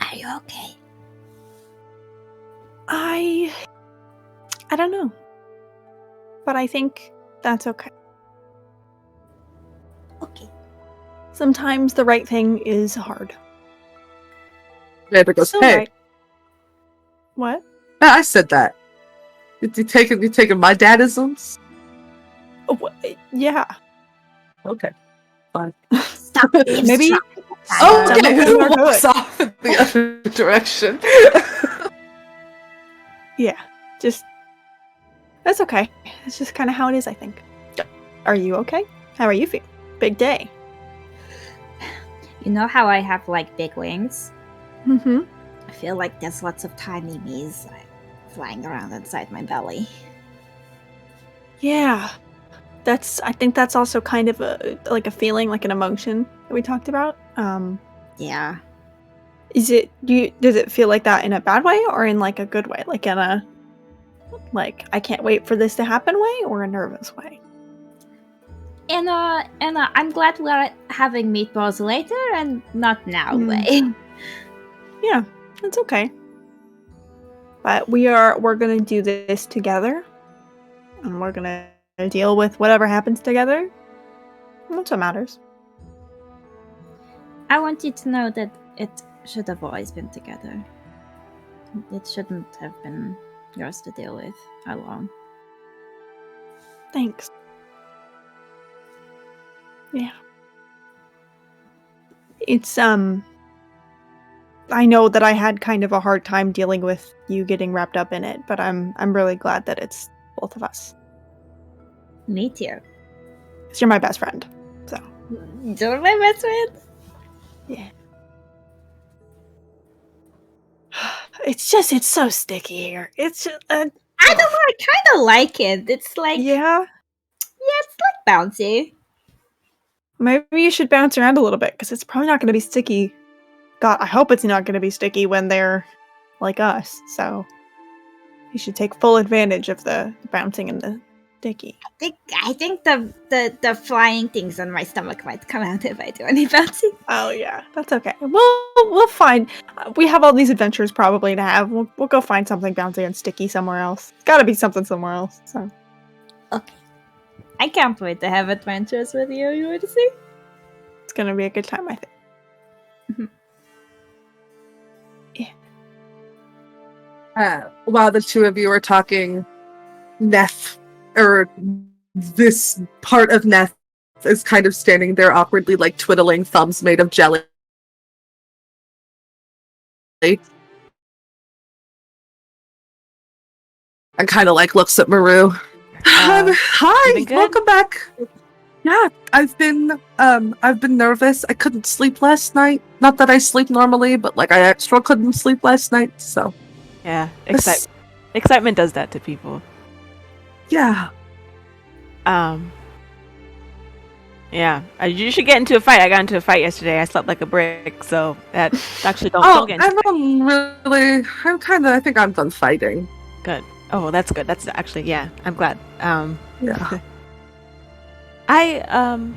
Are you okay? I don't know. But I think that's okay. Okay. Sometimes the right thing is hard. Vader goes, Still hey, right. What? yeah, I said that. You taking my dadisms? Oh, yeah. Okay, fine. Stop Maybe. Oh, Some okay. of us Who are walks good. off in the other direction? Yeah. Just. That's okay. It's just kind of how it is, I think. Are you okay? How are you feeling? Big day. You know how I have like big wings? Mm-hmm. I feel like there's lots of tiny bees flying around inside my belly. Yeah. I think that's also kind of a feeling, like an emotion that we talked about. Yeah. Does it feel like that in a bad way or in like a good way? Like in a I can't wait for this to happen way, or a nervous way? And I'm glad we're having meatballs later and not now way. Yeah, that's okay. But we're gonna do this together. And we're gonna deal with whatever happens together. And that's what matters. I want you to know that it should have always been together. It shouldn't have been yours to deal with alone. Thanks. Yeah. It's I know that I had kind of a hard time dealing with you getting wrapped up in it, but I'm really glad that it's both of us. Me too. 'Cause you're my best friend. So You're my best friend. yeah. It's so sticky here. It's just I don't know. I kind of like it. It's like yeah. it's like bouncy. Maybe you should bounce around a little bit because it's probably not going to be sticky. God, I hope it's not going to be sticky when they're like us. So you should take full advantage of the bouncing and the sticky. I think the flying things on my stomach might come out if I do any bouncing. Oh yeah, that's okay. We'll find. We have all these adventures probably to have. We'll go find something bouncy and sticky somewhere else. It's got to be something somewhere else. So Okay. I can't wait to have adventures with you, Eurydice. it's gonna be a good time, I think. While the two of you are talking, Neth, or this part of Neth, is kind of standing there awkwardly, like twiddling thumbs made of jelly. And kind of like looks at Maru. Hi, been good? welcome back. Yeah, I've been nervous. I couldn't sleep last night. Not that I sleep normally, but like I extra couldn't sleep last night. So Yeah, This- excitement does that to people. yeah. Yeah, you should get into a fight. I got into a fight yesterday. I slept like a brick, so that actually don't Oh, get into I think I'm done fighting. Good. Oh, well, that's good. That's actually, yeah, I'm glad. Yeah. I'm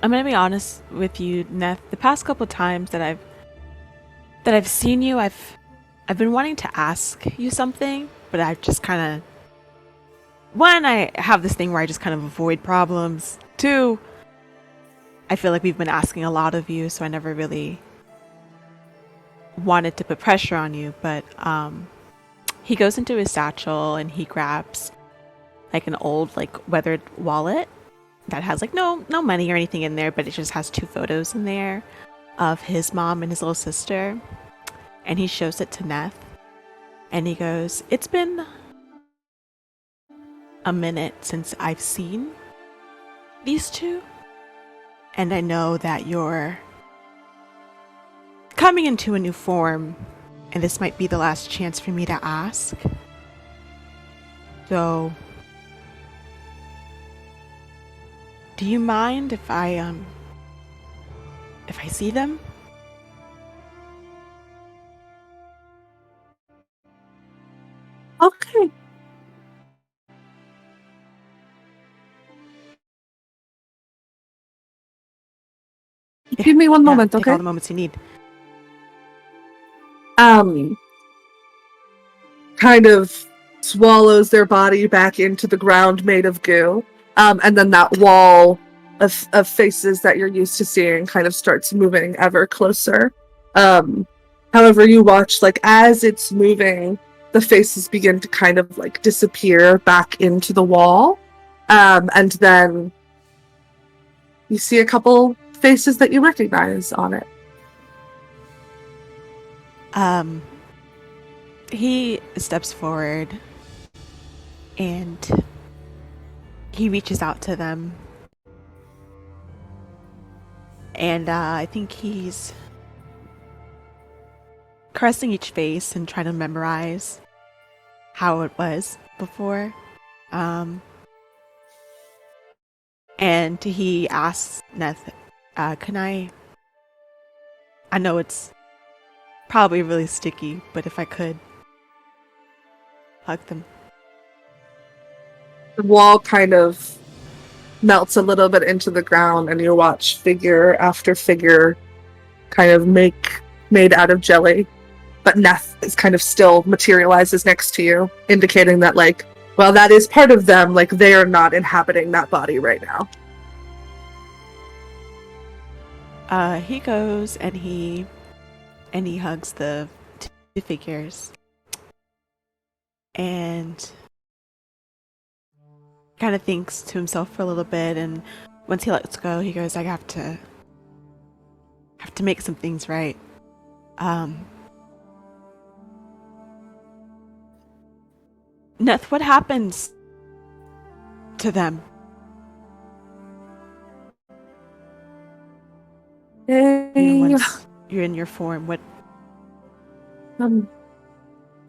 gonna be honest with you, Neth. The past couple times that I've seen you, I've been wanting to ask you something, but I've just kind of, one, I have this thing where I just kind of avoid problems. Two, I feel like we've been asking a lot of you, so I never really wanted to put pressure on you. But he goes into his satchel and he grabs like an old, like, weathered wallet that has like no money or anything in there, but it just has 2 photos in there of his mom and his little sister. And he shows it to Neth and he goes, "It's been a minute since I've seen these two, And I know that you're coming into a new form, and this might be the last chance for me to ask. So, do you mind if I see them? Okay. Give me one moment, Take okay? all the moments you need. Kind of swallows their body back into the ground made of goo. And then that wall of faces that you're used to seeing kind of starts moving ever closer. However, you watch, like, as it's moving, the faces begin to kind of, like, disappear back into the wall. And then you see a couple faces that you recognize on it. He steps forward and he reaches out to them. And I think he's caressing each face and trying to memorize how it was before. And he asks Neth, can I know it's probably really sticky, but if I could hug them. The wall kind of melts a little bit into the ground, and you watch figure after figure kind of made out of jelly. But Neth is kind of still materializes next to you, indicating that, like, well, that is part of them, like, they are not inhabiting that body right now. He goes and he hugs the two figures and kind of thinks to himself for a little bit, and once he lets go, he goes, I have to make some things right. Neth, what happens to them? Once you're in your form, what?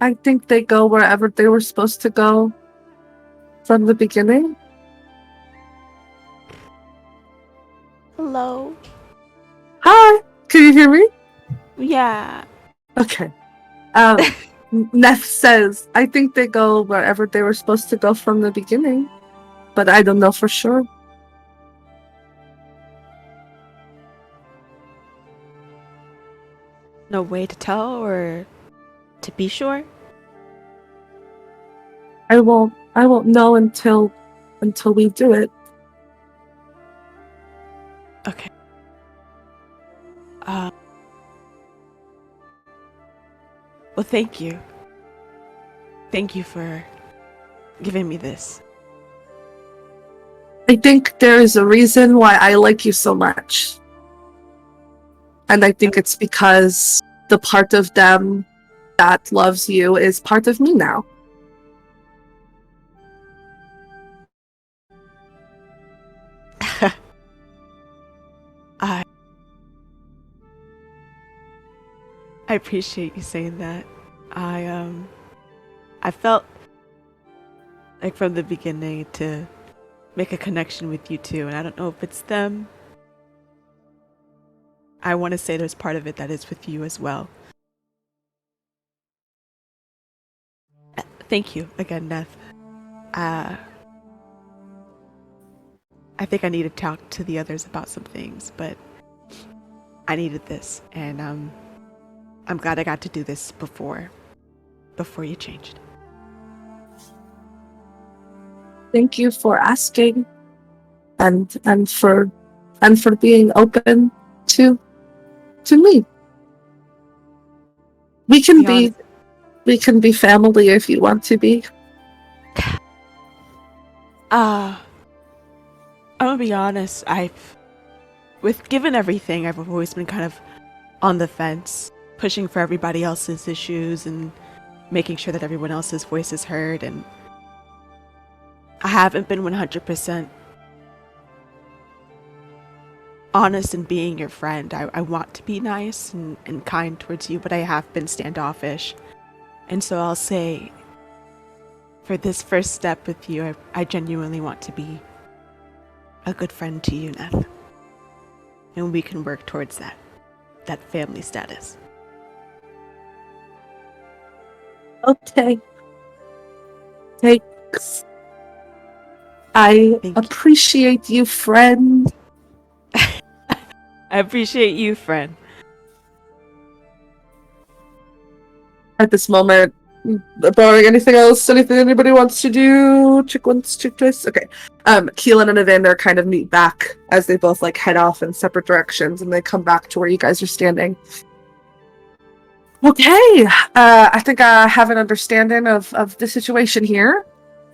I think they go wherever they were supposed to go from the beginning. Hello? Hi, can you hear me? Yeah. Okay. Neth says, I think they go wherever they were supposed to go from the beginning, but I don't know for sure. No way to tell or to be sure? I won't know until we do it. Okay. Well, thank you. Thank you for giving me this. I think there is a reason why I like you so much. And I think it's because the part of them that loves you is part of me now. I appreciate you saying that. I felt like from the beginning to make a connection with you two, and I don't know if it's them. I want to say there's part of it that is with you as well. Thank you again, Neth. I think I need to talk to the others about some things, but I needed this, and I'm glad I got to do this before you changed. Thank you for asking, and for being open to me. We can be family if you want to be. I'm gonna be honest, given everything, I've always been kind of on the fence, pushing for everybody else's issues and making sure that everyone else's voice is heard, and I haven't been 100% honest in being your friend. I want to be nice and kind towards you, but I have been standoffish. And so I'll say, for this first step with you, I genuinely want to be a good friend to you, Neth. And we can work towards that family status. Okay. Thanks. I Thank you. appreciate you, friend. I appreciate you, friend. At this moment, barring anything else, anything anybody wants to do? Chick once, chick twice? Okay. Keelan and Evander kind of meet back as they both like head off in separate directions, and they come back to where you guys are standing. Okay. I think I have an understanding of the situation here.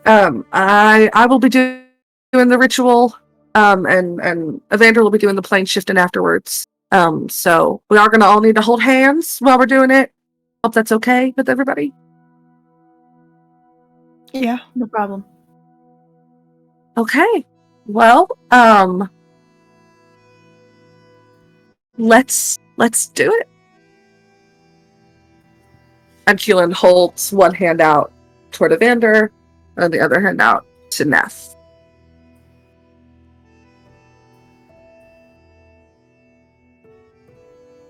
I will be doing the ritual, and Evander will be doing the plane shifting afterwards. So we are gonna all need to hold hands while we're doing it. Hope that's okay with everybody. Yeah. No problem. Okay. Well, let's do it. And Keelan holds one hand out toward Evander and the other hand out to Neth.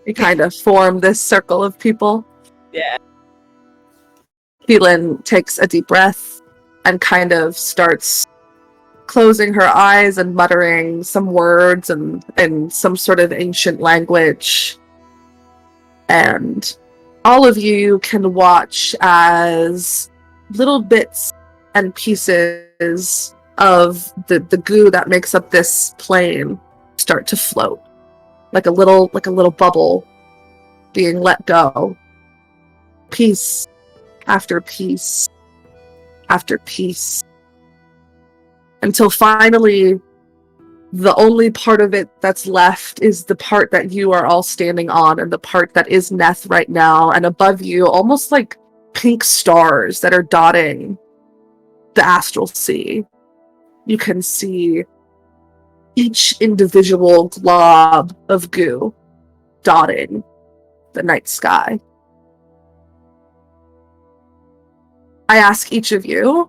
We kind of form this circle of people. Yeah. Keelan takes a deep breath and kind of starts closing her eyes and muttering some words and in some sort of ancient language. And all of you can watch as little bits and pieces of the goo that makes up this plane start to float. Like a little bubble being let go. Piece after piece after piece. Until finally, the only part of it that's left is the part that you are all standing on, and the part that is Neth right now, and above you, almost like pink stars that are dotting the astral sea. You can see each individual glob of goo dotting the night sky. I ask each of you,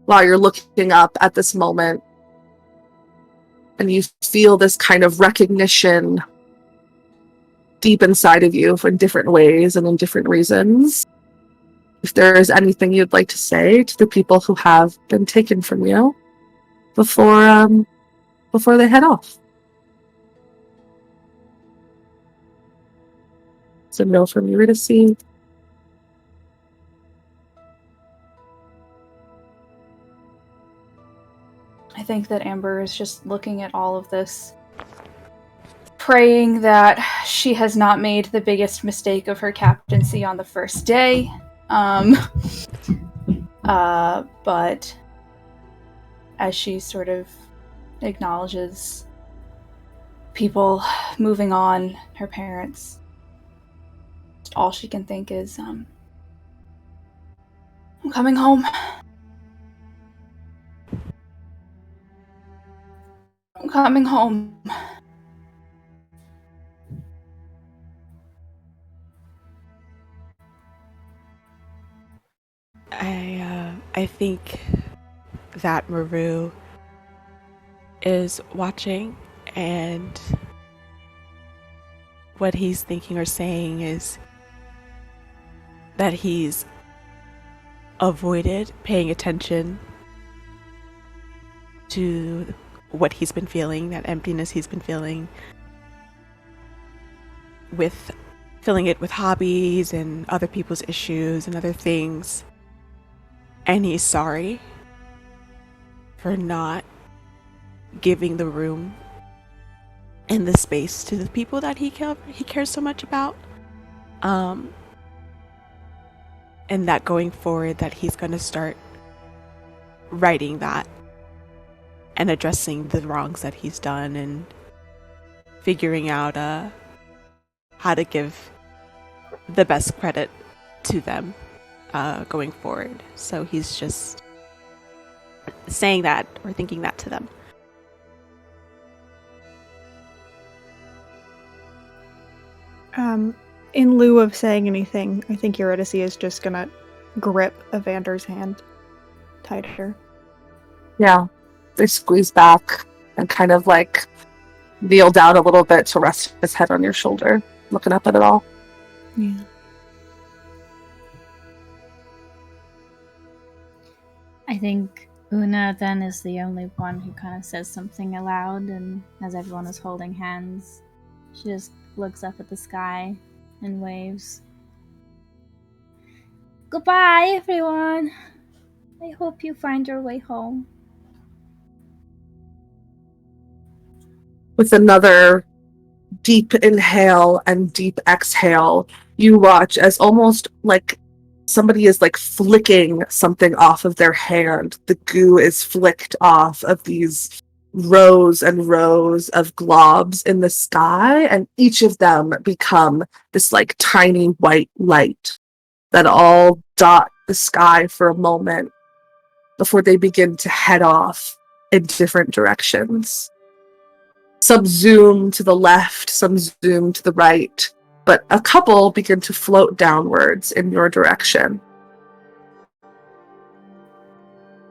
while you're looking up at this moment, and you feel this kind of recognition deep inside of you in different ways and in different reasons, if there is anything you'd like to say to the people who have been taken from you before they head off. So no from Eurydice. I think that Amber is just looking at all of this, praying that she has not made the biggest mistake of her captaincy on the first day. But as she sort of acknowledges people moving on, her parents, all she can think is, I'm coming home. I'm coming home. I think that Maru is watching, and what he's thinking or saying is that he's avoided paying attention to what he's been feeling, that emptiness he's been feeling, with filling it with hobbies and other people's issues and other things. And he's sorry for not giving the room and the space to the people that he cares so much about. And that going forward, that he's going to start writing that and addressing the wrongs that he's done and figuring out how to give the best credit to them going forward. So he's just saying that or thinking that to them. In lieu of saying anything, I think Eurydice is just gonna grip Evander's hand tighter. Yeah. They squeeze back and kind of like kneel down a little bit to rest his head on your shoulder, looking up at it all. Yeah. I think Una then is the only one who kind of says something aloud, and as everyone is holding hands, she just looks up at the sky and waves. Goodbye, everyone. I hope you find your way home. With another deep inhale and deep exhale, you watch as almost like somebody is like flicking something off of their hand. The goo is flicked off of these rows and rows of globs in the sky, and each of them become this like tiny white light that all dot the sky for a moment before they begin to head off in different directions. Some zoom to the left, some zoom to the right, but a couple begin to float downwards in your direction.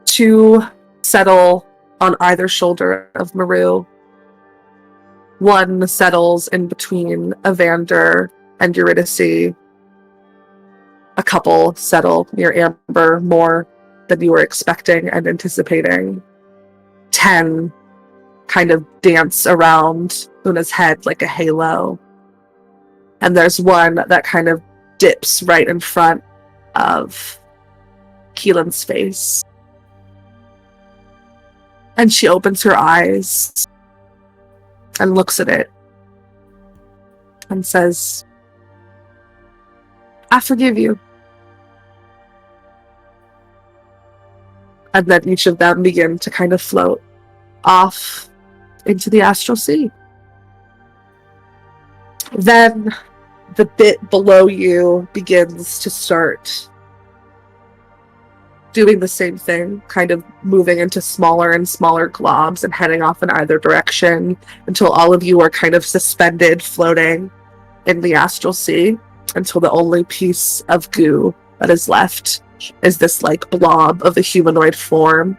2 settle on either shoulder of Maru. 1 settles in between Evander and Eurydice. A couple settle near Amber, more than you were expecting and anticipating. 10 kind of dance around Una's head like a halo. And there's 1 that kind of dips right in front of Keelan's face. And she opens her eyes and looks at it and says, I forgive you. And then each of them begin to kind of float off into the astral sea. Then the bit below you begins to start doing the same thing, kind of moving into smaller and smaller globs and heading off in either direction until all of you are kind of suspended, floating in the astral sea, until the only piece of goo that is left is this like blob of a humanoid form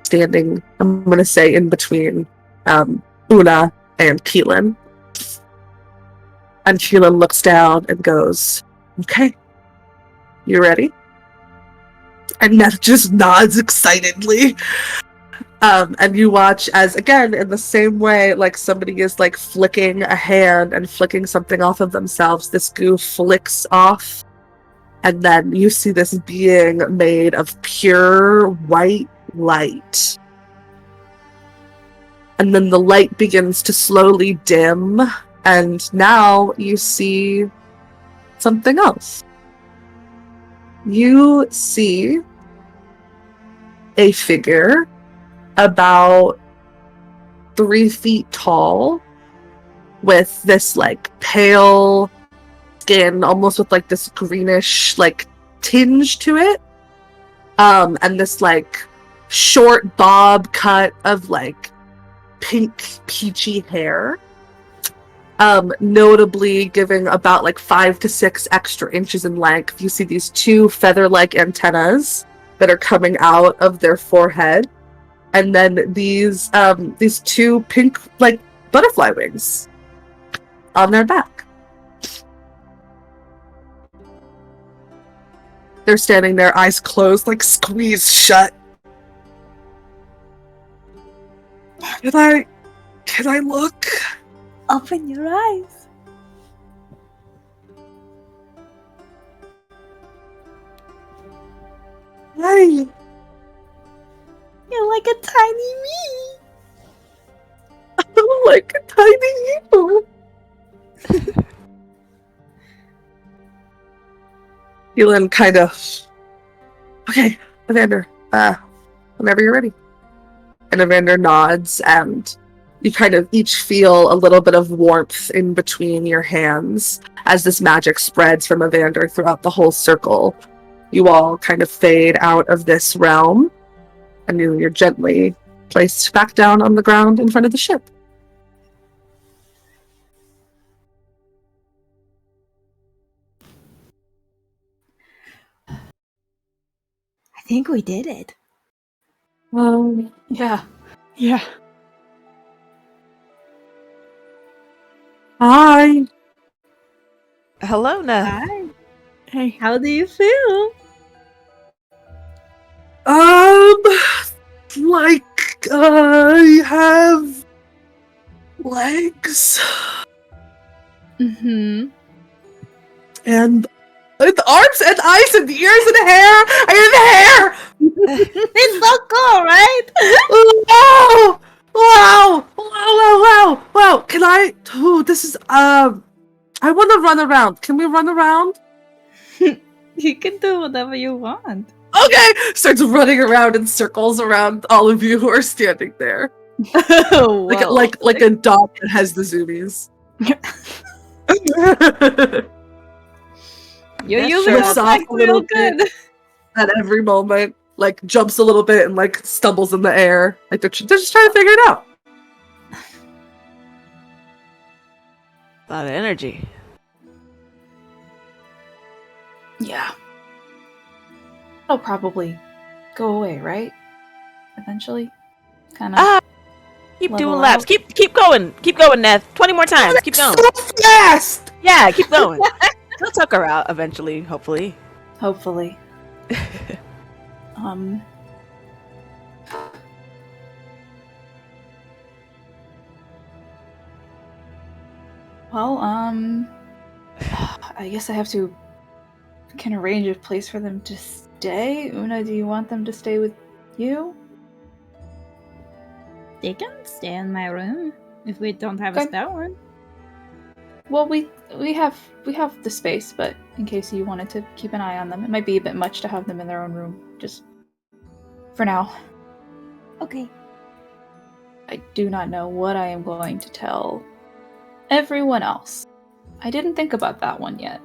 standing, I'm going to say, in between Una and Keelan. And Keelan looks down and goes, okay, you ready? And Neth just nods excitedly. And you watch as, again, in the same way, like somebody is like flicking a hand and flicking something off of themselves, this goo flicks off. And then you see this being made of pure white light. And then the light begins to slowly dim, and now you see something else. You see a figure about 3 feet tall with this like pale skin, almost with like this greenish like tinge to it, and this like short bob cut of like pink peachy hair, notably giving about like 5 to 6 extra inches in length. You see these 2 feather-like antennas that are coming out of their forehead, and then these 2 pink like butterfly wings on their back. They're standing there, eyes closed, like squeezed shut. Can I look? Open your eyes. Hi. You're like a tiny me. I'm like a tiny you. Keelan kind of, okay, Evander, whenever you're ready. And Evander nods, and you kind of each feel a little bit of warmth in between your hands as this magic spreads from Evander throughout the whole circle. You all kind of fade out of this realm, and you're gently placed back down on the ground in front of the ship. think we did it. Yeah. Yeah. Hi. Hello, Neth. Hi. Hey. How do you feel? Like I have legs Mm-hmm. and with arms and eyes and ears and hair and hair. It's so cool, right? Wow! Wow! Wow! Wow! Wow! Wow! Can I? Oh, this is I want to run around. Can we run around? You can do whatever you want. Okay. Starts running around in circles around all of you who are standing there, like a dog that has the zoomies. You're That's using sure those soft legs a little real good. At every moment, like jumps a little bit and like stumbles in the air. Like they're just trying to figure it out. A lot of energy. Yeah. It'll probably go away, right? Eventually. Kind of. Ah, keep Level doing laps. out. Keep going, Neth. 20 more times. Keep going. So fast! Yeah, keep going. He'll tuck her out eventually, hopefully. Hopefully. Well, I guess I have to can arrange a place for them to stay. Una, do you want them to stay with you? They can stay in my room if we don't have a Okay. spare one. Well, we have the space, but in case you wanted to keep an eye on them, it might be a bit much to have them in their own room. Just for now. Okay. I do not know what I am going to tell everyone else. I didn't think about that one yet.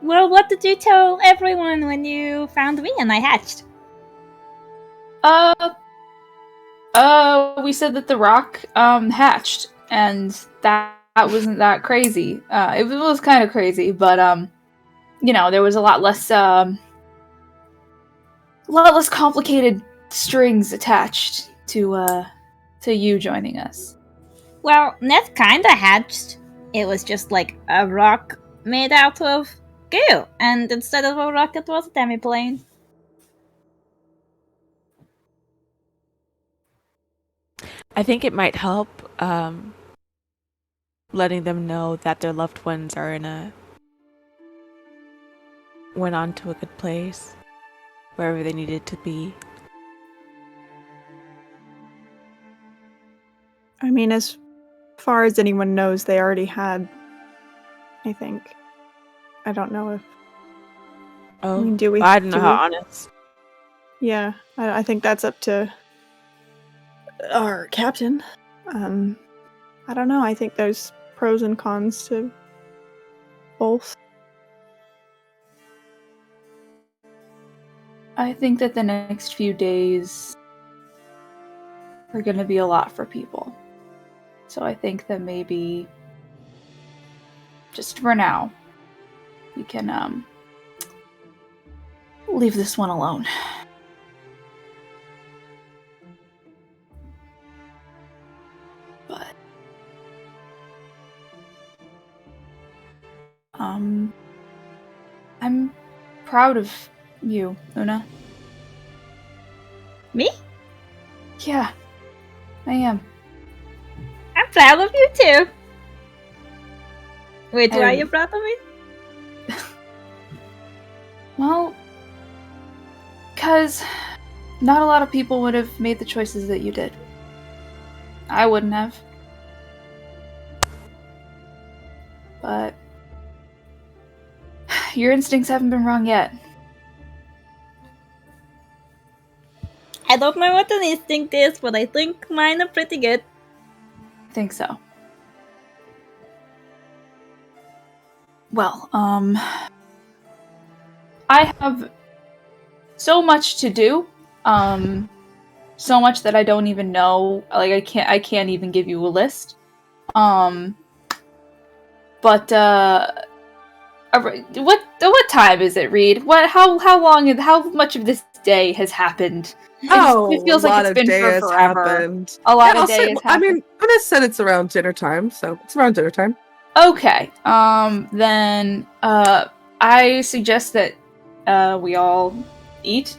Well, what did you tell everyone when you found me and I hatched? We said that the rock hatched, and that wasn't that crazy. It was kind of crazy, but there was a lot less complicated strings attached to you joining us. Well, Neth kinda hatched. It was just like a rock made out of goo, and instead of a rock, it was a demi-plane. I think it might help letting them know that their loved ones are went on to a good place, wherever they needed to be. I mean, as far as anyone knows, they already had, I think. I don't know if... Oh, I mean, do we... I don't know do how we- honest. Yeah, I think that's up to our captain. I don't know. I think there's pros and cons to both. I think that the next few days are going to be a lot for people. So I think that maybe, just for now, we can leave this one alone. But I'm proud of you, Una. Me? Yeah, I am. I'm proud of you too. Wait, why are you And- proud of me? Well, because not a lot of people would have made the choices that you did. I wouldn't have. But your instincts haven't been wrong yet. I don't know what an instinct is, but I think mine are pretty good. I think so. Well, I have so much to do. So much that I don't even know. Like I can't even give you a list. But what time is it, Reed? How long? How much of this day has happened. Oh, It feels a like lot it's of been day for has forever. happened. A lot Yeah, of day has I happened. mean, Una said it's around dinner time, so it's around dinner time. Okay. Then I suggest that we all eat.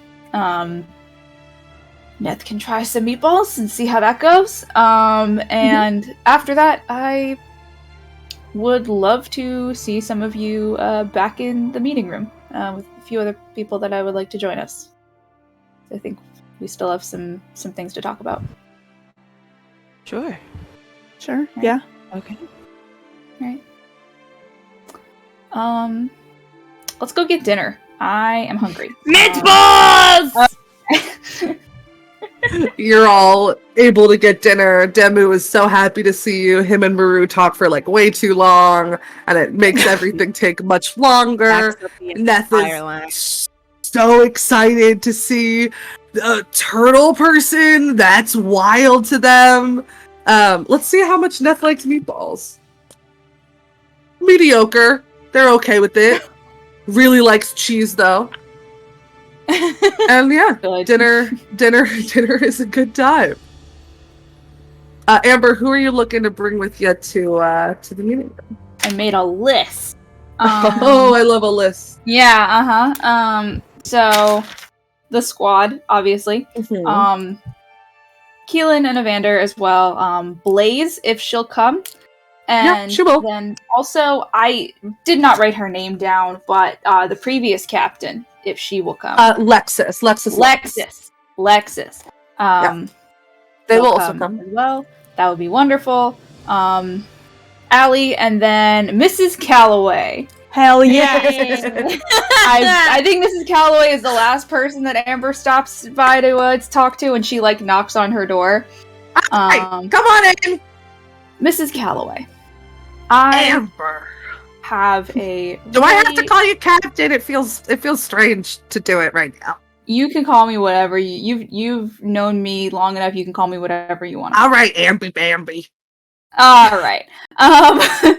Neth can try some meatballs and see how that goes. And after that, I would love to see some of you back in the meeting room with a few other people that I would like to join us. I think we still have some things to talk about. Sure. Sure. Right. Yeah. Okay. Right. Let's go get dinner. I am hungry. Meatballs! You're all able to get dinner. Demu is so happy to see you. Him and Maru talk for like way too long, and it makes everything take much longer. Backs up the Neth entire line. is so excited to see the turtle person. That's wild to them. Let's see how much Neth likes meatballs. Mediocre. They're okay with it. Really likes cheese though. And yeah, Good. dinner is a good time. Amber, who are you looking to bring with you to the meeting room? I made a list. Oh, I love a list. Yeah, so the squad, obviously. Mhm. Keelan and Evander as well. Blaze, if she'll come. And she will. then also, I did not write her name down, but the previous captain, if she will come. Lexus. Lexus. They will will also come. as well. That would be wonderful. Allie, and then Mrs. Calloway. Hell yeah. I think Mrs. Calloway is the last person that Amber stops by to talk to, and she like knocks on her door. Hey, come on in, Mrs. Calloway. I Amber. have a. Do I have to really- call you captain? It feels strange to do it right now. You can call me whatever. You've known me long enough. You can call me whatever you want. All right, Amby Bambi. All right. I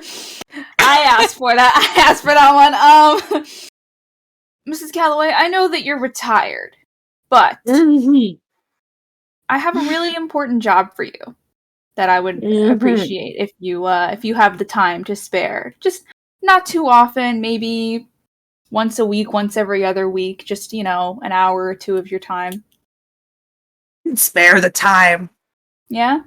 asked for that. I asked for that one. Mrs. Calloway, I know that you're retired, but Mhm. I have a really important job for you that I would appreciate if you have the time to spare. Just not too often, maybe once a week, once every other week, just, an hour or two of your time. Spare the time. Yeah?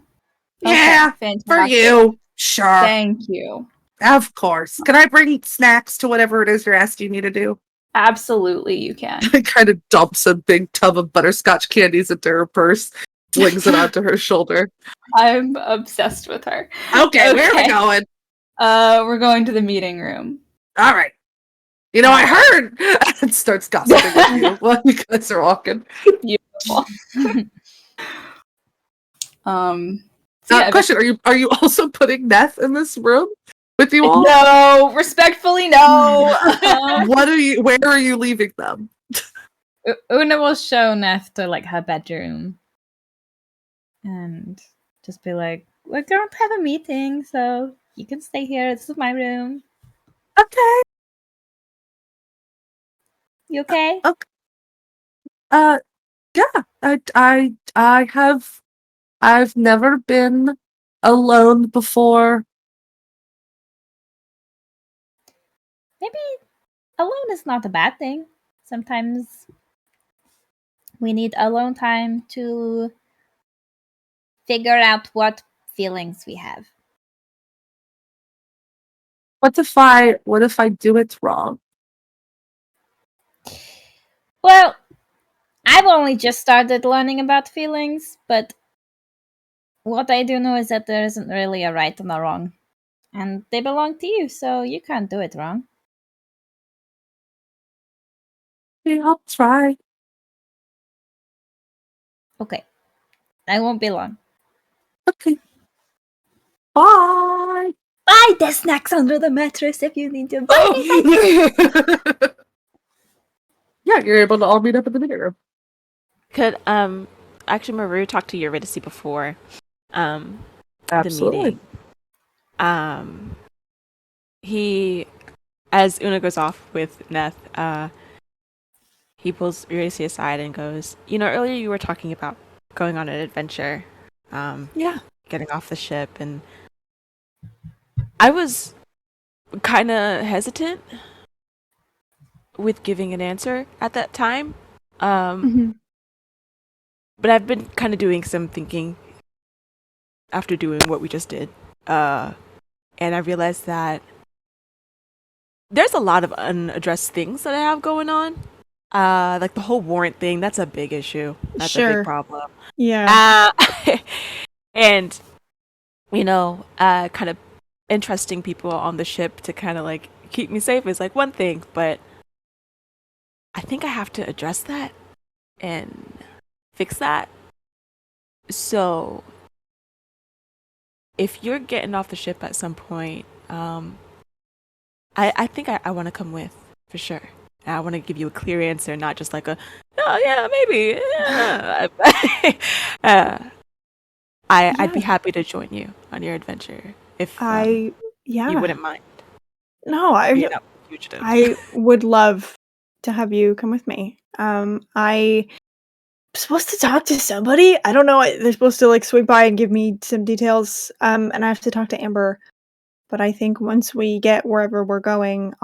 Yeah, fantastic. for you. Sure. Thank you. Of course. Can I bring snacks to whatever it is you're asking me to do? Absolutely, you can. I kind of dumps a big tub of butterscotch candies into her purse, flings it onto her shoulder. I'm obsessed with her. Okay, where are we going? We're going to the meeting room. All right. I heard. And starts gossiping with you while you guys are walking. Beautiful. Question: Are you also putting Neth in this room with you all? No, respectfully, no. Where are you leaving them? Una will show Neth to like her bedroom and just be like, "We're going to have a meeting, so you can stay here. This is my room. Okay. You okay?" Yeah. I've never been alone before. Maybe alone is not a bad thing. Sometimes we need alone time to figure out what feelings we have. What if I do it wrong? Well, I've only just started learning about feelings, but what I do know is that there isn't really a right and a wrong. And they belong to you, so you can't do it wrong. Yeah, I'll try. Okay. I won't be long. Okay. Bye. Buy the snacks under the mattress if you need to. Buy Yeah, you're able to all meet up in the meeting room. Could actually Maru talked to Eurydice before the Absolutely. meeting. He, as Una goes off with Neth, he pulls Eurydice aside and goes, earlier you were talking about going on an adventure, Yeah. getting off the ship, and I was kind of hesitant with giving an answer at that time. Mhm. But I've been kind of doing some thinking after doing what we just did. And I realized that there's a lot of unaddressed things that I have going on. Like the whole warrant thing, that's a big issue. That's a Sure. big problem. Yeah. And, kind of entrusting people on the ship to kind of like keep me safe is like one thing, but I think I have to address that and fix that. So if you're getting off the ship at some point, I think I want to come with for sure. I want to give you a clear answer, not just like oh yeah, maybe. Yeah. I'd be happy to join you on your adventure if you wouldn't mind. No, Being a fugitive. I would love to have you come with me. I supposed to talk to somebody. I don't know. They're supposed to like swing by and give me some details. And I have to talk to Amber. But I think once we get wherever we're going,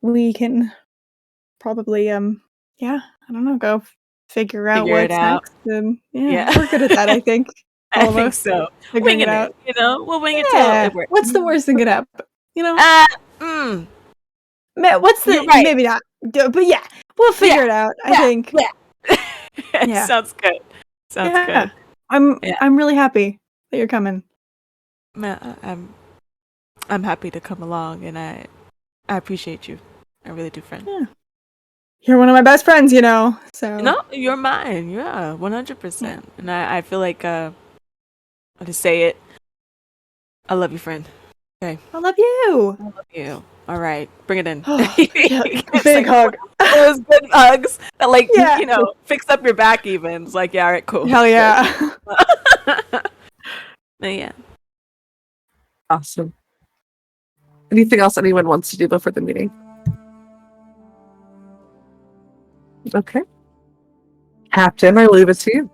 we can probably I don't know, go figure out Figure it what's out. next. And Yeah. we're good at that. I think. I all of think us so. figuring Winging it out. it, we'll wing it Yeah. till it works. What's the worst that could happen? What's the You're right. maybe not, but yeah, we'll figure it out. I think. Yeah. Sounds good. Sounds Yeah. good. Yeah. I'm really happy that you're coming. I'm happy to come along, and I appreciate you. I really do, friend. Yeah. You're one of my best friends, So No, you're mine. Yeah, 100%. And I feel like I'll just say it. I love you, friend. Okay. I love you. I love you. All right, bring it in. Yeah, It's big hug. Those good hugs that Yeah. fix up your back even. It's like, yeah, all right, cool. Hell yeah. But yeah. Awesome. Anything else anyone wants to do before the meeting? Okay. Captain, I leave it to you.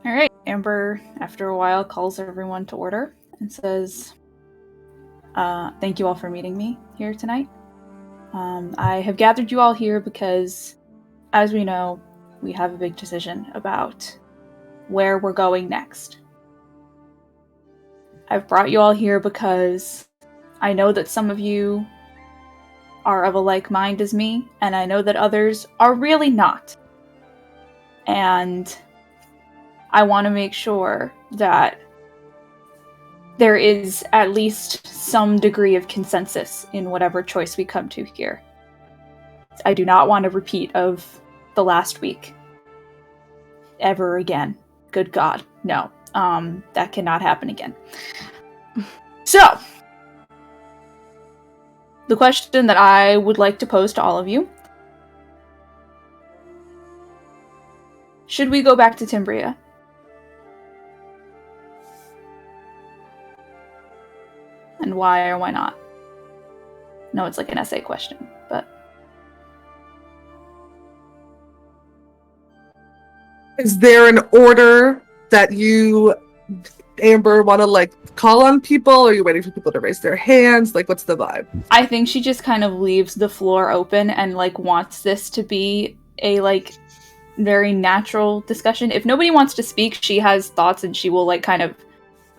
All right. Amber, after a while, calls everyone to order and says, thank you all for meeting me here tonight. I have gathered you all here because, as we know, we have a big decision about where we're going next. I've brought you all here because I know that some of you are of a like mind as me, and I know that others are really not. And I want to make sure that there is at least some degree of consensus in whatever choice we come to here. I do not want a repeat of the last week ever again. Good God, no. That cannot happen again. So, the question that I would like to pose to all of you: should we go back to Timbria? And why or why not? No, it's like an essay question, but... Is there an order that you, Amber, want to call on people? Or are you waiting for people to raise their hands? What's the vibe? I think she just kind of leaves the floor open and wants this to be a very natural discussion. If nobody wants to speak, she has thoughts and she will kind of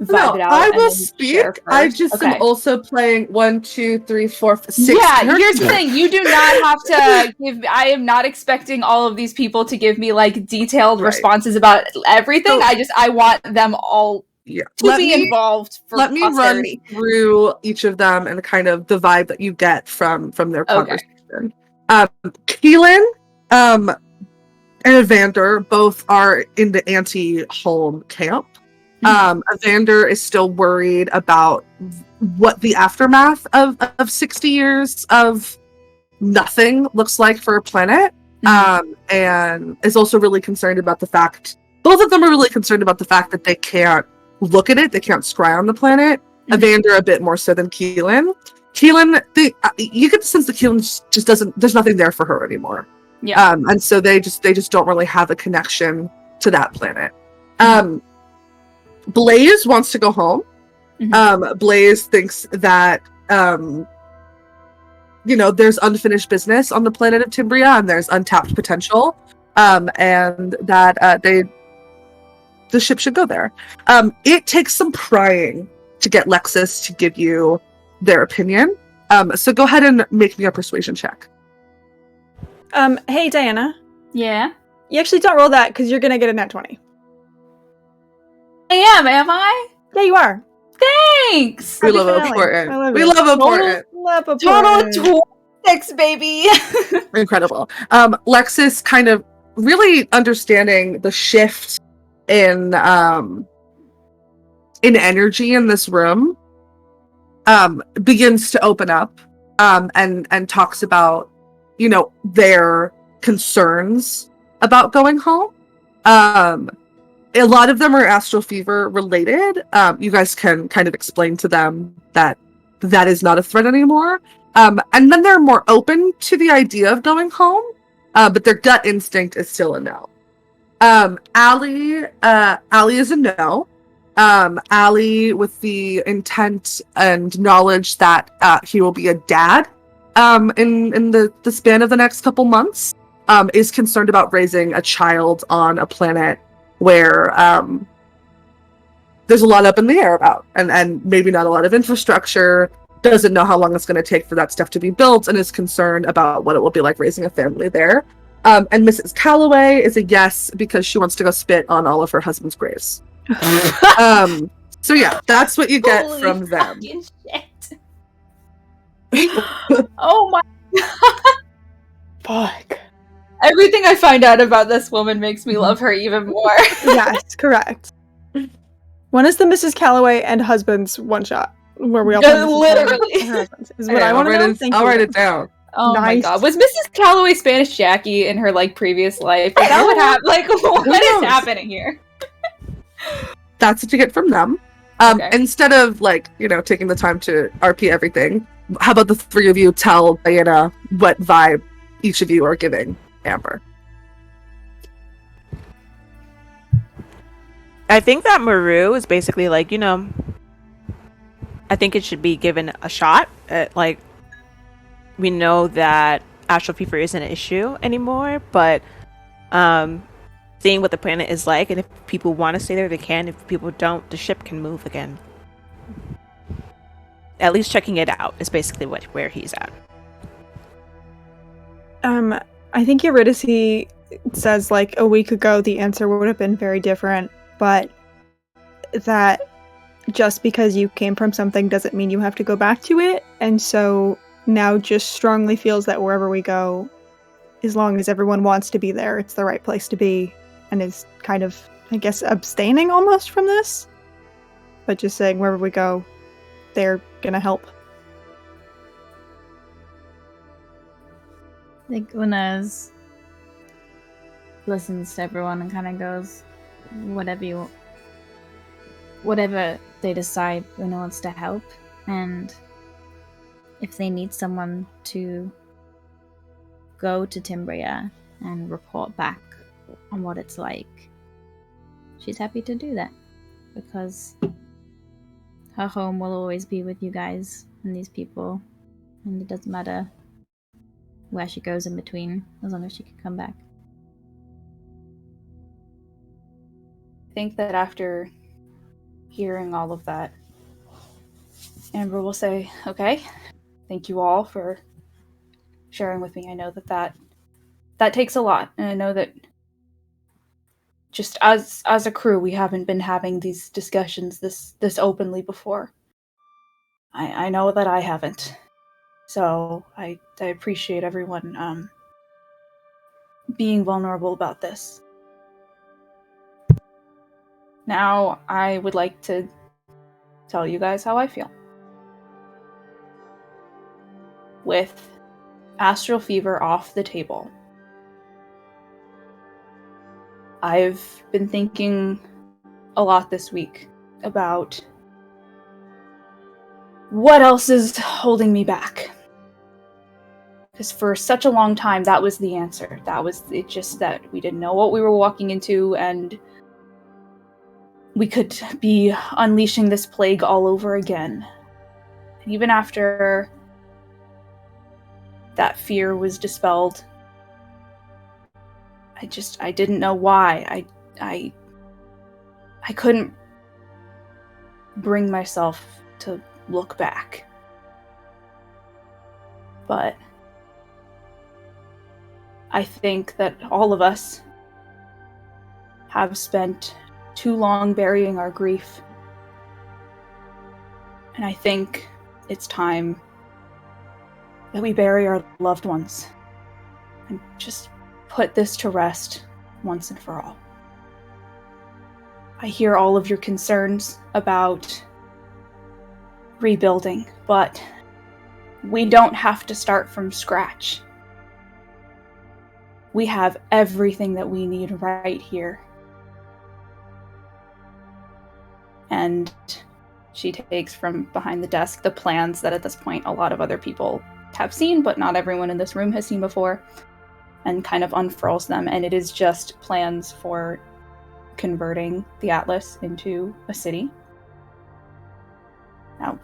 vibe it out. I and will then speak. share I first. just Okay. am also playing 1, 2, 3, 4, 5, 6. Yeah, characters. here's the thing. You do not have to give... I am not expecting all of these people to give me detailed Right. responses about everything. So- I want them all Yeah. to be involved for Let me posterity. run through each of them and kind of the vibe that you get from their Okay. conversation. Keelan, and Evander both are in the anti-home camp. Evander is still worried about what the aftermath of 60 years of nothing looks like for a planet. And is also really concerned about the fact, both of them are really concerned about the fact that they can't look at it, they can't scry on the planet. Evander a bit more so than Keelan. Keelan, you get the sense that Keelan just doesn't. There's nothing there for her anymore. Yeah. And so they just don't really have a connection to that planet. Blaze wants to go home. Blaze thinks that there's unfinished business on the planet of Timbria, and there's untapped potential, and that the ship should go there. It takes some prying to get Lexus to give you their opinion. So go ahead and make me a persuasion check. Hey, Diana. Yeah. You actually don't roll that because you're going to get a nat 20. I am I? Yeah, you are. Thanks! We Happy love finale. important. I love We it. love important. Love a Total 26, baby! Incredible. Lexus kind of really understanding the shift in energy in this room, begins to open up, and talks about, their concerns about going home. A lot of them are astral fever related. You guys can kind of explain to them that is not a threat anymore. And then they're more open to the idea of going home, but their gut instinct is still a no. Allie is a no. Allie, with the intent and knowledge that he will be a dad in the span of the next couple months, is concerned about raising a child on a planet where there's a lot up in the air about, and maybe not a lot of infrastructure, doesn't know how long it's going to take for that stuff to be built, and is concerned about what it will be like raising a family there. And Mrs. Calloway is a yes because she wants to go spit on all of her husband's graves. So yeah, that's what you get Holy from them. fucking shit. Oh my. Fuck. Everything I find out about this woman makes me love her even more. Yes, correct. When is the Mrs. Calloway and husbands one shot? Where we all play Mrs. Calloway Literally. and her husbands? Is what I want to know. Thank I'll you. write it down. Oh my Nice. god. Was Mrs. Calloway Spanish Jackie in her previous life? Is that what happened? Like, what is knows? happening here? That's what you get from them. Okay. Instead of taking the time to RP everything, how about the three of you tell Diana what vibe each of you are giving Amber? I think that Maru is basically like, I think it should be given a shot. We know that astral fever isn't an issue anymore, but seeing what the planet is like, and if people want to stay there, they can. If people don't, the ship can move again. At least checking it out is basically where he's at. I think Eurydice says like a week ago the answer would have been very different, but that just because you came from something doesn't mean you have to go back to it, and so now just strongly feels that wherever we go, as long as everyone wants to be there, it's the right place to be, and is kind of, I guess, abstaining almost from this, but just saying wherever we go, they're gonna help. I think Unaz listens to everyone and kind of goes, whatever they decide, Una wants to help, and if they need someone to go to Timbria and report back on what it's like, she's happy to do that, because her home will always be with you guys and these people, and it doesn't matter where she goes in between, as long as she can come back. I think that after hearing all of that, Amber will say, okay, thank you all for sharing with me. I know that takes a lot, and I know that just as a crew, we haven't been having these discussions this openly before. I know that I haven't. So I appreciate everyone being vulnerable about this. Now I would like to tell you guys how I feel. With astral fever off the table, I've been thinking a lot this week about what else is holding me back? Because for such a long time, that was the answer. That was it, just that we didn't know what we were walking into, and we could be unleashing this plague all over again. And even after that fear was dispelled, I didn't know why. I couldn't bring myself to look back. But I think that all of us have spent too long burying our grief. And I think it's time that we bury our loved ones and just put this to rest once and for all. I hear all of your concerns about rebuilding, but we don't have to start from scratch. We have everything that we need right here. And she takes from behind the desk the plans that at this point a lot of other people have seen, but not everyone in this room has seen before, and kind of unfurls them, and it is just plans for converting the Atlas into a city. Now,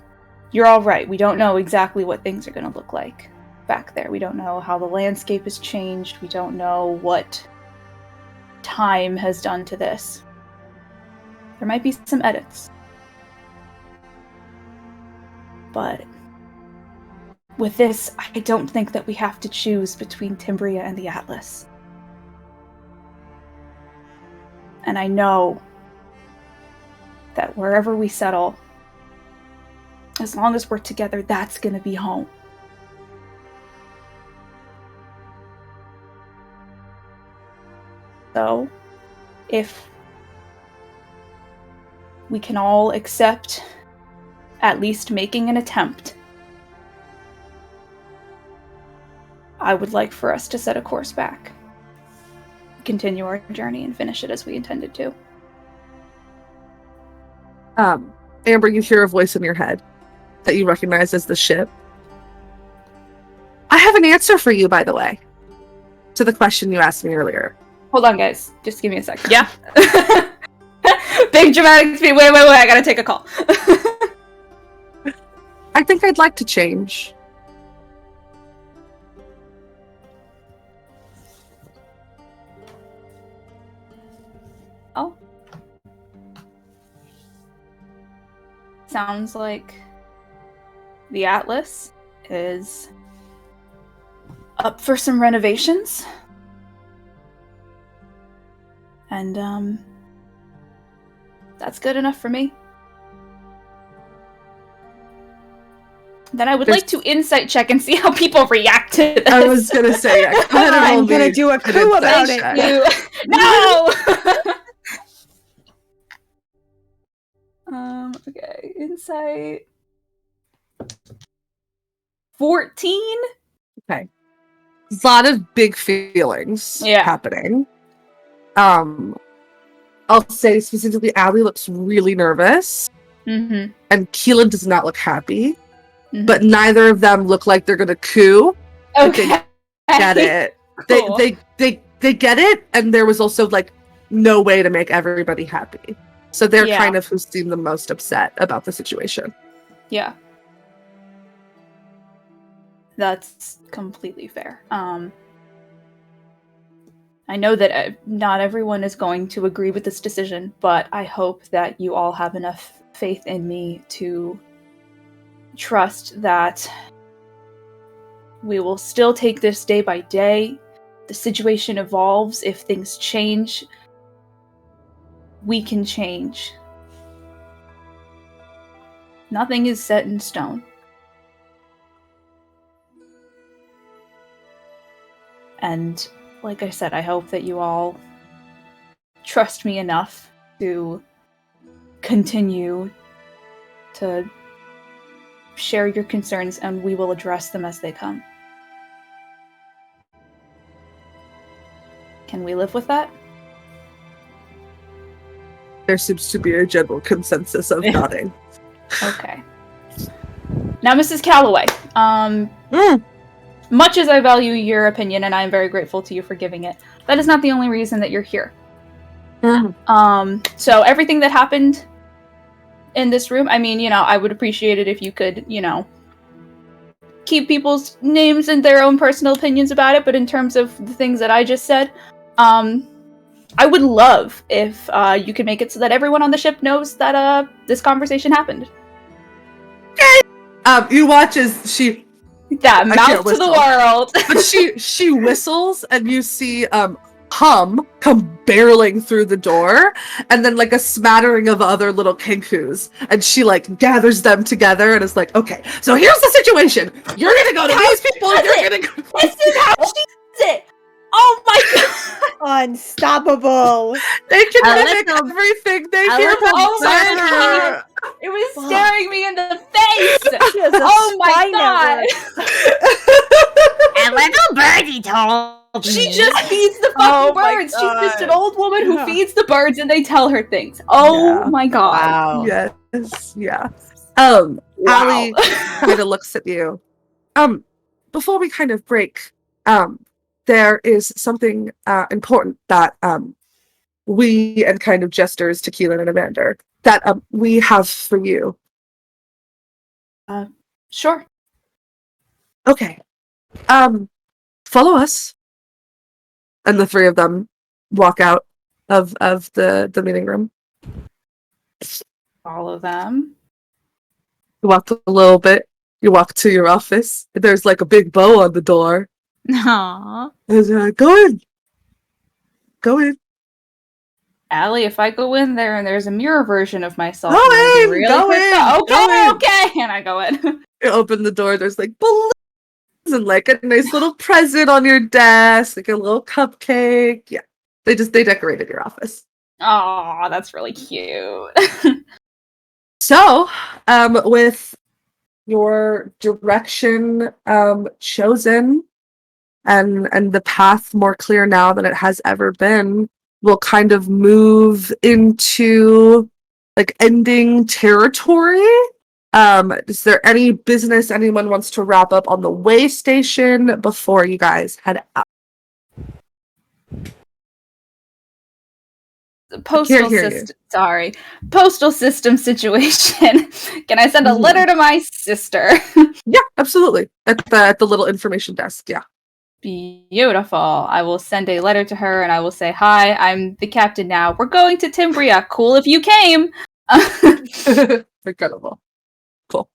you're all right. We don't know exactly what things are going to look like back there. We don't know how the landscape has changed. We don't know what time has done to this. There might be some edits. But with this, I don't think that we have to choose between Timbria and the Atlas. And I know that wherever we settle, as long as we're together, that's going to be home. So, if we can all accept at least making an attempt, I would like for us to set a course back, continue our journey, and finish it as we intended to. Amber, you hear a voice in your head that you recognize as the ship. I have an answer for you, by the way, to the question you asked me earlier. Hold on, guys. Just give me a second. Yeah. Big dramatic speed. Wait. I gotta take a call. I think I'd like to change. Oh. Sounds like the Atlas is up for some renovations. And, that's good enough for me. Then I would like to insight check and see how people react to this. I was gonna say, yeah, go ahead and roll I'm gonna me do a an coup about insight it. check. No! Okay, insight. 14? Okay. There's a lot of big feelings happening. I'll say specifically, Allie looks really nervous, Mm-hmm. and Keelan does not look happy. Mhm. But neither of them look like they're gonna coup. Okay. Get it? Cool. They get it, and there was also like no way to make everybody happy. So they're Yeah. kind of who seem the most upset about the situation. Yeah. That's completely fair. I know that not everyone is going to agree with this decision, but I hope that you all have enough faith in me to trust that we will still take this day by day. The situation evolves. If things change, we can change. Nothing is set in stone. And like I said, I hope that you all trust me enough to continue to share your concerns, and we will address them as they come. Can we live with that? There seems to be a general consensus of nodding. Okay. Now, Mrs. Calloway, much as I value your opinion, and I am very grateful to you for giving it, that is not the only reason that you're here. So everything that happened in this room, I mean, I would appreciate it if you could, keep people's names and their own personal opinions about it, but in terms of the things that I just said, I would love if you could make it so that everyone on the ship knows that this conversation happened. You watch as she mouth to the world. but she whistles, and you see Hum come barreling through the door, and then like a smattering of other little kinkus, and she like gathers them together and is like, okay, so here's the situation. You're gonna go to these people. You're gonna go. This is how she does it. Oh my god! Unstoppable. They can A mimic little- everything they a hear little from bit her. It was staring me in the face. She has a Oh my spy god! network. A little birdie told me. She just feeds the Oh fucking my birds. She's just an God. old woman who Yeah. feeds the birds, and they tell her things. Oh Yeah. my god! Wow. Yes, yeah. Wow. Allie kind of looks at you. Before we kind of break, there is something important that we and kind of gestures to Keelan and Amanda that we have for you. Sure. Okay. Follow us. And the three of them walk out of the meeting room. Follow them. You walk a little bit. You walk to your office. There's like a big bow on the door. Aww. And go in. Go in. Allie, if I go in there and there's a mirror version of myself, Go I'm gonna be in, really go pissed in, off. go in. Okay, and I go in. You open the door. There's like balloons and like a nice little present on your desk, like a little cupcake. Yeah, they decorated your office. Oh, that's really cute. So, with your direction chosen and the path more clear now than it has ever been, we'll kind of move into like ending territory. Is there any business anyone wants to wrap up on the way station before you guys head out? Postal hear you. system. Sorry, postal system situation. Can I send a letter to my sister? Yeah, absolutely. At the little information desk. Yeah. Beautiful. I will send a letter to her, and I will say, "Hi, I'm the captain now. We're going to Timbria. Cool if you came." Incredible. Cool.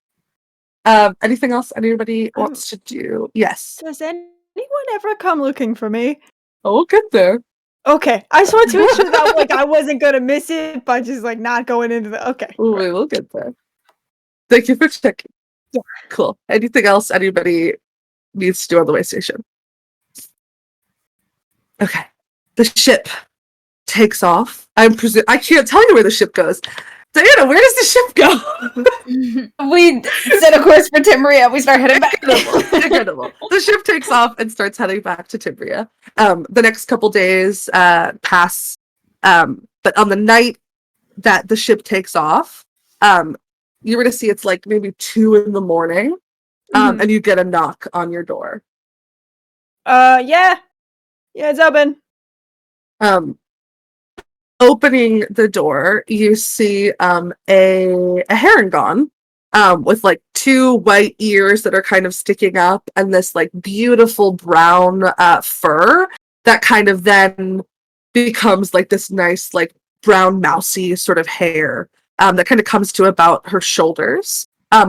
Anything else anybody wants to do? Yes. Does anyone ever come looking for me? Oh, we'll get there. Okay, I just wanted to make sure that like I wasn't gonna miss it by just like not going into the. Okay. We will get there. Thank you for checking. Yeah. Cool. Anything else anybody needs to do on the way station? Okay. The ship takes off. I can't tell you where the ship goes. Diana, where does the ship go? We set a course for Timbria. We start heading back. Incredible. The ship takes off and starts heading back to Timbria. The next couple days pass, but on the night that the ship takes off, you're gonna see it's like maybe 2 a.m, and you get a knock on your door. Yeah, it's open. Opening the door, you see a herringon with like 2 white ears that are kind of sticking up, and this like beautiful brown fur that kind of then becomes like this nice like brown mousy sort of hair that kind of comes to about her shoulders,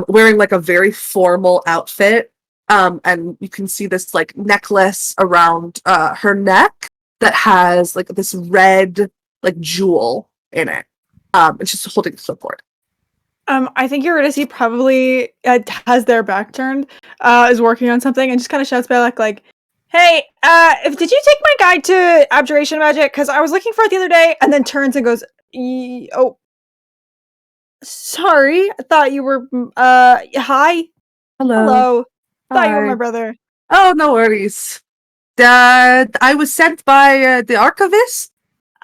wearing like a very formal outfit, and you can see this like necklace around her neck that has like this red like jewel in it. And she's holding a clipboard. I think you're gonna see probably has their back turned, is working on something and just kind of shouts back like, "Hey, did you take my guide to abjuration magic? Because I was looking for it the other day." And then turns and goes, "Oh, sorry. I thought you were. Hi, hello. Thought you were my Hi. brother." Oh, no worries. I was sent by the archivist.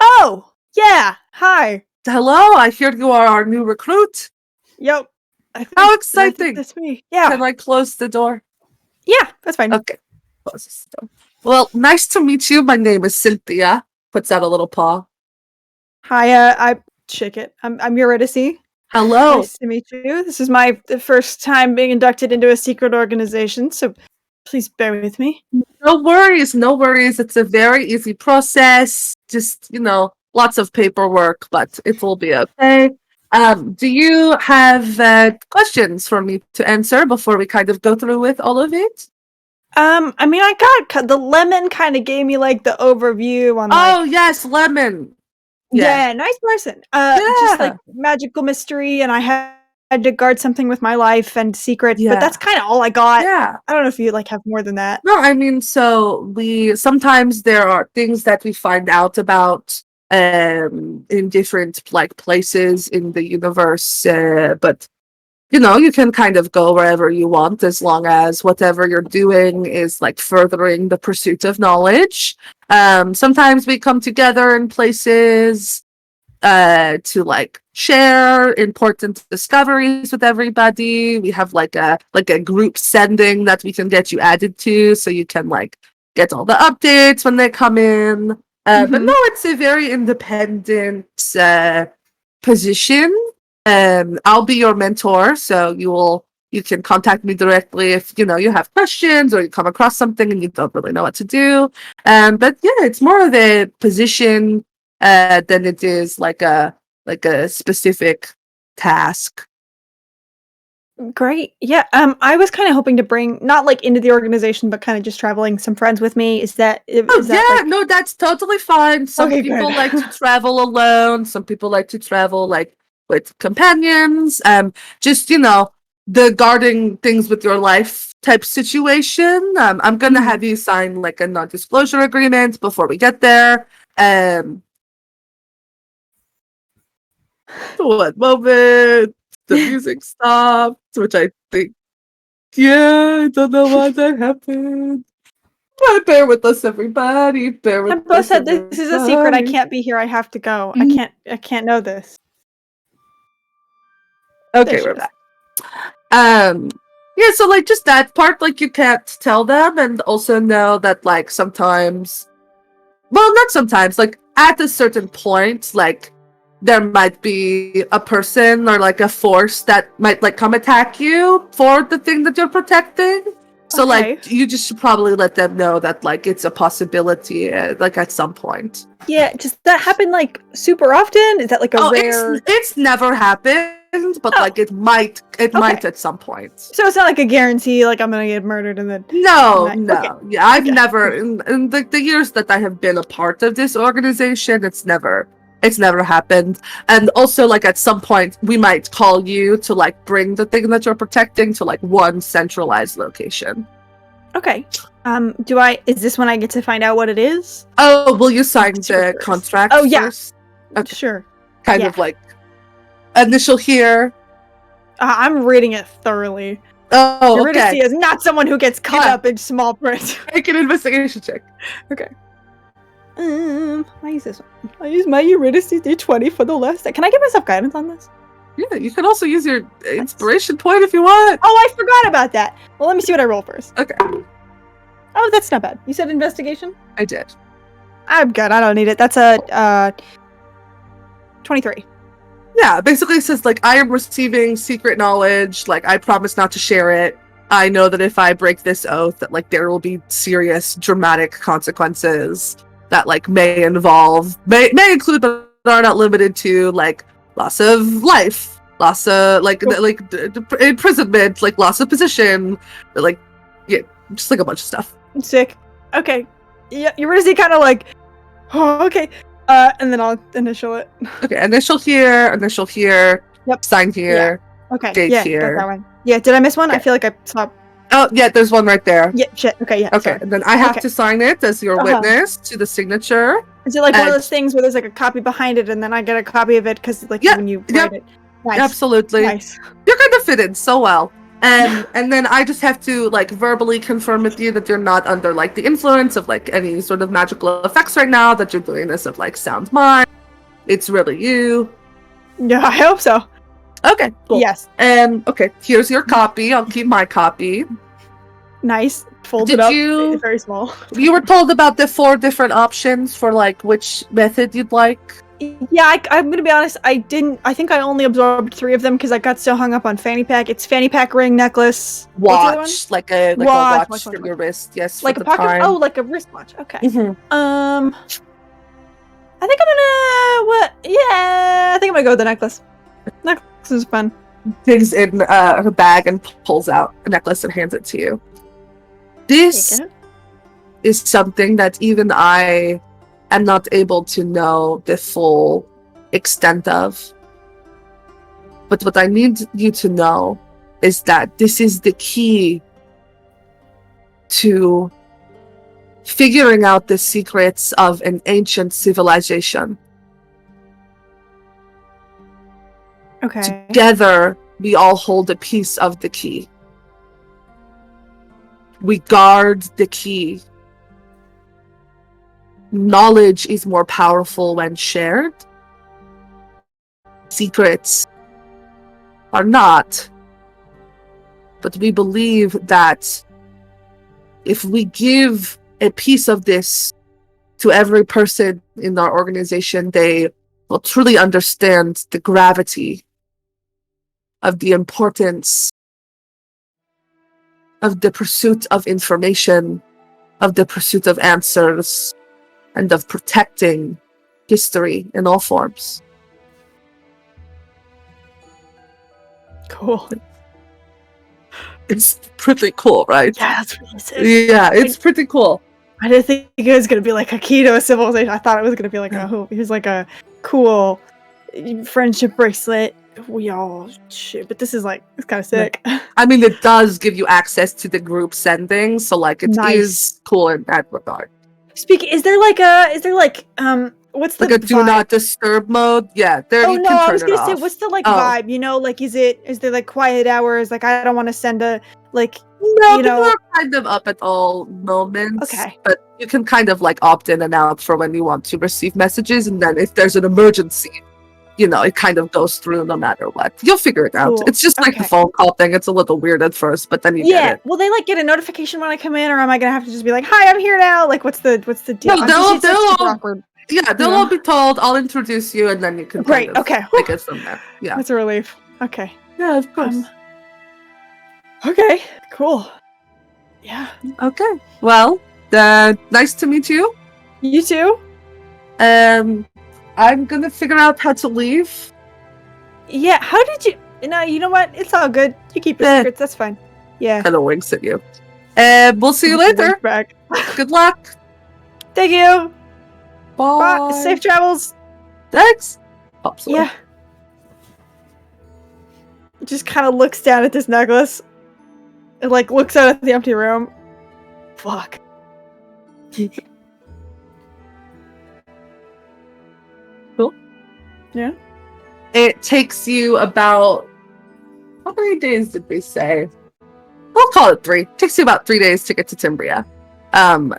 Oh, yeah. Hi. Hello, I hear you are our new recruit. Yep. How I exciting! think that's me. Yeah. Can I close the door? Yeah, that's fine. Okay. Close this door. Well, nice to meet you. My name is Cynthia. Puts out a little paw. Hi, I shake it. I'm Eurydice. Hello. Nice to meet you. This is my first time being inducted into a secret organization, so please bear with me. No worries, no worries. It's a very easy process. Just, lots of paperwork, but it will be okay. Do you have questions for me to answer before we kind of go through with all of it? I mean, the lemon kind of gave me like the overview on Oh, yes, Lemon. yeah, nice person. Just like magical mystery, and I had to guard something with my life and secrets, but that's kind of all I got. Yeah. I don't know if you like have more than that. No, I mean, so sometimes there are things that we find out about in different like places in the universe, but you can kind of go wherever you want as long as whatever you're doing is like furthering the pursuit of knowledge. Sometimes we come together in places to like share important discoveries with everybody. We have like a group sending that we can get you added to, so you can like get all the updates when they come in. But no, it's a very independent position. I'll be your mentor, so you can contact me directly if you have questions or you come across something and you don't really know what to do. But yeah, it's more of a position than it is like a specific task. Great. Yeah. I was kind of hoping to bring not like into the organization, but kind of just traveling some friends with me. Is that? No, that's totally fine. Some Okay, people good. like to travel alone. Some people like to travel like with companions. Just the guarding things with your life type situation. I'm gonna have you sign like a non-disclosure agreement before we get there. One moment, the music stopped, which I think, I don't know why that happened. But bear with us, everybody. Bear with Tempo us. said this is a secret. I everybody. can't be here. I have to go. I can't know this. Okay, There she we're is. back. Yeah, so like just that part, like you can't tell them, and also know that like sometimes, well, not sometimes, like at a certain point, like there might be a person or like a force that might like come attack you for the thing that you're protecting. So like you just should probably let them know that like it's a possibility, like at some point. Yeah, does that happen like super often? Is that like a rare? It's never happened, but like it might at some point. So it's not like a guarantee, like I'm gonna get murdered and then. No. Okay. Yeah, I've never in the years that I have been a part of this organization, it's never happened. And also like at some point we might call you to like bring the thing that you're protecting to like one centralized location. Okay. Is this when I get to find out what it is? Oh, will you sign the contract first? Okay. Sure. Kind of like initial here. I'm reading it thoroughly. Oh, Eurydice okay. is not someone who gets caught up in small print. Make an investigation check. Okay. I use this one. I use my Eurydice D20 for the last. Can I give myself guidance on this? Yeah, you can also use your inspiration point if you want. Oh, I forgot about that. Well, let me see what I roll first. Okay. Oh, that's not bad. You said investigation? I did. I'm good. I don't need it. That's a 23. Yeah, basically it says like I am receiving secret knowledge, like I promise not to share it. I know that if I break this oath that like there will be serious dramatic consequences that like may include but are not limited to like loss of life, loss of like imprisonment, like loss of position, like just like a bunch of stuff. Sick. Okay. Yeah, Eurydice kind of like, oh, okay. And then I'll initial it. Okay, initial here. Yep. Sign here. Yeah. Okay. Date yeah, here. Got that one. Yeah. Did I miss one? Yeah. I feel like I saw. Oh, yeah, there's one right there. Yeah. Shit. Okay. Yeah. Okay, Sorry. and then I have to sign it as your witness to the signature. Is it like one of those things where there's like a copy behind it, and then I get a copy of it because like when you write it? Nice. Absolutely. Nice. You're going to fit in so well. And then I just have to like verbally confirm with you that you're not under like the influence of like any sort of magical effects right now, that you're doing this of like sound mind. It's really you. Yeah, I hope so. Okay, cool. Yes. Okay, here's your copy. I'll keep my copy. Nice. Fold Did it up. you- It's very small. You were told about the 4 different options for like which method you'd like. Yeah, I'm gonna be honest. I think I only absorbed 3 of them because I got so hung up on fanny pack. It's fanny pack, ring, necklace. What's the other one? Watch, like a Watch, watch for your wrist. Yes, Like for a the pocket. time. Oh, like a wristwatch. Okay. Mhm. I think I'm gonna what? Yeah, I think I'm gonna go with the necklace. Necklace is fun. Digs in her bag and pulls out a necklace and hands it to you. This Take it. is something that even I am not able to know the full extent of. But what I need you to know is that this is the key to figuring out the secrets of an ancient civilization. Okay. Together, we all hold a piece of the key. We guard the key. Knowledge is more powerful when shared. Secrets are not. But we believe that if we give a piece of this to every person in our organization, they will truly understand the gravity of the importance of the pursuit of information, of the pursuit of answers, and of protecting history in all forms. Cool. It's pretty cool, right? Yeah, that's really sick. Yeah, it's pretty cool. I didn't think it was gonna be like a key to a civilization. I thought it was gonna be like here's like a cool friendship bracelet. We all shit, but this is like it's kind of sick. I mean, it does give you access to the group sending, so like it is Nice. cool in that regard. Is there like what's the Like a do vibe? not disturb mode. Yeah, there Oh you no, can I turn was it gonna say, off. what's the like Oh. vibe? You know, like is there like quiet hours? Like I don't want to send a like No, you people know. are kind of up at all moments. Okay. But you can kind of like opt in and out for when you want to receive messages, and then if there's an emergency, you know, it kind of goes through no matter what. You'll figure it out. Cool. It's just like the Okay. phone call thing. It's a little weird at first, but then you Yeah. get it. Will they like get a notification when I come in, or am I gonna have to just be like, "Hi, I'm here now"? Like, what's the deal? No, I'm just- it's, like, they'll super all- awkward. Yeah, they'll Yeah. all be told. I'll introduce you, and then you can Great. kind of Okay. take it from there. Yeah. That's a relief. Okay. Yeah, of course. Okay. Cool. Yeah. Okay. Well, nice to meet you. You too. I'm gonna figure out how to leave. Yeah. How did you? No, you know what? It's all good. You keep your Eh. secrets. That's fine. Yeah. Kind of winks at you. We'll see you later. Back. Good luck. Thank you. Bye. Bye. Safe travels. Thanks. Pops away. Yeah. Just kind of looks down at this necklace. It like looks out at the empty room. Fuck. Cool. Yeah. It takes you about how many days did we say? We'll call it 3. It takes you about 3 days to get to Timbria.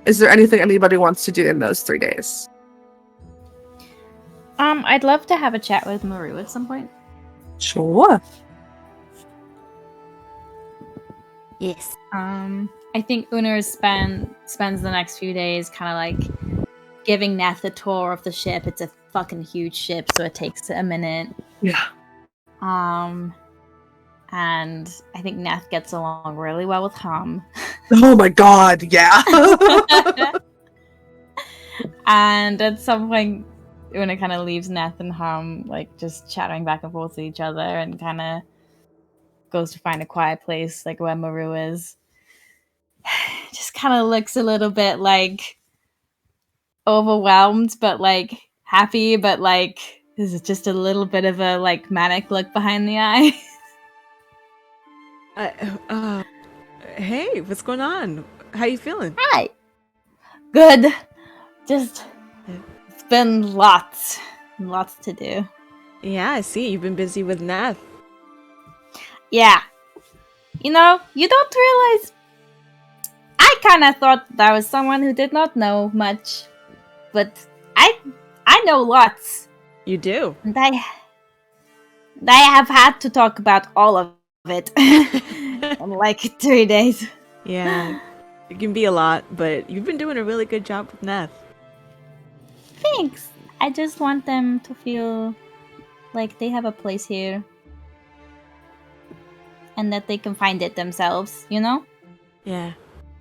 Is there anything anybody wants to do in those 3 days? I'd love to have a chat with Maru at some point. Sure. Yes. I think Una spends the next few days kind of like giving Nath a tour of the ship. It's a fucking huge ship, so it takes a minute. Yeah. And I think Nath gets along really well with Hum. Oh my god, yeah. And at some point, Una kind of leaves Nath and Hum like just chattering back and forth with each other, and kind of goes to find a quiet place like where Maru is. Just kind of looks a little bit like overwhelmed, but like happy, but like there's just a little bit of a like manic look behind the eye. Hey, what's going on? How you feeling? Hi. Good. Just it's been lots to do. Yeah, I see. You've been busy with Nath. Yeah. You know, you don't realize I kind of thought that I was someone who did not know much, but I know lots. You do. And I have had to talk about all of it in like 3 days. Yeah, it can be a lot, but you've been doing a really good job with Neth. Thanks. I just want them to feel like they have a place here and that they can find it themselves, you know? Yeah,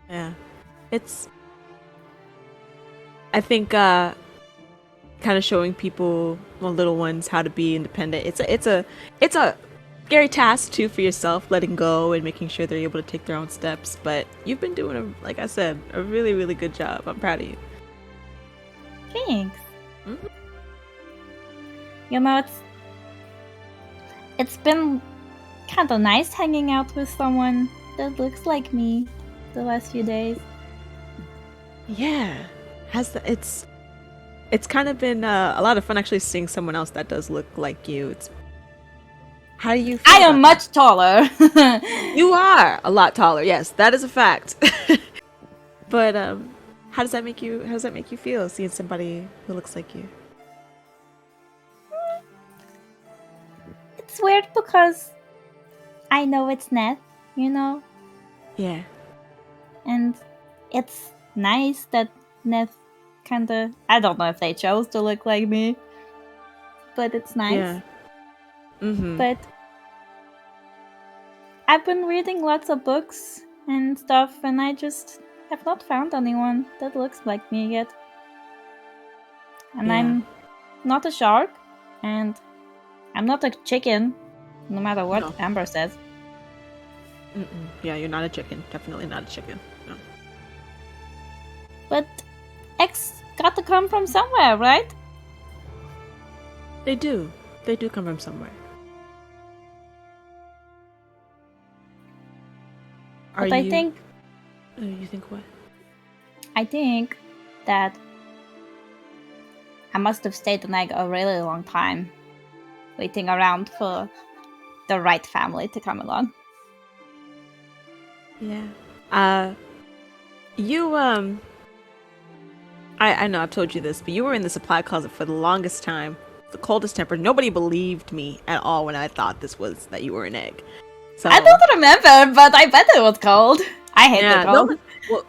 yeah. I think kind of showing people, well, little ones, how to be independent. It's a scary task too for yourself, letting go and making sure they're able to take their own steps. But you've been doing, like I said, a really, really good job. I'm proud of you. Thanks. Mhm. You know, it's been kind of nice hanging out with someone that looks like me the last few days. Yeah, it's kind of been a lot of fun actually seeing someone else that does look like you. It's how do you feel I am about much taller. that? You are a lot taller. Yes, that is a fact. But how does that make you feel seeing somebody who looks like you? It's weird because I know it's Ned, you know, Yeah. and it's nice that Ned kinda. I don't know if they chose to look like me, but it's nice. Yeah. Mm-hmm. But I've been reading lots of books and stuff, and I just have not found anyone that looks like me yet. And Yeah. I'm not a shark, and I'm not a chicken, no matter what No. Amber says. Mm-mm. Yeah, you're not a chicken. Definitely not a chicken. No. But eggs got to come from somewhere, right? They do. They do come from somewhere. But I think You think what? that I must have stayed an egg a really long time, waiting around for the right family to come along. Yeah. You I know I've told you this, but you were in the supply closet for the longest time. The coldest temper. Nobody believed me at all when I thought that you were an egg. So I don't remember, but I bet it was cold. I hate the cold. Well,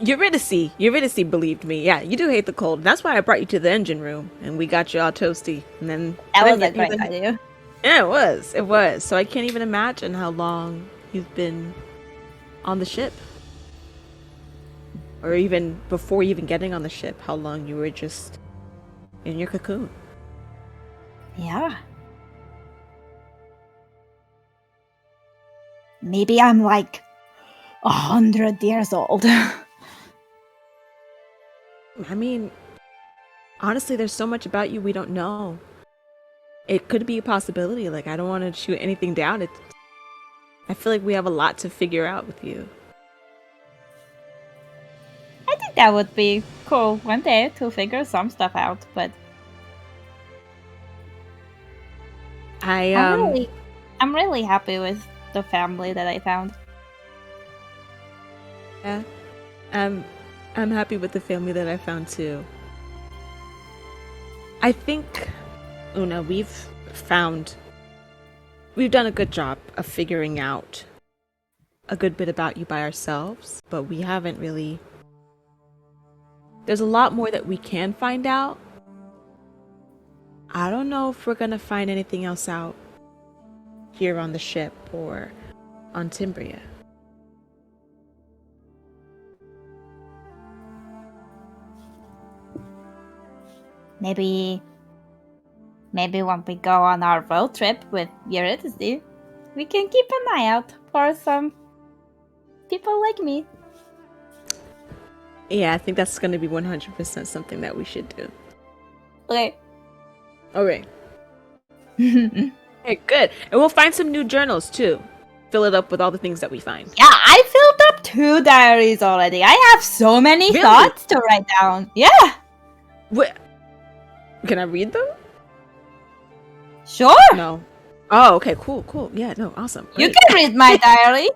Eurydice believed me. Yeah, you do hate the cold. That's why I brought you to the engine room and we got you all toasty. And then That was a great idea. Yeah, it was. It was. So I can't even imagine how long you've been on the ship. Or even before even getting on the ship, how long you were just in your cocoon. Yeah. Maybe I'm like 100 years old. I mean, honestly, there's so much about you we don't know. It could be a possibility. Like, I don't want to shoot anything down. I feel like we have a lot to figure out with you. I think that would be cool one day to figure some stuff out, but I'm really happy with the family that I found. Yeah, I'm happy with the family that I found too. I think, Una, we've done a good job of figuring out a good bit about you by ourselves, but we haven't really. There's a lot more that we can find out. I don't know if we're gonna find anything else out here on the ship or on Timbria. Maybe when we go on our road trip with Eurydice, we can keep an eye out for some people like me. Yeah, I think that's gonna be 100% something that we should do. Okay. Okay. Hey, good. And we'll find some new journals too. Fill it up with all the things that we find. Yeah, I filled up 2 diaries already. I have so many Really? thoughts to write down. Yeah. What? Can I read them? Sure. No. Oh, okay, cool. Yeah, no, awesome. You Great. can read my diary.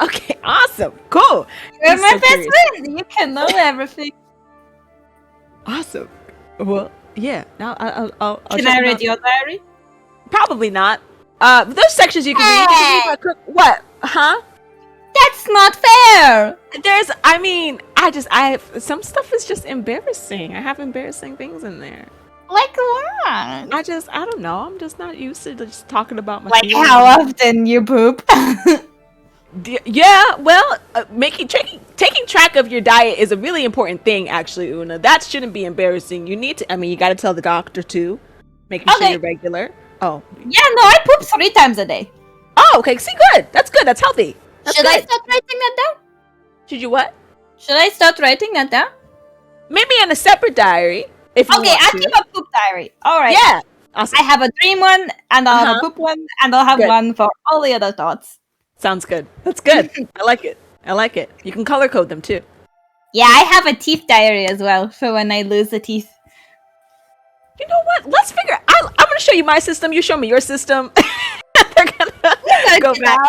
Okay, awesome. Cool. You're I'm my so best curious. friend. You can know everything. Awesome. Well, yeah. Now I'll Can check I them read out. your diary? Probably not. There's sections you can read. You can read about what? Huh? That's not fair. Some stuff is just embarrassing. I have embarrassing things in there. Like what? I don't know. I'm just not used to just talking about my Like feelings. how often you poop? Yeah, well, taking track of your diet is a really important thing, actually, Una. That shouldn't be embarrassing. You need to, you got to tell the doctor, too. Making sure Okay. you're regular. Oh. Yeah, no, I poop 3 times a day. Oh, okay. See, good. That's good. That's healthy. That's Should I good. start writing that down? Should you what? Should I start writing that down? Maybe in a separate diary, if you Okay, want I'll to. keep a poop diary. All right. Yeah. Awesome. I have a dream one, and I'll have a poop one, and I'll have Good. one for all the other thoughts. Sounds good. That's good. I like it. You can color code them, too. Yeah, I have a teeth diary as well for when I lose the teeth. You know what? Let's figure. I'm going to show you my system. You show me your system. They're going to go back.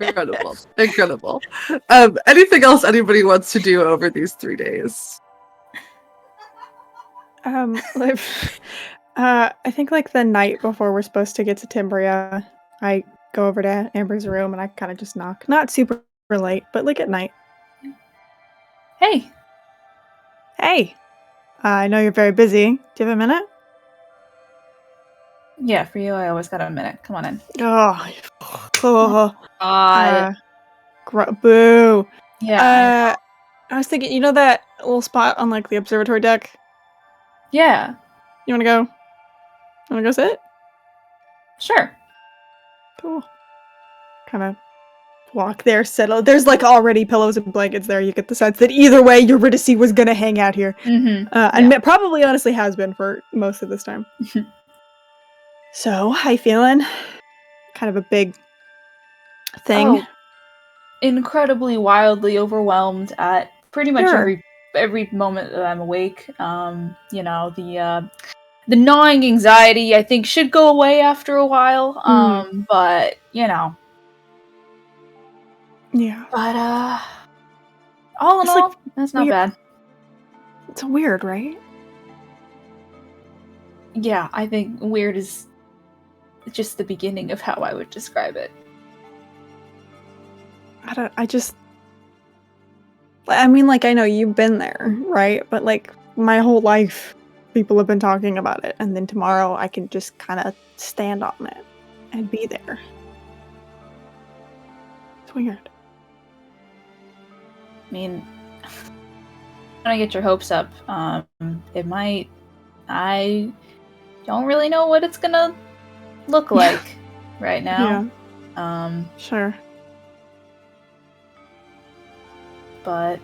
Incredible. Anything else anybody wants to do over these 3 days? I think like the night before we're supposed to get to Timbria, I go over to Amber's room and I kind of just knock. Not super late, but like at night. Hey. Hey, I know you're very busy. Do you have a minute? Yeah, for you, I always got a minute. Come on in. Boo. Yeah. I was thinking, you know that little spot on like the observatory deck? Yeah. You wanna go? Wanna go sit? Sure. Cool. Kind of walk there, settle. There's like already pillows and blankets there. You get the sense that either way, Eurydice was gonna hang out here. Mm-hmm. And probably honestly has been for most of this time. So, how you feeling? Kind of a big thing. Oh, incredibly, wildly overwhelmed at pretty much Sure. every moment that I'm awake. The gnawing anxiety I think should go away after a while. But Yeah. But all in It's all, like that's not weird. bad. It's weird, right? Yeah, I think weird is just the beginning of how I would describe it. I mean, like, I know you've been there, right? But, like, my whole life, people have been talking about it. And then tomorrow, I can just kind of stand on it and be there. It's weird. I mean, I don't get your hopes up. It might. I don't really know what it's gonna look like right now. Yeah. Sure. But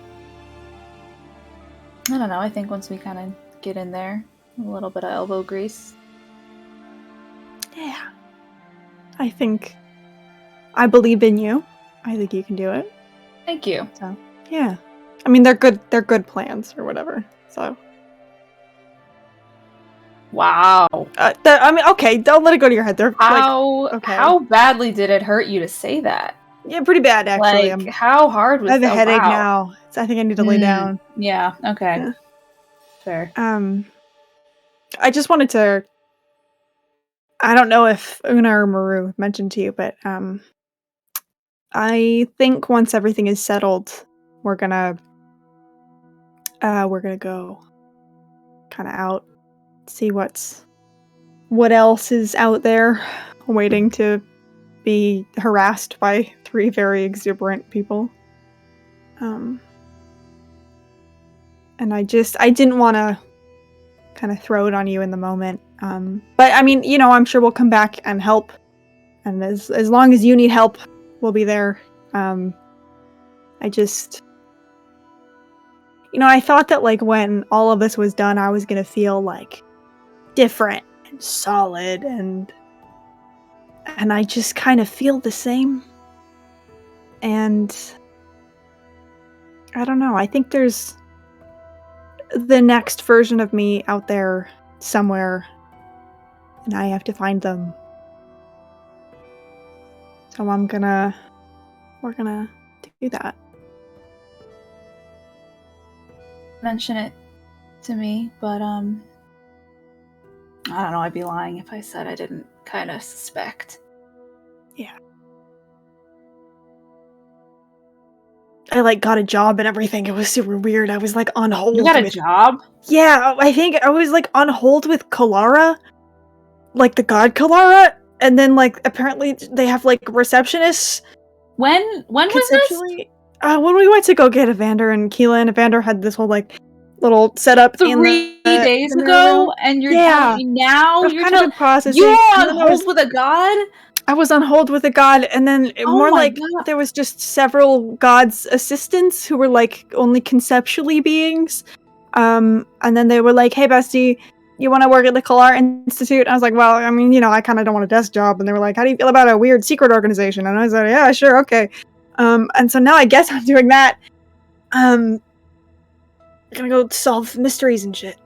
I don't know. I think once we kind of get in there, a little bit of elbow grease. Yeah. I believe in you. I think you can do it. Thank you. So, yeah. I mean, they're good plans or whatever. So. Wow. Okay, don't let it go to your head. They're How badly did it hurt you to say that? Yeah, pretty bad actually. Like, how hard was I have a headache wow. now. So I think I need to lay down. Yeah, okay. Yeah. Fair. I just wanted to. I don't know if Una or Maru mentioned to you, but I think once everything is settled, we're gonna go kind of out, see what else is out there, waiting to be harassed by 3 very exuberant people. And I didn't want to kind of throw it on you in the moment. But I mean, I'm sure we'll come back and help. And as long as you need help, we'll be there. I thought that like when all of this was done, I was going to feel like different and solid and I just kind of feel the same. And I don't know. I think there's the next version of me out there somewhere, and I have to find them. So we're gonna do that. Mention it to me, but I don't know, I'd be lying if I said I didn't kind of suspect. I like got a job and everything. It was super weird. I was like on hold. You got a with- job? Yeah, I think I was like on hold with Kalara, like the god Kalara, and then like apparently they have like receptionists. When was this? Conceptually, when we went to go get Evander and Keela, and Evander had this whole like little setup 3 days the ago, room. and you're Yeah. telling me now I've you're kind of been processing. you were and on then hold with a god? I was on hold with a god, and then Oh more my like God. there was just several gods' assistants who were like only conceptually beings. And then they were like, "Hey, bestie, you want to work at the Kalar Institute?" And I was like, "Well, I mean, I kind of don't want a desk job." And they were like, "How do you feel about a weird secret organization?" And I said, "Yeah, sure, okay." And so now I guess I'm doing that. I'm gonna go solve mysteries and shit,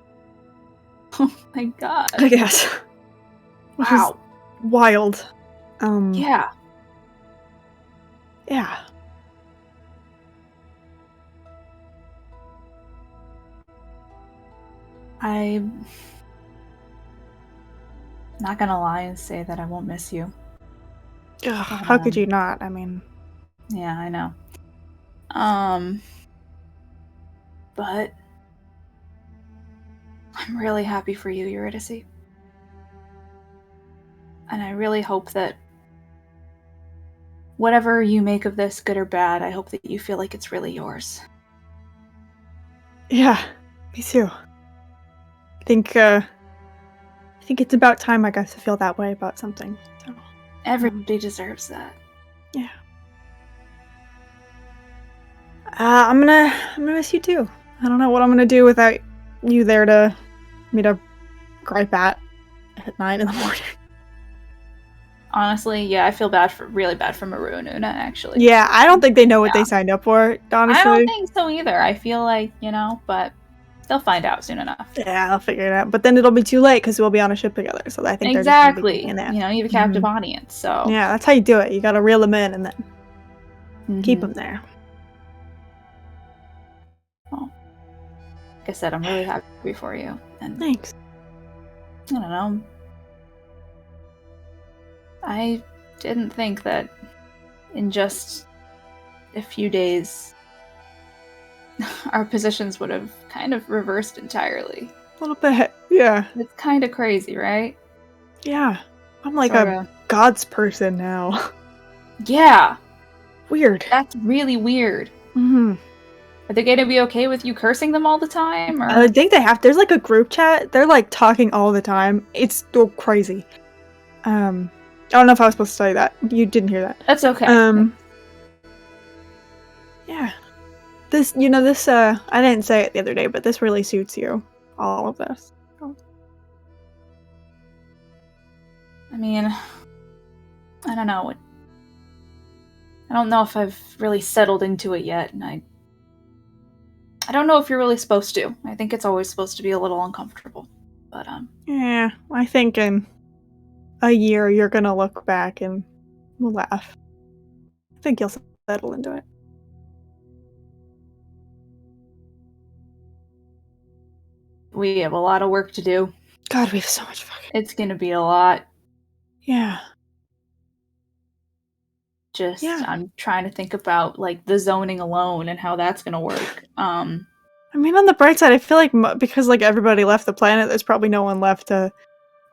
Oh my god. I guess. Which is Wow. wild. Yeah. Yeah. I'm not gonna lie and say that I won't miss you. Ugh, how could you not? I mean, Yeah, I know. But I'm really happy for you, Eurydice. And I really hope that whatever you make of this, good or bad, I hope that you feel like it's really yours. yeah, me too. I think it's about time I got to feel that way about something. So, Everybody deserves that. yeah. I'm gonna miss you too. I don't know what I'm gonna do without you there to me to gripe at 9 in the morning. Honestly, yeah, I feel really bad for Maru and Una, actually. Yeah, I don't think they know what Yeah. they signed up for, honestly. I don't think so either. I feel like, but they'll find out soon enough. Yeah, I'll figure it out. But then it'll be too late because we'll be on a ship together. So I think Exactly. they're just gonna be You thinking have a captive audience, so. that. Yeah, that's how you do it. You gotta reel them in and then keep Mhm. them there. Like I said, I'm really happy for you. And Thanks. I don't know. I didn't think that in just a few days our positions would have kind of reversed entirely. A little bit. Yeah. It's kind of crazy, right? Yeah. I'm like Sorta. a gods person now. Yeah, Weird. that's really weird. Mm-hmm. Are they gonna be okay with you cursing them all the time? Or I think they have. There's like a group chat. They're like talking all the time. It's so crazy. I don't know if I was supposed to tell you that. You didn't hear that. that's okay. Yeah. This, I didn't say it the other day, but this really suits you. All of this. I mean, I don't know. I don't know if I've really settled into it yet, and I don't know if you're really supposed to. I think it's always supposed to be a little uncomfortable. But Yeah, I think in a year you're gonna look back and we'll laugh. I think you'll settle into it. we have a lot of work to do. God, we have so much fucking. It's gonna be a lot. Yeah. Yeah. I'm trying to think about like the zoning alone and how that's gonna work. I mean, on the bright side, I feel like because like everybody left the planet, there's probably no one left to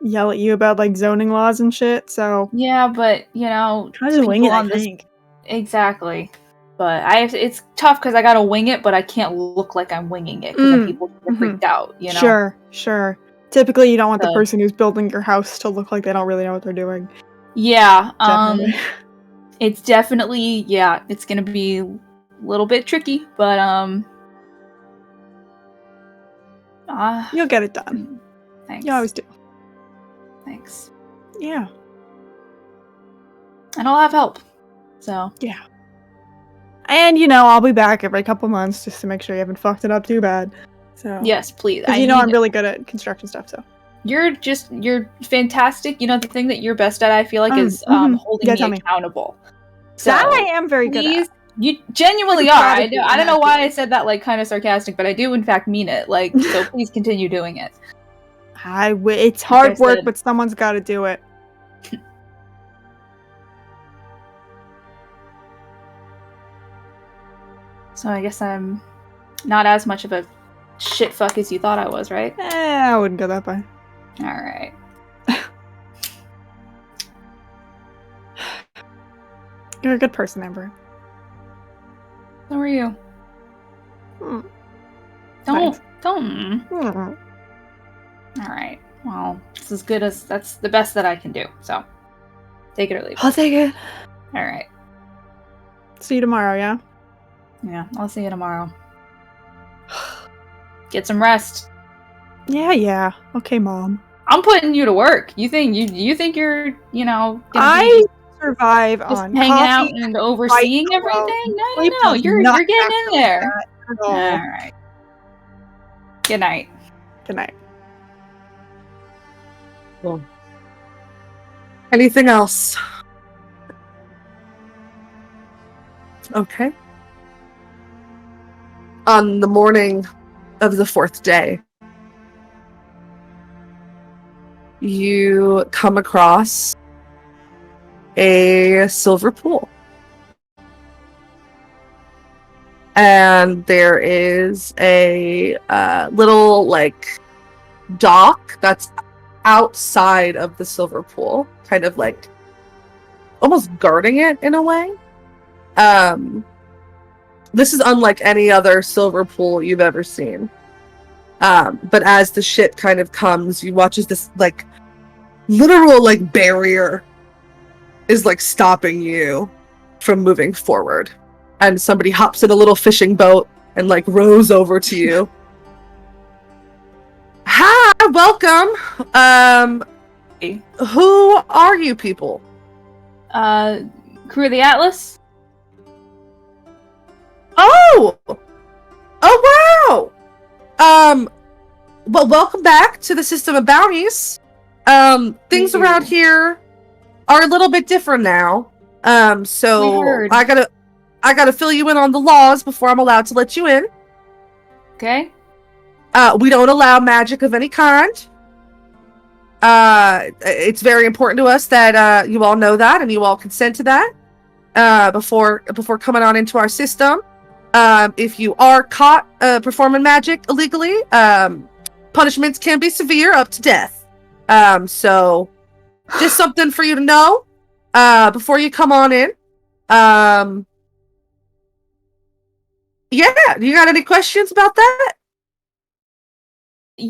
yell at you about like zoning laws and shit. So yeah, but try to wing it. people I on this- think. Exactly. But it's tough because I gotta wing it, but I can't look like I'm winging it because then people get freaked out. Sure. Typically, you don't want the So- person who's building your house to look like they don't really know what they're doing. Yeah. Definitely. It's definitely it's gonna be a little bit tricky, but You'll get it done. Thanks. You always do. Thanks. Yeah. And I'll have help. So Yeah. And I'll be back every couple months just to make sure you haven't fucked it up too bad. So yes, please. because I'm really good at construction stuff. So You're fantastic. The thing that you're best at, I feel like, is holding Yeah, me tell me. accountable. So that I am very good please, at. you genuinely I'm are. proud I of you, don't know why I actually. said that like kind of sarcastic, but I do in fact mean it. Like, so please continue doing it. It's hard work, but someone's got to do it. So I guess I'm not as much of a shit fuck as you thought I was, right? I wouldn't go that far. Alright. You're a good person, Amber. So are you. Hmm. Don't. Hmm. Alright. Well, it's as good as that's the best that I can do. So take it or leave it. I'll take it. Alright. See you tomorrow, yeah? Yeah, I'll see you tomorrow. Get some rest. Yeah. Okay, Mom. I'm putting you to work. You think you're, gonna I survive just on hanging coffee out and overseeing Fight Club. everything? Sleep No. does You're not getting in factor there. that at all. Alright. Good night. Good night. Anything else? Okay. On the morning of the 4th day, you come across a silver pool. And there is a little, like, dock that's outside of the silver pool, kind of like almost guarding it in a way. This is unlike any other silver pool you've ever seen. But as the ship kind of comes, you watch as this like literal like barrier is like stopping you from moving forward. And somebody hops in a little fishing boat and like rows over to you. Hi, welcome. Who are you people? Crew of the Atlas? Oh wow. Well, welcome back to the system of bounties. Things around here are a little bit different now. So I gotta fill you in on the laws before I'm allowed to let you in. Okay. We don't allow magic of any kind. It's very important to us that you all know that and you all consent to that before coming on into our system. If you are caught performing magic illegally, punishments can be severe, up to death. So just something for you to know before you come on in. Yeah, you got any questions about that? I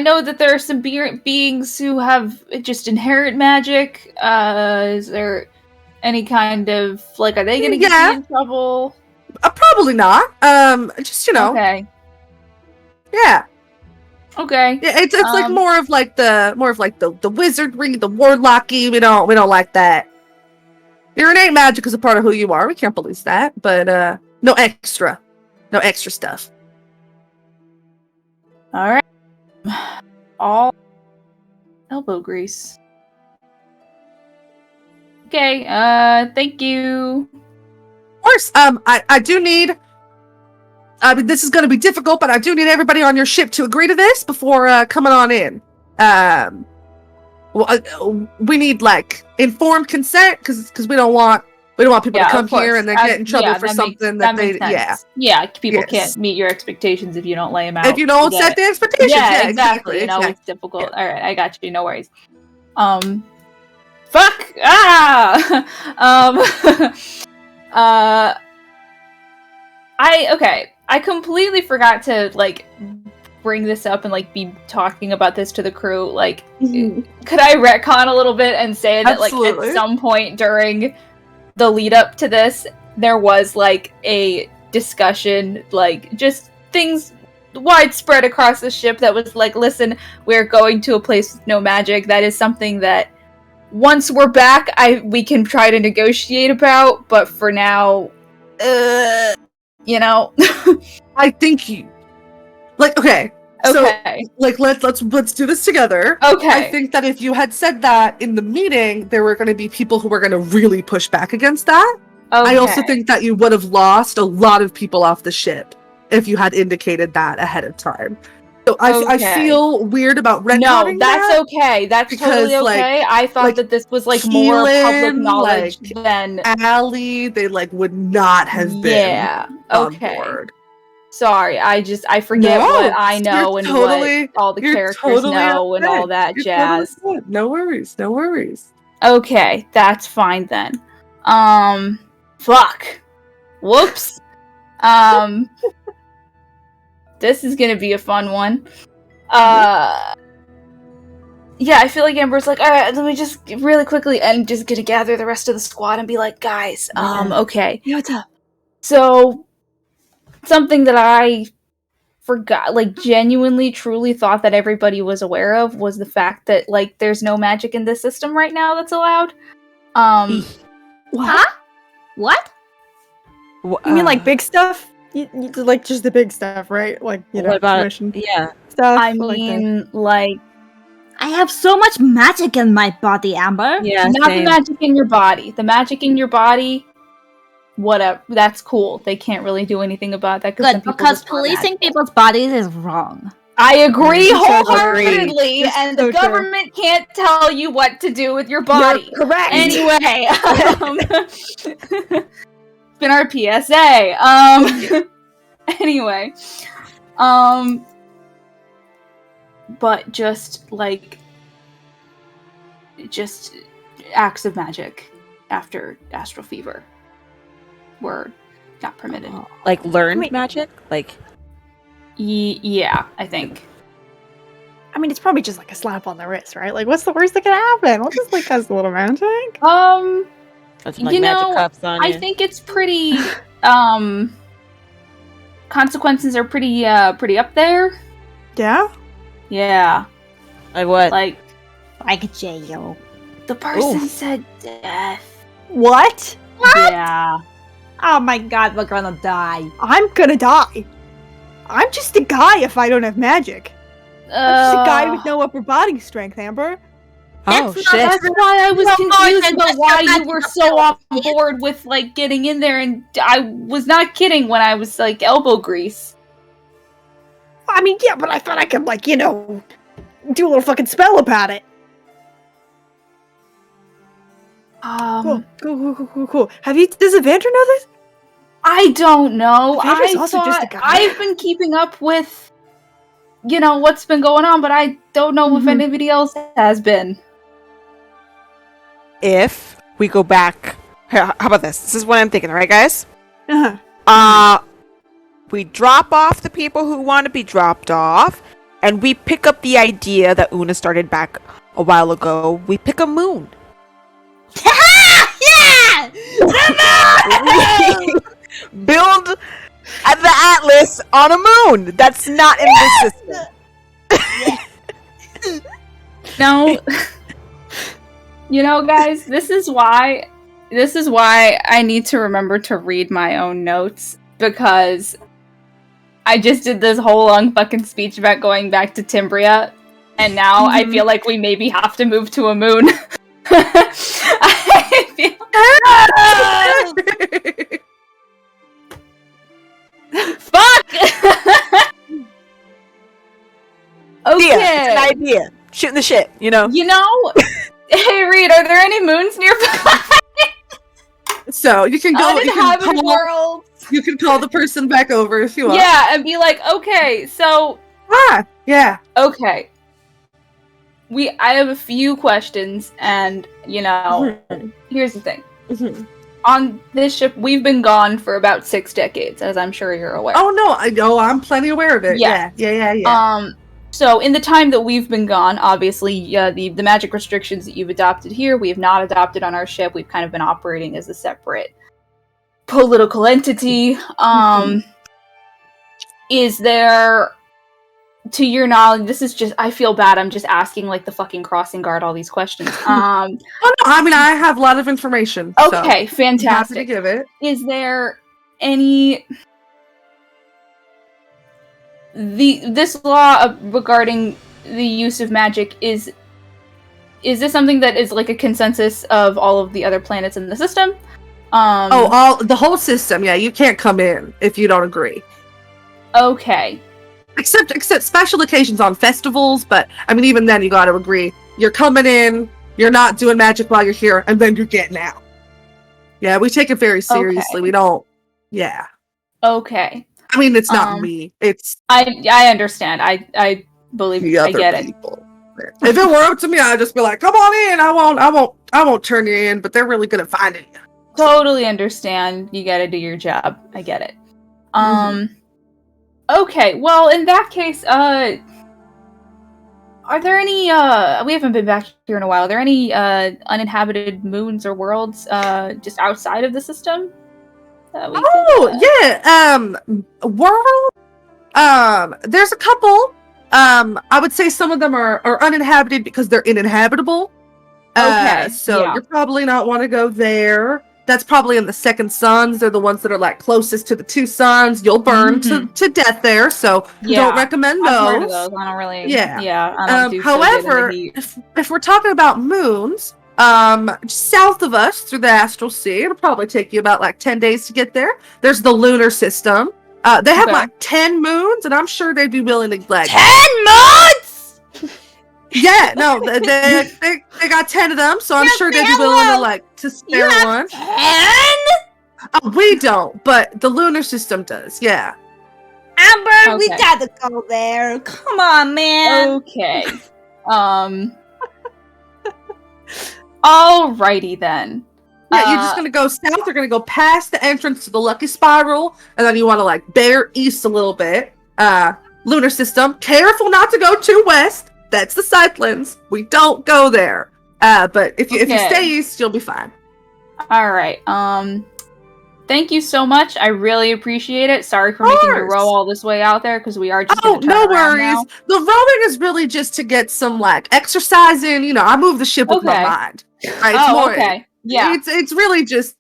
know that there are some beings who have just inherent magic. Is there any kind of, like, are they gonna get you in trouble? Probably not. Just, Okay. Yeah. Okay. Yeah, it's like more of the wizardry, the warlocky. We don't like that. Your innate magic is a part of who you are. We can't police that, but no extra stuff. All right. All elbow grease. Okay. Thank you. Of course. I do need. I mean, this is going to be difficult, but I do need everybody on your ship to agree to this before coming on in. We need like informed consent because we don't want people to come here and then get in trouble for something that they people can't meet your expectations if you don't lay them out. If you don't set the expectations, exactly. It's difficult. All right, I got you. No worries. Fuck. I completely forgot to like bring this up and like be talking about this to the crew. Like, could I retcon a little bit and say that like at some point during the lead up to this, there was like a discussion, like just things widespread across the ship that was like, listen, we're going to a place with no magic. That is something that once we're back, we can try to negotiate about, but for now, I think you like okay. So like let's do this together. Okay. I think that if you had said that in the meeting, there were going to be people who were going to really push back against that. Okay. I also think that you would have lost a lot of people off the ship. if you had indicated that ahead of time. So I Okay. feel weird about No, retconning that's that. okay. That's because, totally okay. I thought like, that this was like more public Keelan, knowledge like, than. Allie, they like would not have been Yeah. on Okay. board. Sorry, I forget what I you're know and totally- what all the you're characters totally know and okay. all that You're jazz. totally good. No worries, no worries. Okay, that's fine then. Fuck. Whoops. This is gonna be a fun one. Yeah, I feel like Amber's like, alright, let me just really quickly, and just gonna gather the rest of the squad and be like, guys, okay. Yeah, what's up? So, something that I forgot, like, genuinely, truly thought that everybody was aware of was the fact that, like, there's no magic in this system right now that's allowed. What? Huh? What? You mean like big stuff? Like just the big stuff, right? Like, you know, What about tuition yeah? stuff. I like the- mean, like, I have so much magic in my body, Amber. Yeah, not same. the magic in your body. The magic in your body, whatever. That's cool. They can't really do anything about that Good, some people because just aren't policing magical. people's bodies is wrong. I agree So wholeheartedly, It's and so the true. government can't tell you what to do with your body. You're correct. Anyway, it's been our PSA. Anyway, but just acts of magic after astral fever were not permitted. Like learned I mean- magic? Like Yeah, I think. I mean, it's probably just like a slap on the wrist, right? Like, what's the worst that can happen? We'll just like cast a little magic. that's like You magic know, cuffs on I you. think it's pretty. Consequences are pretty up there. Yeah. Yeah, Like what? like Like jail. the person Oof. said death. What? Yeah. Oh my god, we're gonna die. I'm gonna die. I'm just a guy if I don't have magic. I'm just a guy with no upper body strength, Amber. Oh That's shit! That's why I was No, confused it's about just why your you were magic so on ability. board with like getting in there, and I was not kidding when I was like elbow grease. I mean, yeah, but I thought I could, like, you know, do a little fucking spell about it. Cool. Does Evander know this? I don't know. Evander's I also just a thought guy. I've been keeping up with, what's been going on, but I don't know if Mhm. anybody else has been. If we go back, here, how about this? This is what I'm thinking, right, guys? Uh-huh. We drop off the people who want to be dropped off, and we pick up the idea that Una started back a while ago. We pick a moon. Yeah! Build the Atlas on a moon. That's not in the system. No. Guys, this is why I need to remember to read my own notes, because I just did this whole long fucking speech about going back to Timbria, and now I feel like we maybe have to move to a moon. I feel fuck. Idea. It's Okay. an idea. Shooting the shit, you know? Hey Reed, are there any moons nearby? So you can go. Uninhabited worlds. You can call the person back over if you want. Yeah, and be like, okay, so Yeah. okay. I have a few questions, and here's the thing. Mhm. On this ship, we've been gone for about 6 decades, as I'm sure you're aware. Oh no, I know. I'm plenty aware of it. Yeah. Yeah. So in the time that we've been gone, obviously, the magic restrictions that you've adopted here, we have not adopted on our ship. We've kind of been operating as a separate political entity. Is there, to your knowledge, this is just, I feel bad, I'm just asking like the fucking crossing guard all these questions. Oh no, I mean I have a lot of information. so Okay, I'm happy to fantastic. give it. Is there any this law regarding the use of magic, is this something that is like a consensus of all of the other planets in the system? The whole system. Yeah, you can't come in if you don't agree. Okay. Except special occasions on festivals, but I mean, even then, you got to agree. You're coming in, you're not doing magic while you're here, and then you're getting out. Yeah, we take it very seriously. Okay. We don't. Yeah. Okay. I mean, it's not me. It's I understand. I believe the I other get it. people. If it were up to me, I'd just be like, "Come on in. I won't turn you in." But they're really good at finding you. Totally understand. You got to do your job. I get it. Okay. Well, in that case, are there any we haven't been back here in a while. Are there any uninhabited moons or worlds just outside of the system? That we world. There's a couple. I would say some of them are uninhabited because they're uninhabitable. Okay. So yeah. you're probably not want to go there. That's probably in the second suns. They're the ones that are like closest to the two suns. You'll burn to death there. So don't recommend those. I've heard of those. I don't really. Yeah. I don't do however, so good in the heat. if we're talking about moons, south of us through the astral sea, it'll probably take you about like 10 days to get there. There's the lunar system. They have like 10 moons, and I'm sure they'd be willing to like 10 months. Yeah, no, they got 10 of them, so I'm sure they'd be willing to spare one. 10? Oh, we don't, but the lunar system does. Yeah. Amber, we Okay. gotta go there. Come on, man. Okay. Alrighty then. Yeah, you're just gonna go south. You're gonna go past the entrance to the Lucky Spiral, and then you want to like bear east a little bit. Lunar system. Careful not to go too west. That's the Cyclones. We don't go there. But if you stay east, you'll be fine. All right. Thank you so much. I really appreciate it. Sorry for making you row all this way out there because we are just. Oh, no worries. The rowing is really just to get some like exercise in. You know, I move the ship with my mind. Right? Oh, okay. Yeah. It's really just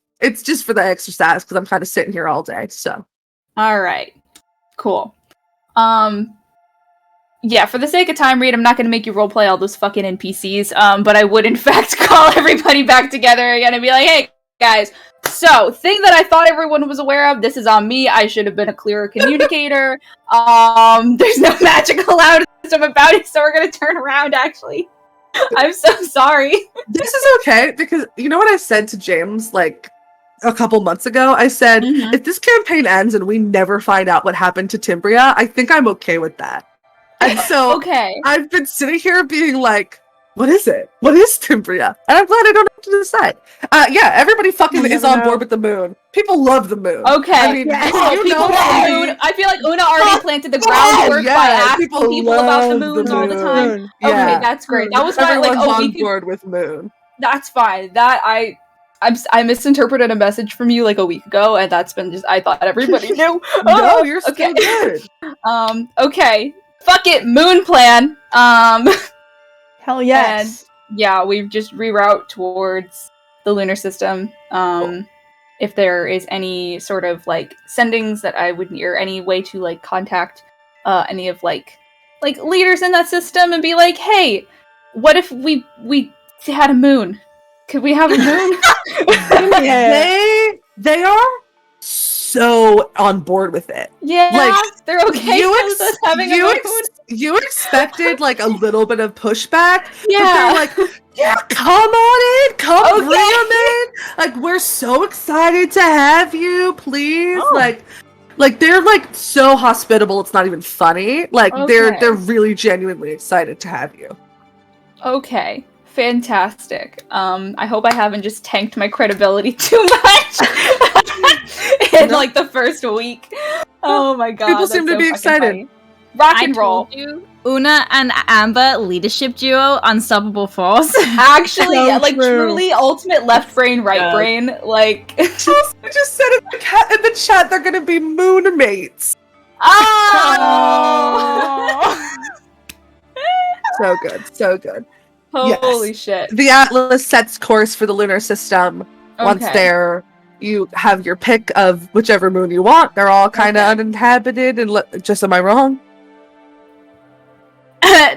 for the exercise because I'm kind of sitting here all day. So. All right. Cool. Yeah, for the sake of time, Reed, I'm not going to make you roleplay all those fucking NPCs, but I would, in fact, call everybody back together again and be like, hey, guys, so, thing that I thought everyone was aware of, this is on me, I should have been a clearer communicator, there's no magic allowed about it, so we're going to turn around, actually. I'm so sorry. This is okay, because you know what I said to James, like, a couple months ago? I said, if this campaign ends and we never find out what happened to Timbria, I think I'm okay with that. And so I've been sitting here being like, what is it? What is Timbria? And I'm glad I don't have to decide. Yeah, everybody fucking is on board with the moon. People love the moon. Okay. I mean, people love the moon. I feel like Una already planted the groundwork by asking people about the moons all the time. Yeah. Okay, that's great. That was why like on board with moon. That's fine. That I misinterpreted a message from you like a week ago, and that's been just I thought everybody knew. No, you're still good. Okay. Fuck it, moon plan. Hell yes. And yeah, we've just reroute towards the lunar system. If there is any sort of like sendings that I would need, or any way to like contact any of like leaders in that system and be like, hey, what if we had a moon? Could we have a moon? Yeah. They are so on board with it. Yeah, like they're okay with us having a moon. You expected like a little bit of pushback. Yeah. But they're like, yeah, come on in. Come bring them in. Like, we're so excited to have you. Please. Like they're like so hospitable. It's not even funny. Like they're really genuinely excited to have you. Okay. Fantastic. I hope I haven't just tanked my credibility too much in like the first week. Oh my god. People seem to be excited. Funny. Rock and roll. You, Una and Amber, leadership duo, unstoppable force. Actually, So like true. truly ultimate left brain, right brain. Like I just said in the chat they're gonna be moon mates. oh. So good, so good. Holy shit. The Atlas sets course for the lunar system. Once you have your pick of whichever moon you want. They're all kind of uninhabited and just am I wrong?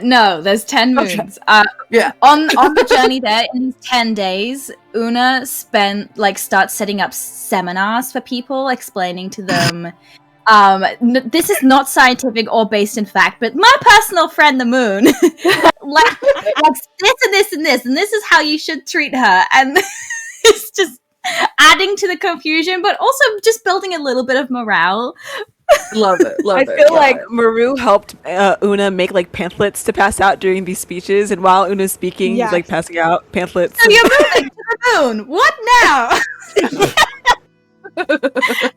No, there's 10 moons. Yeah. On the journey there, in 10 days, Una starts setting up seminars for people, explaining to them This is not scientific or based in fact, but my personal friend, the moon, likes this and this and this, and this is how you should treat her. And it's just adding to the confusion, but also just building a little bit of morale. Love it. Love I it. feel love like it. Maru helped Una make like pamphlets to pass out during these speeches, and while Una's speaking, Yeah. he's like passing out pamphlets. So you're moving to the moon. What now?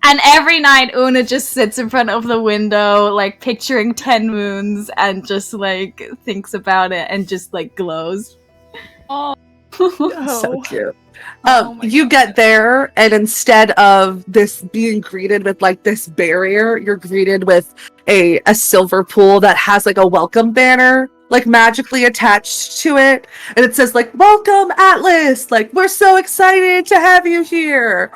And every night Una just sits in front of the window, like picturing 10 moons, and just like thinks about it and just like glows. So Oh. cute. Oh my You get there, and instead of this being greeted with like this barrier, you're greeted with a silver pool that has like a welcome banner like magically attached to it, and it says like "Welcome Atlas." Like, we're so excited to have you here.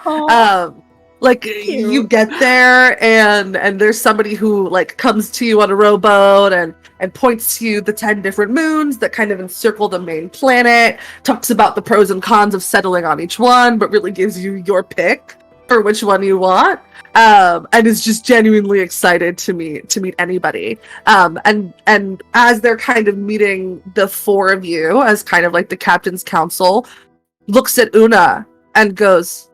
Like you get there, and there's somebody who like comes to you on a rowboat and points to you the 10 different moons that kind of encircle the main planet, talks about the pros and cons of settling on each one, but really gives you your pick for which one you want, and is just genuinely excited to meet anybody. And as they're kind of meeting the four of you as kind of like the captain's council, looks at Una and goes,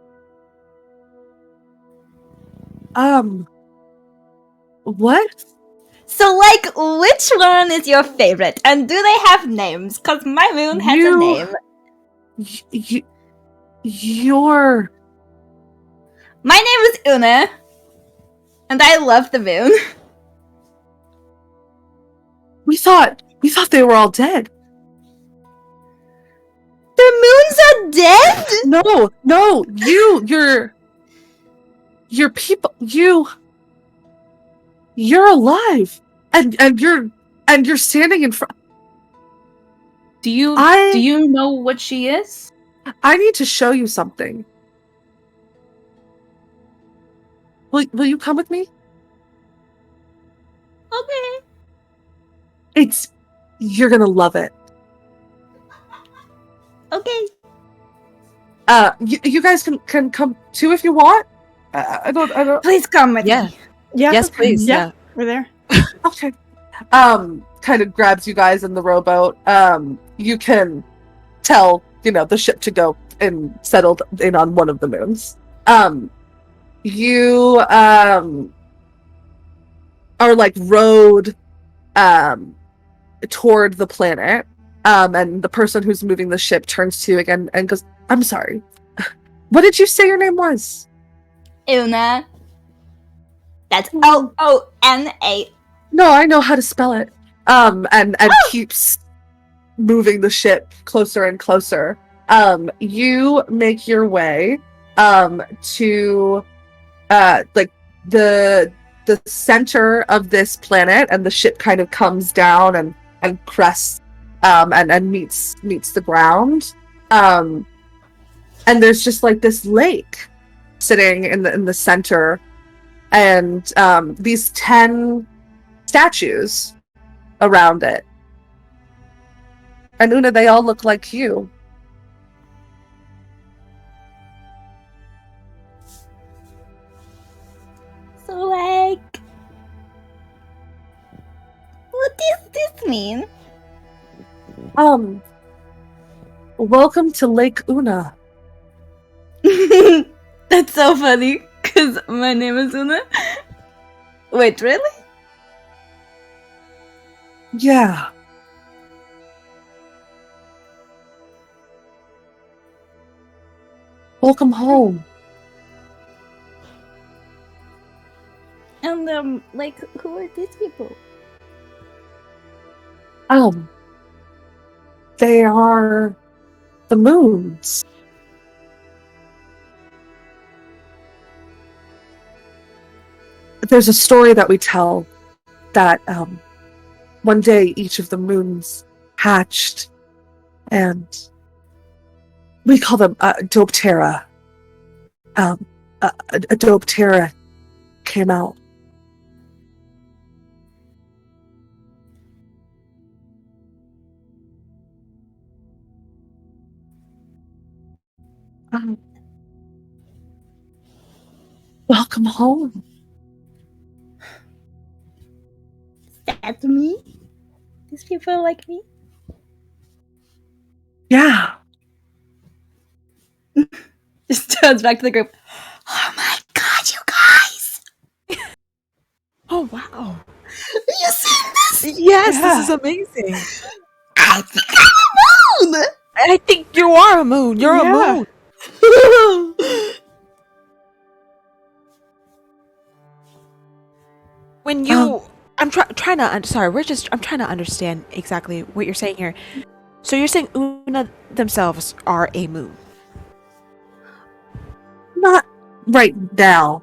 what? So, like, which one is your favorite? And do they have names? Because my moon has a name. You're... My name is Una. And I love the moon. We thought they were all dead. The moons are dead? No, your people, you're alive, and you're standing in front. Do you know what she is? I need to show you something. Will you come with me? Okay. You're gonna love it. Okay. You guys can come too if you want. I don't. Please come with Yeah. me. Yeah. Yes, please. Yeah. We're there. Okay. Kind of grabs you guys in the rowboat. You can tell, the ship to go and settled in on one of the moons. You are like rowed toward the planet. And the person who's moving the ship turns to you again and goes, "I'm sorry. What did you say your name was?" Una. That's Ona. No, I know how to spell it. And keeps moving the ship closer and closer. You make your way to like the center of this planet, and the ship kind of comes down and crests and meets the ground. And there's just like this lake sitting in the center, and these 10 statues around it. And Una, they all look like you. So, like, what does this mean? Welcome to Lake Una. That's so funny, because my name is Una. Wait, really? Yeah. Welcome home. And, like, who are these people? They are the moons. There's a story that we tell that one day each of the moons hatched, and we call them Doptera. A Doptera came out. Welcome home. at me? These people like me? Yeah. Just turns back to the group. Oh my god, you guys! Oh wow. You seen this? Yes, this is amazing. I think I'm a moon! I think you are a moon. You're a Yeah. moon. When you, I'm trying to. Sorry, I'm trying to understand exactly what you're saying here. So you're saying Una themselves are a moon? Not right now.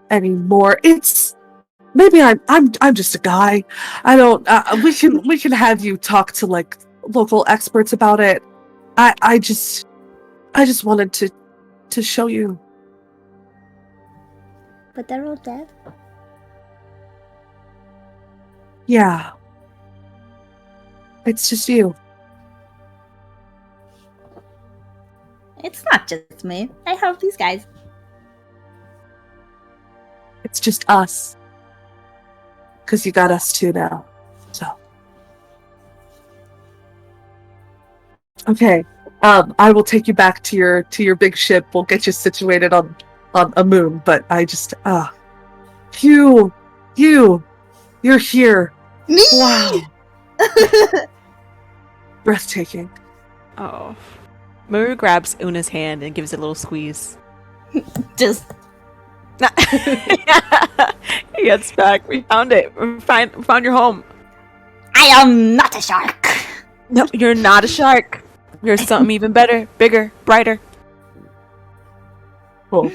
Anymore. It's maybe I'm just a guy. I don't. We can have you talk to like local experts about it. I just wanted to show you. But they're all dead. Yeah. It's just you. It's not just me. I have these guys. It's just us. Because you got us too now. So. Okay. I will take you back to your big ship. We'll get you situated on a moon. But I just you're here. Me! Wow. Breathtaking. Oh. Maru grabs Una's hand and gives it a little squeeze. Just Yes, back. We found it. We found your home. I am not a shark. No, you're not a shark. You're something even better, bigger, brighter. Cool.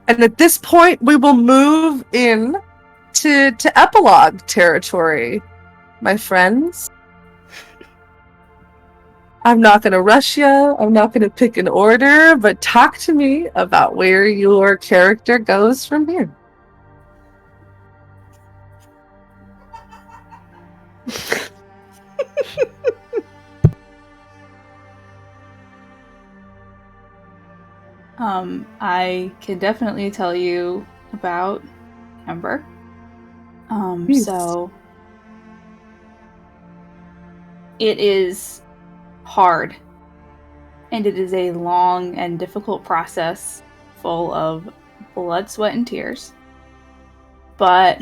And at this point, we will move in to epilogue territory, my friends. I'm not going to rush you. I'm not going to pick an order, but talk to me about where your character goes from here. I can definitely tell you about Ember. Please. So it is hard, and it is a long and difficult process full of blood, sweat, and tears. But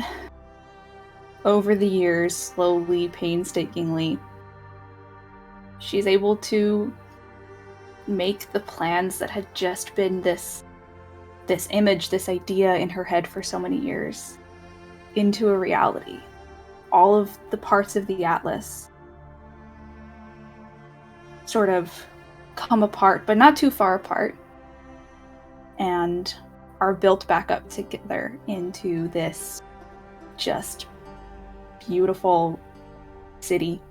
over the years, slowly, painstakingly, she's able to make the plans that had just been this image, this idea in her head for so many years into a reality. All of the parts of the Atlas sort of come apart, but not too far apart, and are built back up together into this just beautiful city.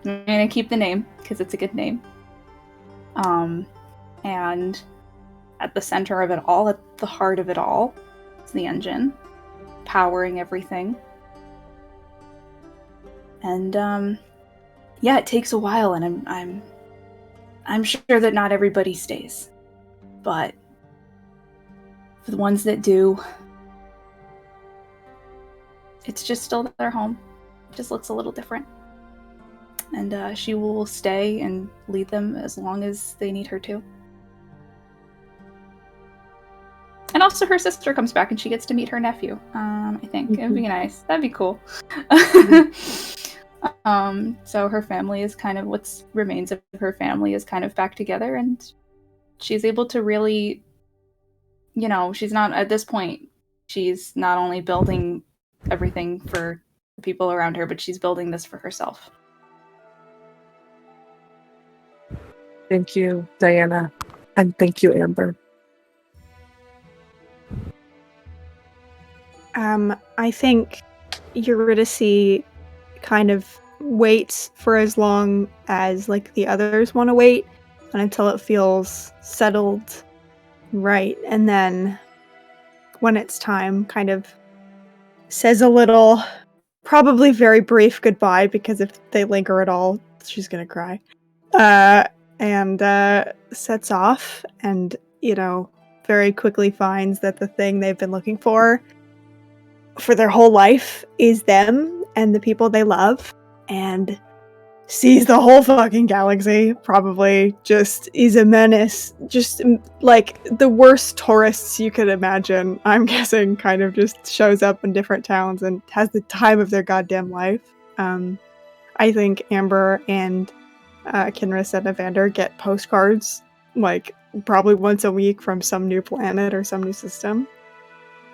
I'm gonna keep the name because it's a good name. And at the center of it all, at the heart of it all, is the engine, powering everything. And yeah, it takes a while, and I'm sure that not everybody stays, but for the ones that do, it's just still their home. It just looks a little different. And she will stay and lead them as long as they need her to. And also her sister comes back and she gets to meet her nephew. I think it'd be nice. That'd be cool. So her family is kind of, what's remains of her family is kind of back together, and she's able to really, she's not, at this point, she's not only building everything for the people around her, but she's building this for herself. Thank you, Diana. And thank you, Amber. I think Eurydice kind of waits for as long as like the others want to wait, and until it feels settled right, and then when it's time, kind of says a little, probably very brief goodbye, because if they linger at all, she's gonna cry. And sets off, and very quickly finds that the thing they've been looking for for their whole life is them and the people they love, and sees the whole fucking galaxy, probably just is a menace, just like the worst tourists you could imagine, I'm guessing, kind of just shows up in different towns and has the time of their goddamn life. I think Amber and Kinris and Evander get postcards like probably once a week from some new planet or some new system,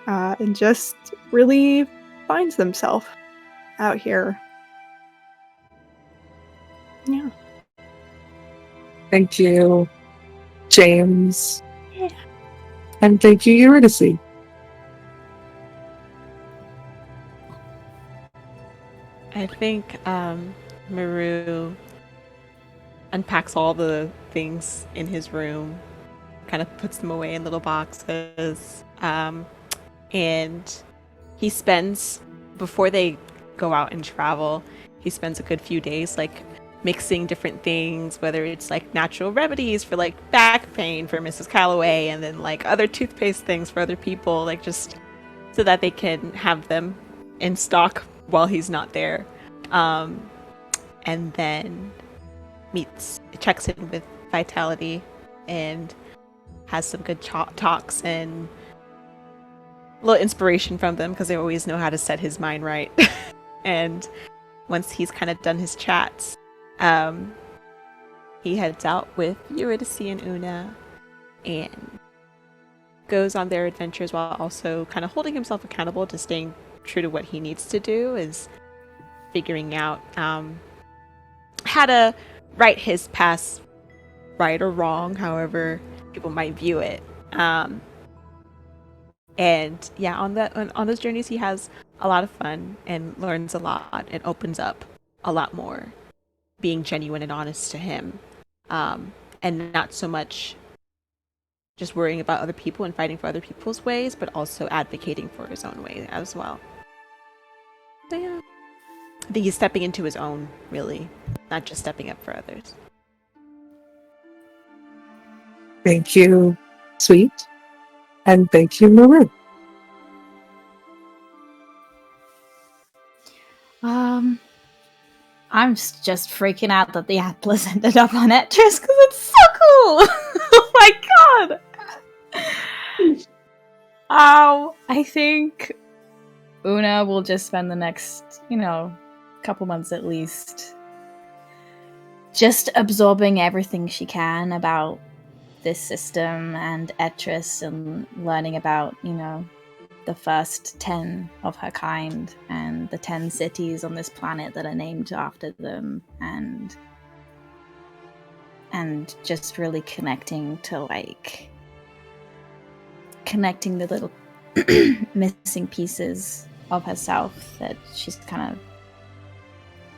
and just really finds themselves out here. Yeah. Thank you, James. Yeah. And thank you, Eurydice. I think Maru unpacks all the things in his room, kind of puts them away in little boxes, and he spends, before they go out and travel, he spends a good few days like mixing different things, whether it's like natural remedies for like back pain for Mrs. Calloway, and then like other toothpaste things for other people, like just so that they can have them in stock while he's not there. And then checks in with Vitality and has some good talks and a little inspiration from them, because they always know how to set his mind right. And once he's kind of done his chats, he heads out with Eurydice and Una and goes on their adventures, while also kind of holding himself accountable to staying true to what he needs to do, is figuring out how to write his past right or wrong, however people might view it. And yeah, on those journeys, he has a lot of fun and learns a lot and opens up a lot more, being genuine and honest to him, and not so much just worrying about other people and fighting for other people's ways, but also advocating for his own way as well. So yeah, I think he's stepping into his own, really, not just stepping up for others. Thank you, Sweet. And thank you, Maru. I'm just freaking out that the Atlas ended up on Etris, because it's so cool! Oh my god! I think Una will just spend the next, couple months at least just absorbing everything she can about this system and Etris, and learning about, the first 10 of her kind and the 10 cities on this planet that are named after them, and just really connecting the little missing pieces of herself that she's kind of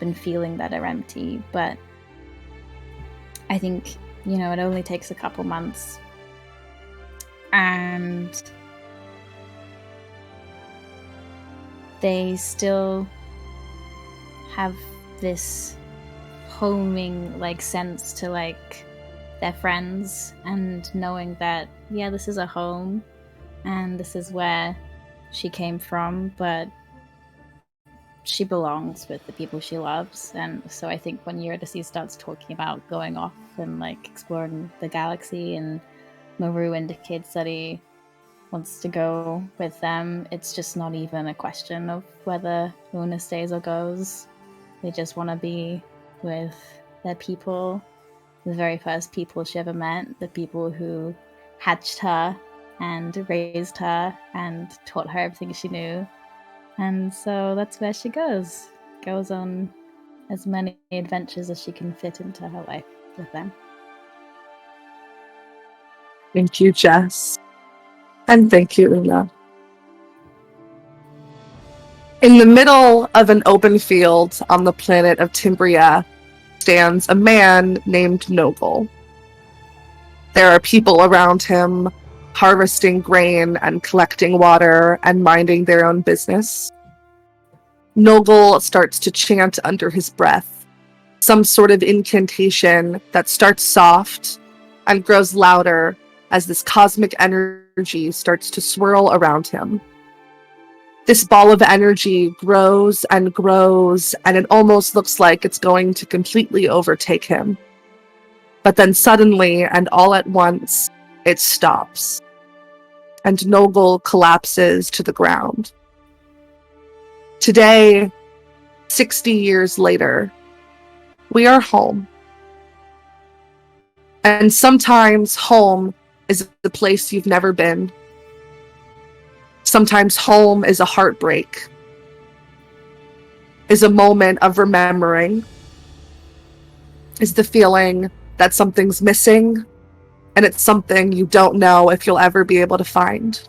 been feeling that are empty. But I think, it only takes a couple months, and they still have this homing sense to their friends, and knowing that this is a home and this is where she came from, but she belongs with the people she loves. And so I think when Eurydice starts talking about going off and exploring the galaxy, and Maru indicates that he wants to go with them, it's just not even a question of whether Una stays or goes. They just want to be with their people, the very first people she ever met, the people who hatched her and raised her and taught her everything she knew. And so that's where she goes on as many adventures as she can fit into her life with them. Thank you, Jess. And thank you, Una. In the middle of an open field on the planet of Timbria stands a man named Noble. There are people around him harvesting grain and collecting water and minding their own business. Noble starts to chant under his breath, some sort of incantation that starts soft and grows louder as this cosmic energy starts to swirl around him. This ball of energy grows and grows, and it almost looks like it's going to completely overtake him. But then suddenly, and all at once, it stops. And Nogel collapses to the ground. Today, 60 years later, we are home. And sometimes home is the place you've never been. Sometimes home is a heartbreak, is a moment of remembering, is the feeling that something's missing, and it's something you don't know if you'll ever be able to find.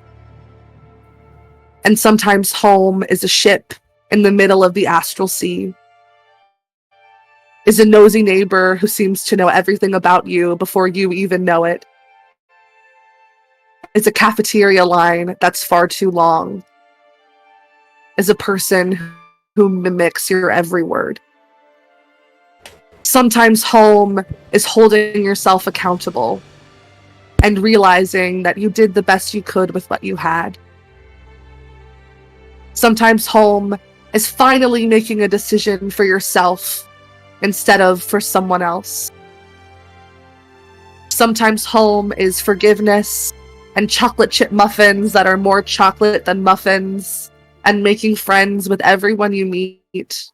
And sometimes home is a ship in the middle of the astral sea, is a nosy neighbor who seems to know everything about you before you even know it, is a cafeteria line that's far too long, is a person who mimics your every word. Sometimes home is holding yourself accountable and realizing that you did the best you could with what you had. Sometimes home is finally making a decision for yourself instead of for someone else. Sometimes home is forgiveness and chocolate chip muffins that are more chocolate than muffins, and making friends with everyone you meet.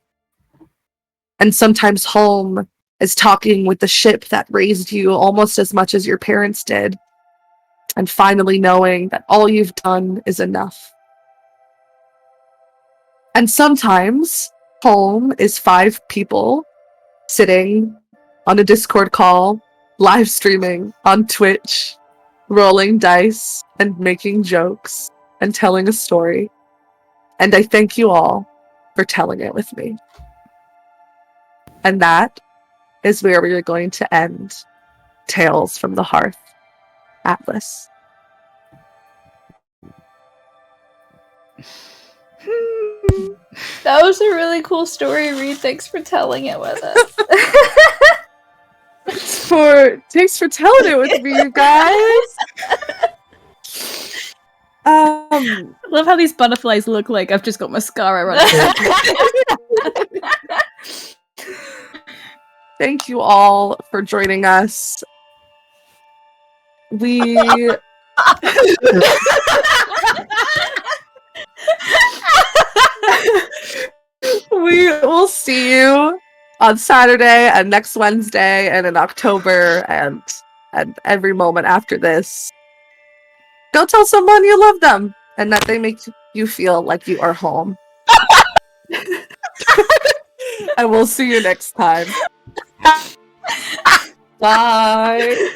And sometimes home is talking with the ship that raised you almost as much as your parents did, and finally knowing that all you've done is enough. And sometimes home is 5 people sitting on a Discord call, live streaming on Twitch, rolling dice and making jokes and telling a story. And I thank you all for telling it with me. And that is where we are going to end Tales from the Hearth, Atlas. That was a really cool story, Reed. Thanks for telling it with us. Thanks for telling it with me, you guys. I love how these butterflies look like I've just got mascara running. Thank you all for joining us. We will see you on Saturday and next Wednesday and in October and every moment after this. Go tell someone you love them and that they make you feel like you are home. And we'll see you next time. Bye.